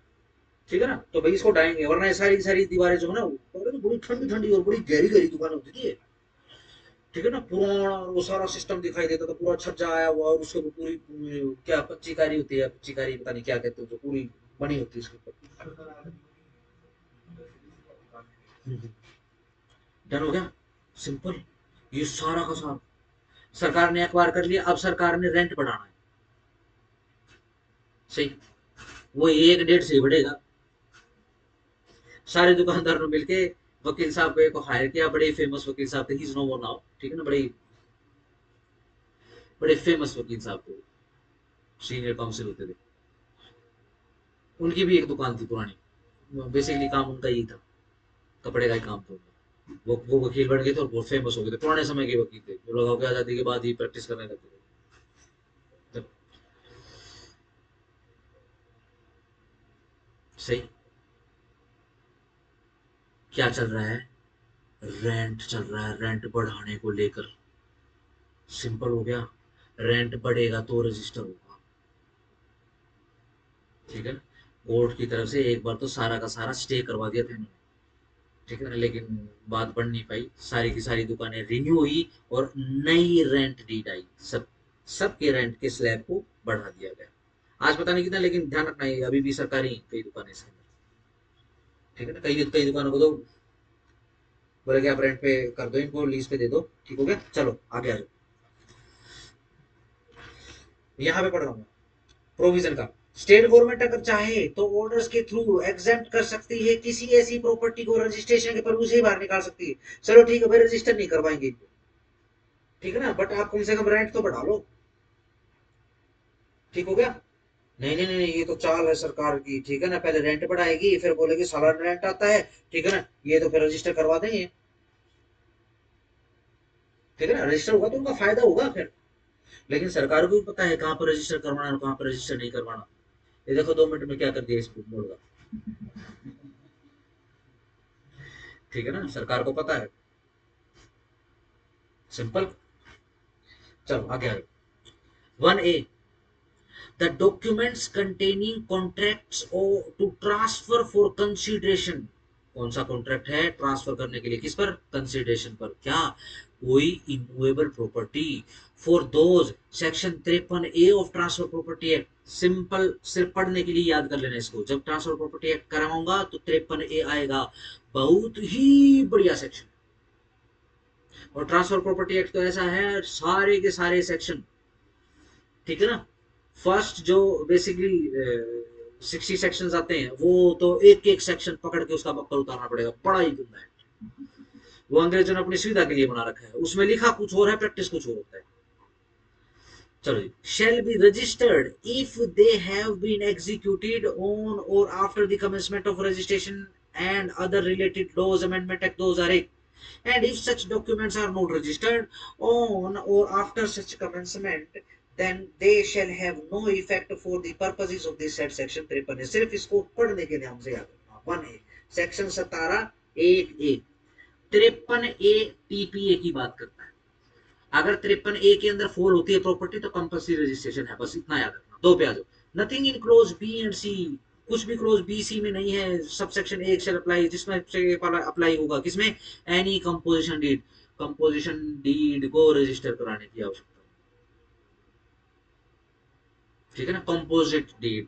ठीक है ना। तो भाई इसको डालेंगे, वरना ये सारी सारी दीवारें जो है ना, तो बड़ी ठंडी ठंडी और बड़ी गहरी गहरी दुकानें होती थी, ठीक है ना। पुराना वो सारा सिस्टम दिखाई देता था, पूरा छज्जा आया हुआ, और उसके ऊपर पूरी क्या पच्चीकारी होती है, पच्चीकारी पता नहीं क्या कहते हैं, जो पूरी बनी होती है उसके ऊपर। डन हो गया, सिंपल। ये सारा का सारा सरकार ने अखबार कर लिया। अब सरकार ने रेंट बढ़ाना है, सही। वो 1 1.5 से ही बढ़ेगा। सारे दुकानदार ने मिलके वकील साहब को हायर किया, बड़े फेमस वकील साहब थे, he is no more now, ठीक है ना। बड़े बड़े फेमस वकील साहब थे, सीनियर काउंसिल होते थे। उनकी भी एक दुकान थी पुरानी, बेसिकली काम उनका यही था, कपड़े का ही काम था। वो वकील बन गए थे और बहुत फेमस हो गए थे, पुराने समय के वकील थे, जो लोग आजादी के बाद ही प्रैक्टिस करने लगते थे। तब सही। क्या चल रहा है, रेंट चल रहा है, रेंट बढ़ाने को लेकर। सिंपल हो गया, रेंट बढ़ेगा तो रजिस्टर होगा, ठीक है। कोर्ट की तरफ से एक बार तो सारा का सारा स्टे करवा दिया था इन्होंने, ठीक है ना। लेकिन बात बढ़ नहीं पाई, सारी की सारी दुकानें रिन्यू हुई और नई रेंट डीड आई, सबके रेंट के स्लैब को बढ़ा दिया गया। आज पता नहीं कितना, लेकिन ध्यान रखना है अभी भी सरकारी कई दुकानें इसके अंदर, ठीक है ना। कई कई दुकानों को तो बोले कि आप रेंट पे कर दो, इनको लीज पे दे दो, ठीक हो गया। चलो आगे आ जाओ, यहाँ पे पढ़ रहा हूँ प्रोविजन का। स्टेट गवर्नमेंट अगर चाहे तो ऑर्डर्स के थ्रू एग्जेम्प्ट कर सकती है किसी ऐसी प्रॉपर्टी को, रजिस्ट्रेशन के पर उसे ही बाहर निकाल सकती है। चलो ठीक है भाई, रजिस्टर नहीं करवाएंगे, ठीक है ना, बट आप कम से कम रेंट तो बढ़ा लो, ठीक हो गया। नहीं नहीं नहीं, ये तो चाल है सरकार की, ठीक है ना। पहले रेंट बढ़ाएगी, फिर बोलेगी सालाना रेंट आता है, ठीक है ना। ये तो फिर रजिस्टर करवा देंगे, ठीक है ना। रजिस्टर होगा तो उनका फायदा होगा फिर। लेकिन सरकार को भी पता है कहाँ पर रजिस्टर करवाना है, कहाँ पर रजिस्टर नहीं करवाना। ये देखो 2 मिनट में क्या कर दिया इस बोर्ड का, ठीक है ना, सरकार को पता है। सिंपल। चलो आगे आगे। 1A, the documents containing contracts or to transfer for consideration कौन सा कॉन्ट्रैक्ट है? ट्रांसफर करने के लिए, किस पर? कंसिडरेशन पर। क्या? कोई immovable property for those section 53A of transfer property act. Simple, सिर्फ पढ़ने के लिए याद कर लेना इसको। जब ट्रांसफर प्रॉपर्टी एक्ट कराऊंगा तो 53A आएगा। बहुत ही बढ़िया सेक्शन। और ट्रांसफर प्रॉपर्टी एक्ट तो ऐसा है, सारे के सारे सेक्शन, ठीक है ना। फर्स्ट जो बेसिकली 60 सेक्शंस आते हैं, वो तो एक एक सेक्शन पकड़ के उसका बक्कर उतारना पड़ेगा, बड़ा ही गंदा है। वो अंग्रेजों ने अपनी सुविधा के लिए बना रखा है, उसमें लिखा कुछ और है, प्रैक्टिस कुछ और होता है। चलो जी, shall be registered if they have been executed on or after the commencement of registration and other related laws, amendment act, those are it. And if such documents are not registered on or after such commencement, then they shall have no effect for the purposes of this said section 53। सिर्फ इसको पढ़ने के ध्यान से याद रखना। 1A section 17(1)(a) 53A TPA की बात करता है। अगर 53A के अंदर फॉल होती है प्रॉपर्टी तो कंपल्सरी रजिस्ट्रेशन है, बस इतना याद रखना। 2 पे आ जाओ। Nothing in clause B and C, कुछ भी क्लोज बी सी में नहीं है। सब सेक्शन 1 शेल अप्लाई, जिसमें अप्लाई होगा किसमें? Any composition deed. Composition deed को रजिस्टर कराने की आवश्यकता, ठीक है ना। कंपोजिट डीड,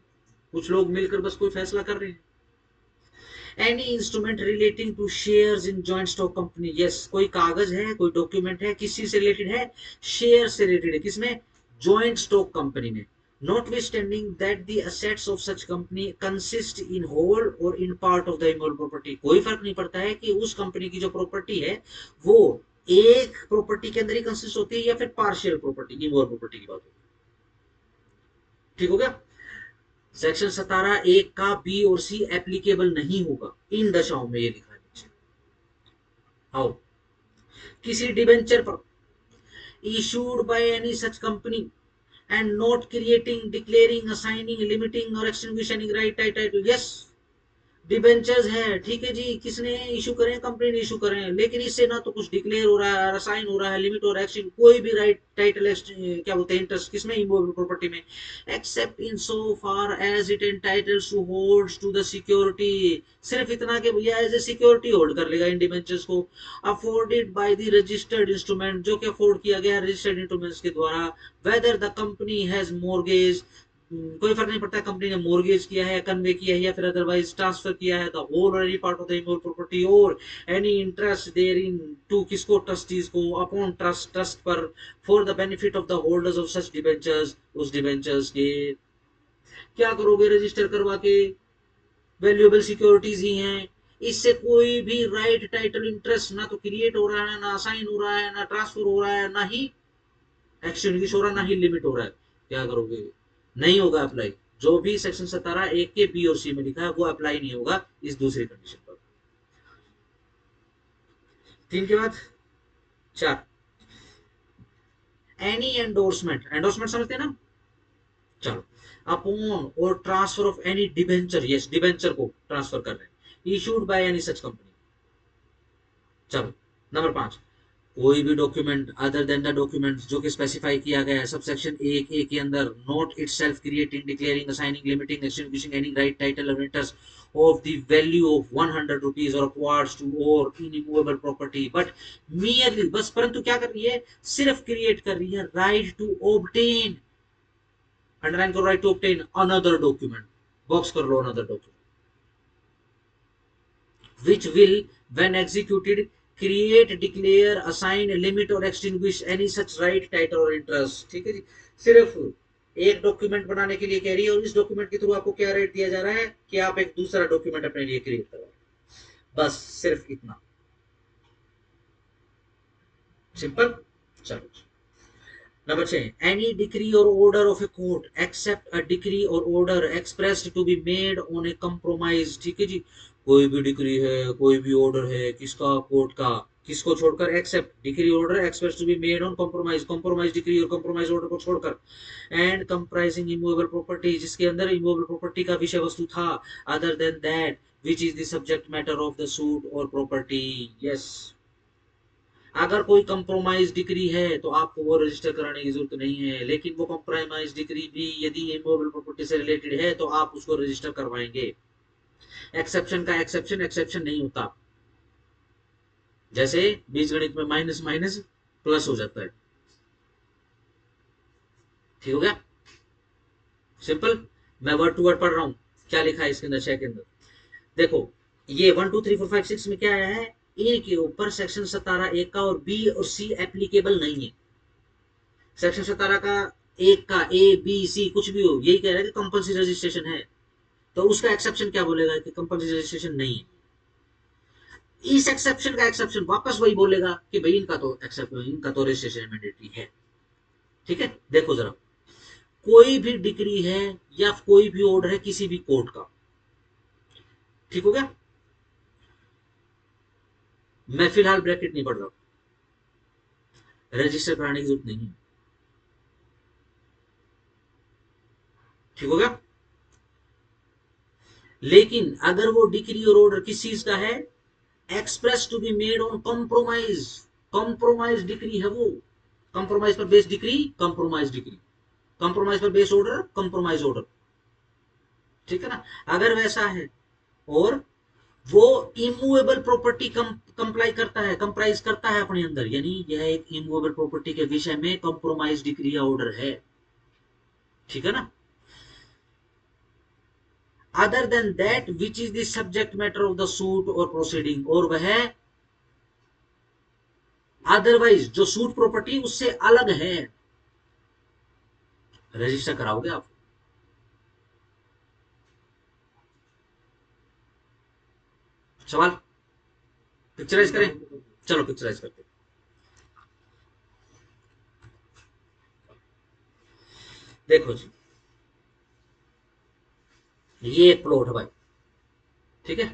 कुछ लोग मिलकर बस कोई फैसला कर रहे हैं। Any instrument relating to shares in joint stock company. Yes, कोई कागज है, कोई डॉक्यूमेंट है, किस चीज से रिलेटेड है? शेयर से रिलेटेड है। किसमें? जॉइंट स्टॉक कंपनी में। Notwithstanding that the assets of such company consist in whole or in part of the immovable property. कोई फर्क नहीं पड़ता है कि उस कंपनी की जो प्रॉपर्टी है वो एक प्रॉपर्टी के अंदर ही कंसिस्ट होती है या फिर पार्शियल प्रॉपर्टी, इमूवेबल प्रॉपर्टी की बात होती है। ठीक हो गया। सेक्शन 17(1) का बी और सी एप्लीकेबल नहीं होगा इन दशाओं में, ये लिखा है नीचे। आओ, किसी डिबेंचर पर issued by any such company and not creating, declaring, assigning, limiting or extinguishing right title। yes, debentures है, ठीक है जी, किसने इशू करें? कंपनी ने इशू करें, लेकिन इससे ना तो कुछ डिक्लेयर हो रहा है, असाइन हो रहा है, लिमिट हो रहा है, कोई भी राइट टाइटल क्या बोलते हैं इंटरेस्ट किसमें? इमूवेबल प्रॉपर्टी में। Except in so far as it entitles to holds to the security. सिर्फ इतना कि भैया एज ए सिक्योरिटी होल्ड कर लेगा इन डिबेंचर्स को। Afforded by the registered instrument, जो कि अफोर्ड किया गया रजिस्टर्ड इंस्ट्रूमेंट्स के द्वारा। Whether the company has mortgage, कोई फर्क नहीं पड़ता कंपनी ने मोर्गेज किया है, कन्वे किया है या फिर अदरवाइज ट्रांसफर किया है, the whole or any part of the immovable property or any interest therein to, किसको? ट्रस्टीज को, अपॉन ट्रस्ट, ट्रस्ट पर, for the benefit of the holders of such debentures, उस डिबेंचर्स के। क्या करोगे? Register करवा के, वैल्यूएबल सिक्योरिटीज ही हैं, इससे कोई भी राइट टाइटल इंटरेस्ट ना तो क्रिएट हो रहा है, ना असाइन हो रहा है, ना ट्रांसफर हो रहा है, ना ही एक्सटिंग्विश हो रहा है, ना ही लिमिट हो रहा है। क्या करोगे? नहीं होगा अप्लाई। जो भी सेक्शन 17(1) के बी और सी में लिखा है वो अप्लाई नहीं होगा इस दूसरी कंडीशन पर। 3 के बाद 4, एनी एंडोर्समेंट। एंडोर्समेंट समझते हैं ना? चलो, अपॉन और transfer of any debenture, yes, debenture को ट्रांसफर कर रहे हैं, issued by any such company. चलो, नंबर 5, कोई भी document other than the document जो कि स्पेसिफाई किया गया है सब सेक्शन 1(a) के अंदर, not itself creating, declaring, assigning, limiting, extinguishing any right title और interest of the value of 100 rupees or acquired to or immovable property, but merely, बस परंतु क्या कर रही है? सिर्फ क्रिएट कर रही है राइट टू ऑब्टेन, अंडरलाइन करो, right to obtain another document, box कर लो, another document which will when executed create, declare, assign, limit or extinguish any such right, title or interest। ठीक है जी, सिर्फ एक डॉक्यूमेंट बनाने के लिए कह रही है और इस डॉक्यूमेंट के थ्रू आपको क्या राइट दिया जा रहा है कि आप एक दूसरा डॉक्यूमेंट अपने लिए क्रिएट करो, बस सिर्फ इतना, सिंपल। चलो, number 6, any decree or order of a court except a decree or order expressed to be made on a compromise. ठीक है जी, कोई भी डिक्री है, कोई भी ऑर्डर है, किसका? कोर्ट का, किसको छोड़कर? Except decree order express to be made on compromise, compromise decree और कंप्रोमाइज ऑर्डर को छोड़कर, एंड कंप्राइजिंग इमूवेबल प्रॉपर्टी, जिसके अंदर इमूवेबल प्रॉपर्टी का विषय वस्तु था, other than that which is the subject matter of the suit और प्रॉपर्टी। यस, अगर कोई कंप्रोमाइज डिग्री है तो आपको वो रजिस्टर कराने की जरूरत नहीं है, लेकिन वो कंप्रोमाइज डिग्री भी यदि इमूवेबल प्रॉपर्टी से रिलेटेड है तो आप उसको रजिस्टर करवाएंगे। एक्सेप्शन का एक्सेप्शन एक्सेप्शन नहीं होता, जैसे बीजगणित में माइनस माइनस प्लस हो जाता है। ठीक हो गया, सिंपल। मैं वर्ड टू वर्ड पढ़ रहा हूं, क्या लिखा है इसके अंदर, छह के अंदर देखो। ये 1 2 3 4 5 6 में क्या आया है, ए के ऊपर सेक्शन 17 A का और बी और सी एप्लीकेबल नहीं है। सेक्शन 17 का एक का ए बी सी कुछ भी हो, यही कह रहा है कि कंपल्सरी रजिस्ट्रेशन है, तो उसका एक्सेप्शन क्या बोलेगा कि कंपल्सरी रजिस्ट्रेशन नहीं है। इस एक्सेप्शन का एक्सेप्शन वापस वही बोलेगा कि भाई इनका तो एक्सेप्ट, इनका तो रजिस्ट्रेशन मैंडेटरी है। ठीक है, देखो जरा, कोई भी डिग्री है या कोई भी ऑर्डर है किसी भी कोर्ट का, ठीक हो गया, मैं फिलहाल ब्रैकेट नहीं पढ़ रहा, रजिस्टर कराने की जरूरत नहीं है। ठीक हो गया, लेकिन अगर वो डिग्री और ऑर्डर किस चीज का है, express to be made on compromise, compromise degree है वो, कॉम्प्रोमाइज पर based degree, compromise degree, compromise पर बेस्ड ऑर्डर, कॉम्प्रोमाइज ऑर्डर। ठीक है ना, अगर वैसा है और वो इमूवेबल प्रॉपर्टी कंप्लाई करता है, कंप्राइज करता है अपने अंदर, यानी यह एक इमूवेबल प्रॉपर्टी के विषय में कॉम्प्रोमाइज डिग्री या ऑर्डर है। ठीक है ना, other than that which is the subject matter of the suit और प्रोसीडिंग, और वह अदरवाइज जो सूट प्रॉपर्टी उससे अलग है, रजिस्टर कराओगे आप। सवाल, पिक्चराइज करें, चलो पिक्चराइज करते हैं। देखो जी, ये एक प्लॉट है भाई, ठीक है,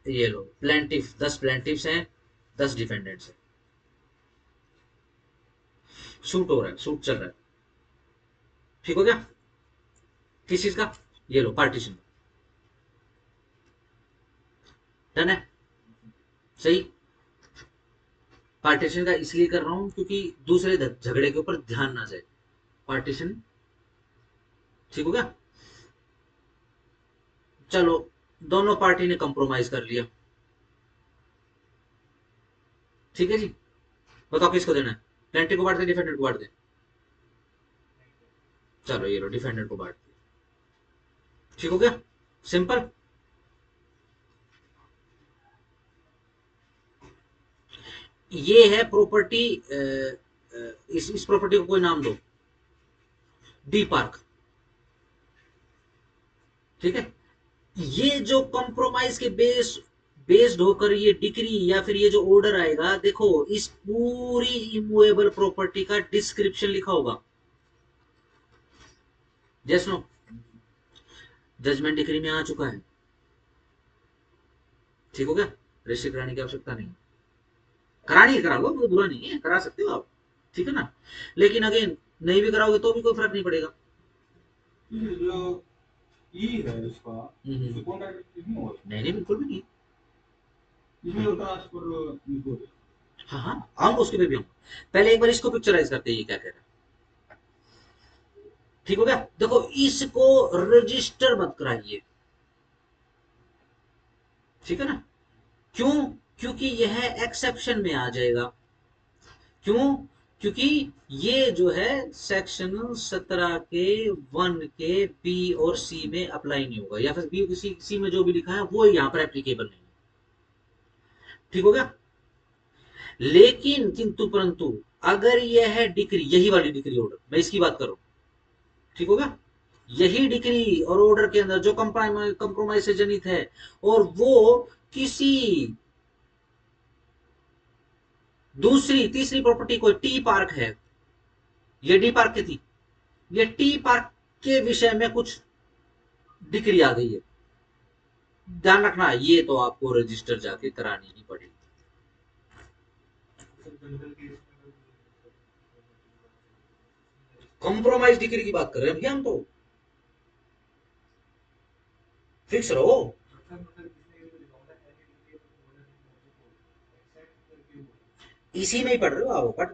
ये लो प्लेंटिफ, 10 प्लेंटिफ्स हैं, 10 डिफेंडेंट्स हैं, सूट हो रहा है, सूट चल रहा है। ठीक हो गया, किस चीज का, ये लो पार्टीशन, डन है, सही। पार्टीशन का इसलिए कर रहा हूं क्योंकि दूसरे झगड़े के ऊपर ध्यान ना जाए, पार्टीशन। ठीक हो गया, चलो, दोनों पार्टी ने कंप्रोमाइज कर लिया। ठीक है जी, बताओ किसको देना है, प्लेंटी को बांट दे, डिफेंडेंट को बांट दे, चलो ये लो डिफेंडेंट को बांट दिया। ठीक हो गया, सिंपल। ये है प्रॉपर्टी, इस प्रॉपर्टी को कोई नाम दो, डी पार्क। ठीक है, ये जो कॉम्प्रोमाइज के बेस्ड होकर ये डिक्री या फिर ये जो ऑर्डर आएगा, देखो इस पूरी इमूवेबल प्रॉपर्टी का डिस्क्रिप्शन लिखा होगा, जैस नो, जजमेंट डिक्री में आ चुका है। ठीक हो गया, रजिस्टर कराने की आवश्यकता नहीं, करानी है करा लो, कोई बुरा नहीं है, करा सकते हो आप। ठीक है ना, लेकिन अगेन नहीं भी कराओगे तो भी कोई फर्क नहीं पड़ेगा। जो ई है इसका, इससे कॉन्ट्रैक्ट नहीं होगा, नहीं नहीं बिल्कुल भी नहीं, इसमें तो ट्रांसफर। हाँ हाँ आऊंगा, उसके पे भी आऊंगा, पहले एक बार इसको पिक्चराइज करते हैं ये क्या कह रहा है। ठीक हो गया, देखो इसको रजिस्टर मत कराइए, ठीक है ना, क्यों, क्योंकि यह एक्सेप्शन में आ जाएगा। क्यों, क्योंकि ये जो है सेक्शन 17 के 1 के बी और सी में अप्लाई नहीं होगा, या फिर बी किसी सी में जो भी लिखा है वो यहाँ पर एप्लीकेबल नहीं है। ठीक हो गया, लेकिन किंतु परंतु अगर यह है डिग्री, यही वाली डिग्री ऑर्डर मैं इसकी बात कर रहा हूं, ठीक होगा, यही डिग्री और ऑर्डर के अंदर जो कंप्रोमाइज से जनित है, और वो किसी दूसरी तीसरी प्रॉपर्टी को, टी पार्क है, ये डी पार्क की थी, ये टी पार्क के विषय में कुछ डिग्री आ गई है, ध्यान रखना ये तो आपको रजिस्टर जाके करानी ही पड़ेगी। कॉम्प्रोमाइज डिग्री की बात कर रहे हैं भैया हम तो, फिक्स रहो। इसी में ही पढ़ रहे हो आप, बट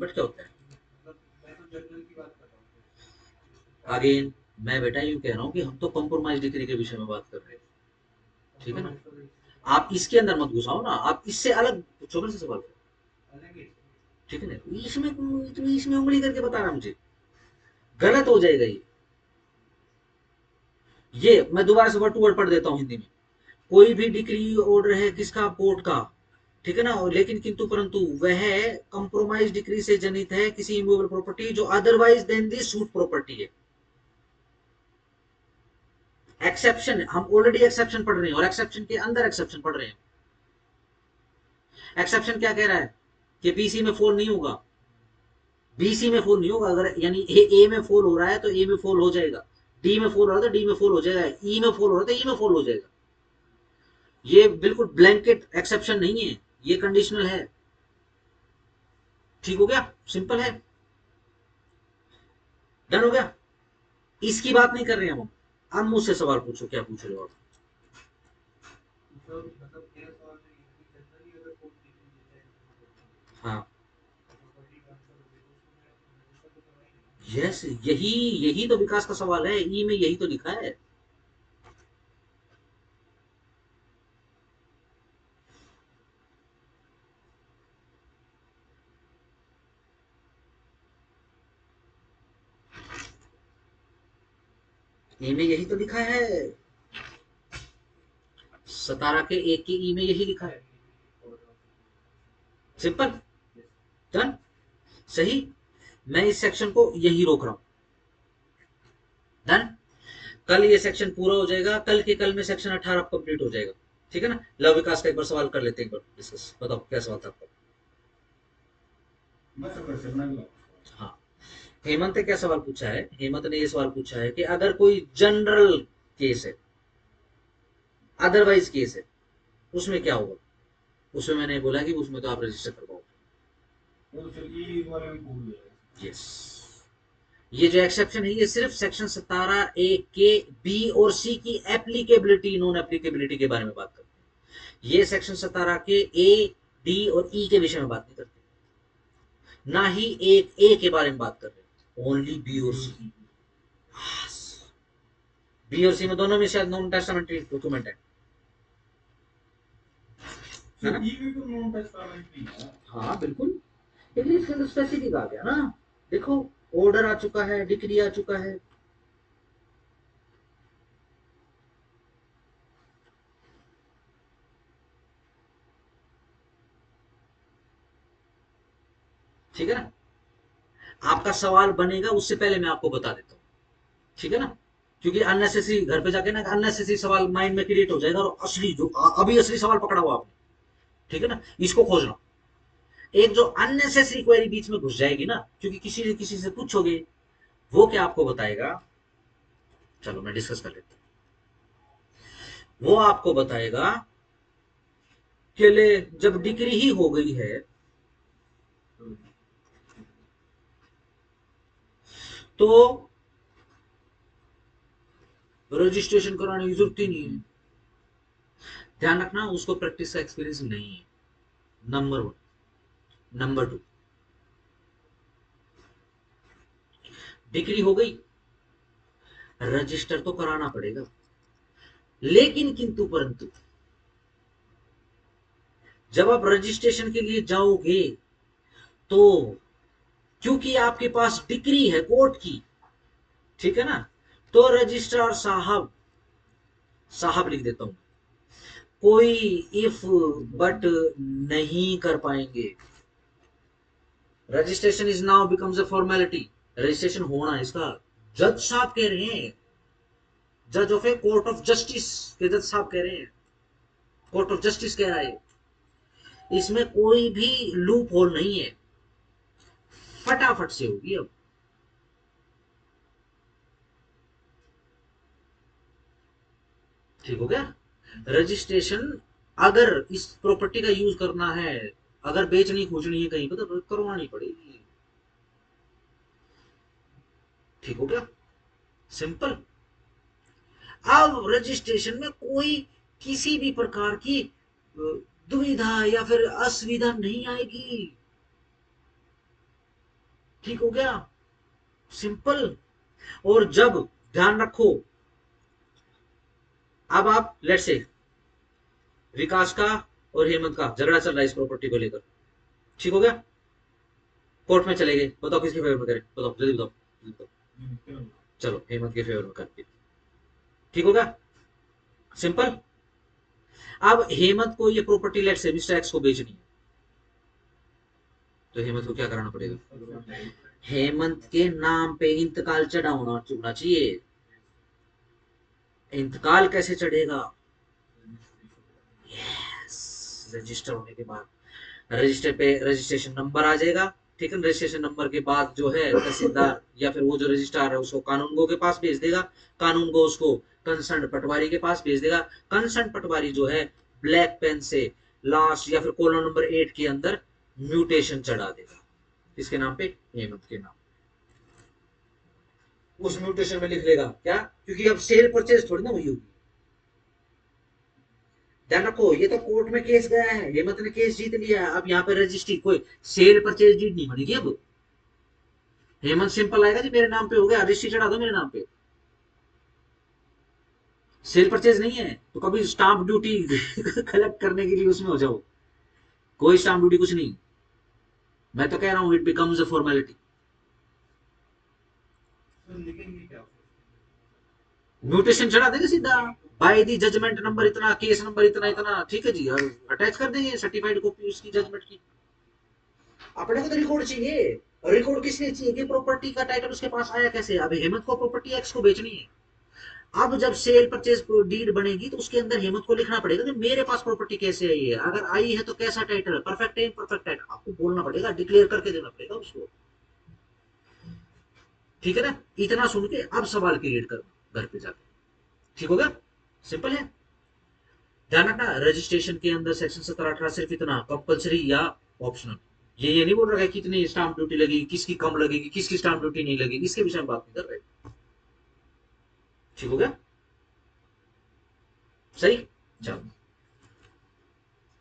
क्या होता है, अगेन मैं बेटा यूं कह रहा हूं कि हम तो कॉम्प्रोमाइज डिग्री के विषय में बात कर रहे हैं, ठीक है ना। आप इसके अंदर मत घुसाओ ना, आप इससे अलग पूछो मेरे से सवाल, ठीक है ना। इसमें इसमें उंगली करके बता रहा मुझे, गलत हो जाएगा ये मैं दोबारा से वर्ड टू वर्ड पढ़ देता हूँ हिंदी में। कोई भी डिग्री ऑर्डर है किसका, कोर्ट का, ठीक है ना। और लेकिन किंतु परंतु वह कंप्रोमाइज डिग्री से जनित है किसी इमूवेबल प्रॉपर्टी जो अदरवाइज देन दी सूट प्रॉपर्टी है। एक्सेप्शन, हम ऑलरेडी एक्सेप्शन पढ़ रहे हैं और एक्सेप्शन के अंदर एक्सेप्शन पढ़ रहे हैं। एक्सेप्शन क्या कह रहा है कि बीसी में फॉल नहीं होगा, बीसी में फॉल नहीं होगा। अगर यानी ए में फॉल हो रहा है तो ए में फॉल हो जाएगा, डी में फॉल हो रहा है तो डी में फॉल हो जाएगा, ई में फॉल हो रहा है तो ई में फॉल हो जाएगा। ये बिल्कुल ब्लैंकेट एक्सेप्शन नहीं है, ये कंडीशनल है। ठीक हो गया, सिंपल है, डन हो गया। इसकी बात नहीं कर रहे हैं हम। अब मुझसे सवाल पूछो, क्या पूछ रहे हो आप। हाँ, यस, यही यही तो विकास का सवाल है, ई में यही तो लिखा है। ई में यही तो लिखा है, 17 के एक के ई में यही लिखा है। सिंपल, डन, सही। मैं इस सेक्शन को यही रोक रहा हूं, डन। कल ये सेक्शन पूरा हो जाएगा, कल के कल में सेक्शन 18 कंप्लीट हो जाएगा, ठीक है ना। लव विकास का एक बार सवाल कर लेते हैं, एक बार डिस्कस, बताओ क्या सवाल था आपका। हाँ, हेमंत ने क्या सवाल पूछा है, हेमंत ने ये सवाल पूछा है कि अगर कोई जनरल केस है, अदरवाइज केस है, उसमें क्या होगा। उसमें मैंने बोला कि उसमें तो आप रजिस्टर करवाओ। यस, ये जो एक्सेप्शन है ये सिर्फ सेक्शन 17A के बी और सी की एप्लीकेबिलिटी नॉन एप्लीकेबिलिटी के बारे में बात करते हैं। ये सेक्शन 17 के ए, डी और ई के विषय में बात नहीं करते, ना ही एक ए के बारे में बात कर रहे हैं, ओनली बी और सी। बी और सी में दोनों में शायद नॉन टेस्टामेंट्री डॉक्यूमेंट है ना। हाँ बिल्कुल, लेकिन इसके अंदर स्पेसिफिक आ गया ना, देखो, ऑर्डर आ चुका है, डिक्री आ चुका है। ठीक है ना, आपका सवाल बनेगा उससे पहले मैं आपको बता देता हूँ, ठीक है ना। क्योंकि अननेसेसरी घर पे जाके ना अननेसेसरी सवाल माइंड में क्रिएट हो जाएगा, और असली जो अभी असली सवाल पकड़ा हुआ आपने, ठीक है ना, इसको खोजना। एक जो अननेसेसरी क्वेरी बीच में घुस जाएगी ना, क्योंकि किसी से पूछोगे, वो क्या आपको बताएगा, चलो मैं डिस्कस कर लेता हूँ। वो आपको बताएगा कि ले, जब डिग्री ही हो गई है तो रजिस्ट्रेशन कराने की जरूरत ही नहीं है। ध्यान रखना, उसको प्रैक्टिस का एक्सपीरियंस नहीं है, number one. Number two, degree हो गई, रजिस्टर तो कराना पड़ेगा, लेकिन किंतु परंतु जब आप रजिस्ट्रेशन के लिए जाओगे तो, क्योंकि आपके पास डिग्री है कोर्ट की, ठीक है ना, तो रजिस्ट्रार साहब, साहब लिख देता हूं, कोई इफ बट नहीं कर पाएंगे। Registration is now becomes a formality, registration होना है इसका। जज साहब कह रहे हैं, जज of a court of justice के जज साहब कह रहे हैं, कोर्ट ऑफ जस्टिस कह रहा है, इसमें कोई भी लूप होल नहीं है, फटाफट से होगी अब। ठीक हो गया, रजिस्ट्रेशन अगर इस प्रॉपर्टी का यूज करना है, अगर बेचनी खोजनी है कहीं पर, तो करवानी पड़ेगी। ठीक हो गया, सिंपल। अब रजिस्ट्रेशन में कोई किसी भी प्रकार की दुविधा या फिर असुविधा नहीं आएगी। ठीक हो गया, सिंपल। और जब ध्यान रखो। अब आप लेट्स से विकास का और हेमंत का झगड़ा चल रहा है इस प्रॉपर्टी को लेकर, ठीक हो गया? कोर्ट में चले गए, बताओ किसके फेवर में करें, बताओ जल्दी बताओ, जल्दी बताओ। चलो हेमंत के फेवर में करते, ठीक होगा, सिंपल। अब हेमंत को ये प्रॉपर्टी लेट से मिस्टर एक्स को बेचनी है, तो हेमंत को क्या कराना पड़ेगा? हेमंत के नाम पे इंतकाल चढ़ाना होना चाहिए। इंतकाल कैसे चढ़ेगा? रजिस्टर होने के बाद रजिस्टर पे रजिस्ट्रेशन नंबर आ जाएगा, ठीक है? रजिस्ट्रेशन नंबर के बाद जो है तहसीलदार या फिर वो जो रजिस्ट्रार है उसको कानून गो के पास भेज देगा, कानून गो उसको कंसर्न पटवारी के पास भेज देगा, कंसर्न पटवारी जो है ब्लैक पेन से लास्ट या फिर कॉलम नंबर 8 के अंदर म्यूटेशन चढ़ा देगा, किसके नाम पे? हेमंत के नाम। उस म्यूटेशन में लिख लेगा क्या, क्योंकि अब सेल परचेज थोड़ी ना हुई होगी। ध्यान रखो, ये तो कोर्ट में केस गया है, हेमंत ने केस जीत लिया है, अब यहाँ पे रजिस्ट्री कोई सेल परचेज डीड नहीं बनेगी। अब हेमंत सिंपल आएगा जी मेरे नाम पे हो गया, रजिस्ट्री चढ़ा दो मेरे नाम पे, सेल परचेज नहीं है। तो कभी स्टाम्प ड्यूटी कलेक्ट करने के लिए उसमें हो जाओ, कोई स्टाम्प ड्यूटी कुछ नहीं। मैं तो कह रहा हूं it becomes a formality. Mutation चढ़ा देंगे सीधा, बाय दी जजमेंट नंबर इतना, केस नंबर इतना इतना, ठीक है जी, अटैच कर देंगे सर्टिफाइड कॉपी उसकी जजमेंट की। अपने को तो रिकॉर्ड चाहिए। रिकॉर्ड किस लिए चाहिए कि प्रॉपर्टी का टाइटल उसके पास आया कैसे? अब हेमंत को प्रॉपर्टी एक्स को बेचनी है, अब जब सेल परचेज डीड बनेगी तो उसके अंदर हेमंत को लिखना पड़ेगा कि मेरे पास प्रॉपर्टी कैसे आई है, अगर आई है तो कैसा टाइटल है, परफेक्ट है इम्परफेक्ट है, आपको बोलना पड़ेगा, डिक्लेयर करके देना पड़ेगा उसको, ठीक है ना? इतना सुन के अब सवाल क्रिएट करना घर पे जाके, ठीक होगा, सिंपल है। ध्यान रखना रजिस्ट्रेशन के अंदर सेक्शन 17-18 सिर्फ इतना कंपलसरी या ऑप्शनल, ये नहीं बोल रहा है कितनी स्टाम्प ड्यूटी लगेगी, किसकी कम लगेगी, किसकी स्टाम्प ड्यूटी नहीं लगेगी, इसके विषय में बात नहीं कर रहे, ठीक हो गया, सही। चलो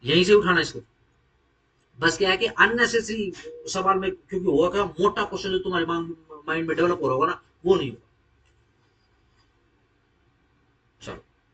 यहीं से उठाना इसको, बस क्या है कि अननेसेसरी सवाल में, क्योंकि होगा क्या, मोटा क्वेश्चन जो तुम्हारे माइंड में डेवलप हो रहा होगा ना, वो नहीं होगा।